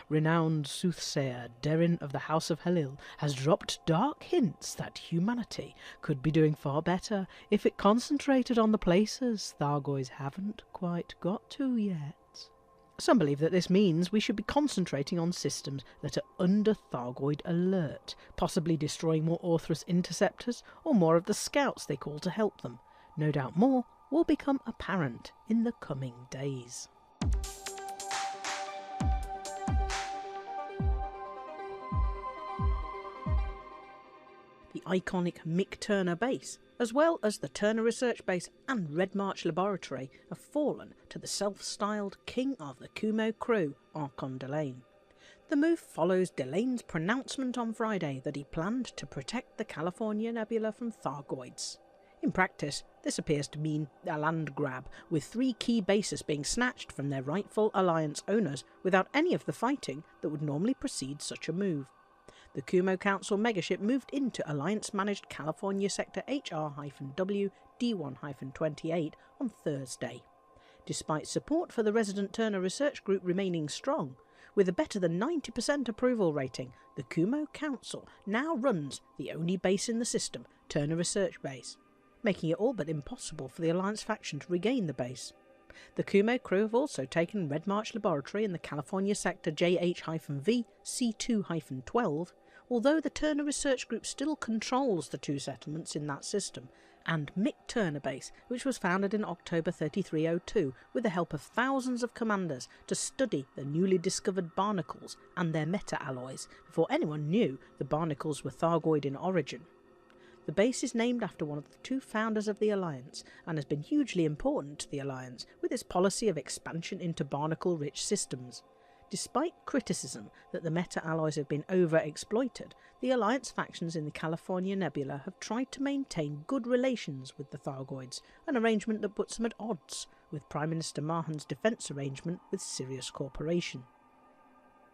Renowned soothsayer Derin of the House of Halil has dropped dark hints that humanity could be doing far better if it concentrated on the places Thargoids haven't quite got to yet. Some believe that this means we should be concentrating on systems that are under Thargoid alert, possibly destroying more Orthrus interceptors or more of the scouts they call to help them. No doubt more will become apparent in the coming days. The iconic Mick Turner base, as well as the Turner Research Base and Red March Laboratory, have fallen to the self-styled King of the Kumo crew, Archon Delane. The move follows Delane's pronouncement on Friday that he planned to protect the California Nebula from Thargoids. In practice, this appears to mean a land grab, with 3 key bases being snatched from their rightful Alliance owners without any of the fighting that would normally precede such a move. The Kumo Council megaship moved into Alliance-managed California Sector HR-W D1-28 on Thursday. Despite support for the resident Turner Research Group remaining strong, with a better than 90% approval rating, the Kumo Council now runs the only base in the system, Turner Research Base, making it all but impossible for the Alliance faction to regain the base. The Kumo crew have also taken Red March Laboratory in the California Sector JH-V C2-12, although the Turner Research Group still controls the 2 settlements in that system, and Mick Turner Base, which was founded in October 3302 with the help of thousands of commanders to study the newly discovered barnacles and their meta-alloys before anyone knew the barnacles were Thargoid in origin. The base is named after one of the 2 founders of the Alliance and has been hugely important to the Alliance with its policy of expansion into barnacle-rich systems. Despite criticism that the meta-alloys have been over-exploited, the Alliance factions in the California Nebula have tried to maintain good relations with the Thargoids, an arrangement that puts them at odds with Prime Minister Mahan's defence arrangement with Sirius Corporation.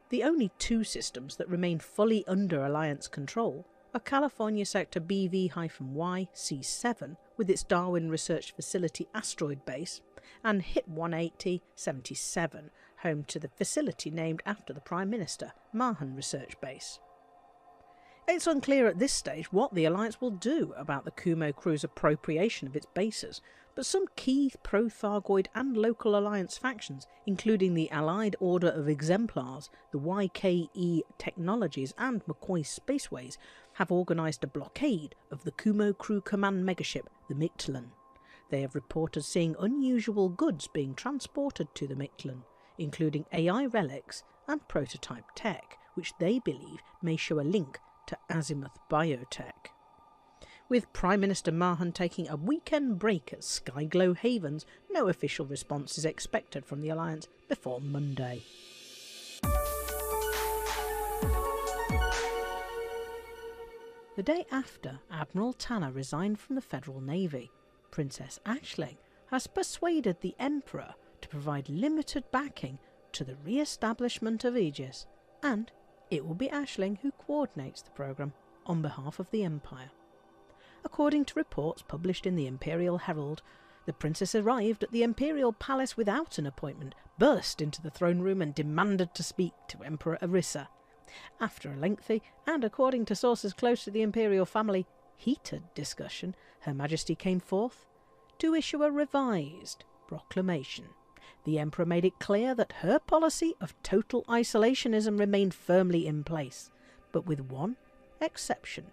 The only 2 systems that remain fully under Alliance control are California Sector BV-Y C7 with its Darwin Research Facility asteroid base, and HIT 180-77, home to the facility named after the Prime Minister, Mahan Research Base. It's unclear at this stage what the Alliance will do about the Kumo crew's appropriation of its bases, but some key pro-Thargoid and local Alliance factions, including the Allied Order of Exemplars, the YKE Technologies and McCoy Spaceways, have organised a blockade of the Kumo crew command megaship, the Mictlan. They have reported seeing unusual goods being transported to the Mictlan, including AI relics and prototype tech, which they believe may show a link to Azimuth Biotech. With Prime Minister Mahan taking a weekend break at Skyglow Havens, no official response is expected from the Alliance before Monday. The day after Admiral Tanner resigned from the Federal Navy, Princess Aisling has persuaded the Emperor to provide limited backing to the re-establishment of Aegis, and it will be Aisling who coordinates the programme on behalf of the Empire. According to reports published in the Imperial Herald, the princess arrived at the Imperial Palace without an appointment, burst into the throne room and demanded to speak to Emperor Arissa. After a lengthy, and according to sources close to the Imperial family, heated discussion, Her Majesty came forth to issue a revised proclamation, the Emperor made it clear that her policy of total isolationism remained firmly in place, but with one exception.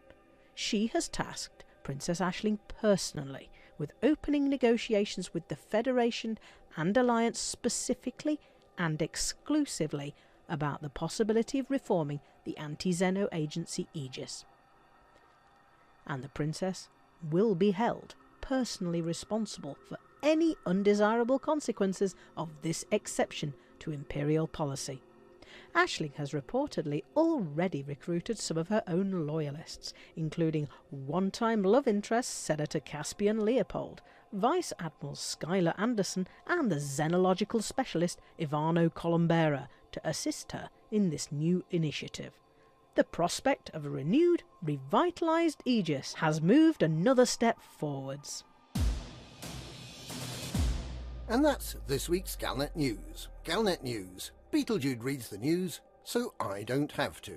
She has tasked Princess Aisling personally with opening negotiations with the Federation and Alliance specifically and exclusively about the possibility of reforming the anti-Xeno agency Aegis. And the Princess will be held personally responsible for any undesirable consequences of this exception to Imperial policy. Aisling has reportedly already recruited some of her own loyalists, including one-time love interest Senator Caspian Leopold, Vice Admiral Skylar Anderson, and the xenological specialist Ivano Columbera to assist her in this new initiative. The prospect of a renewed, revitalised Aegis has moved another step forwards. And that's this week's Galnet News. Galnet News. Beetlejude reads the news, so I don't have to.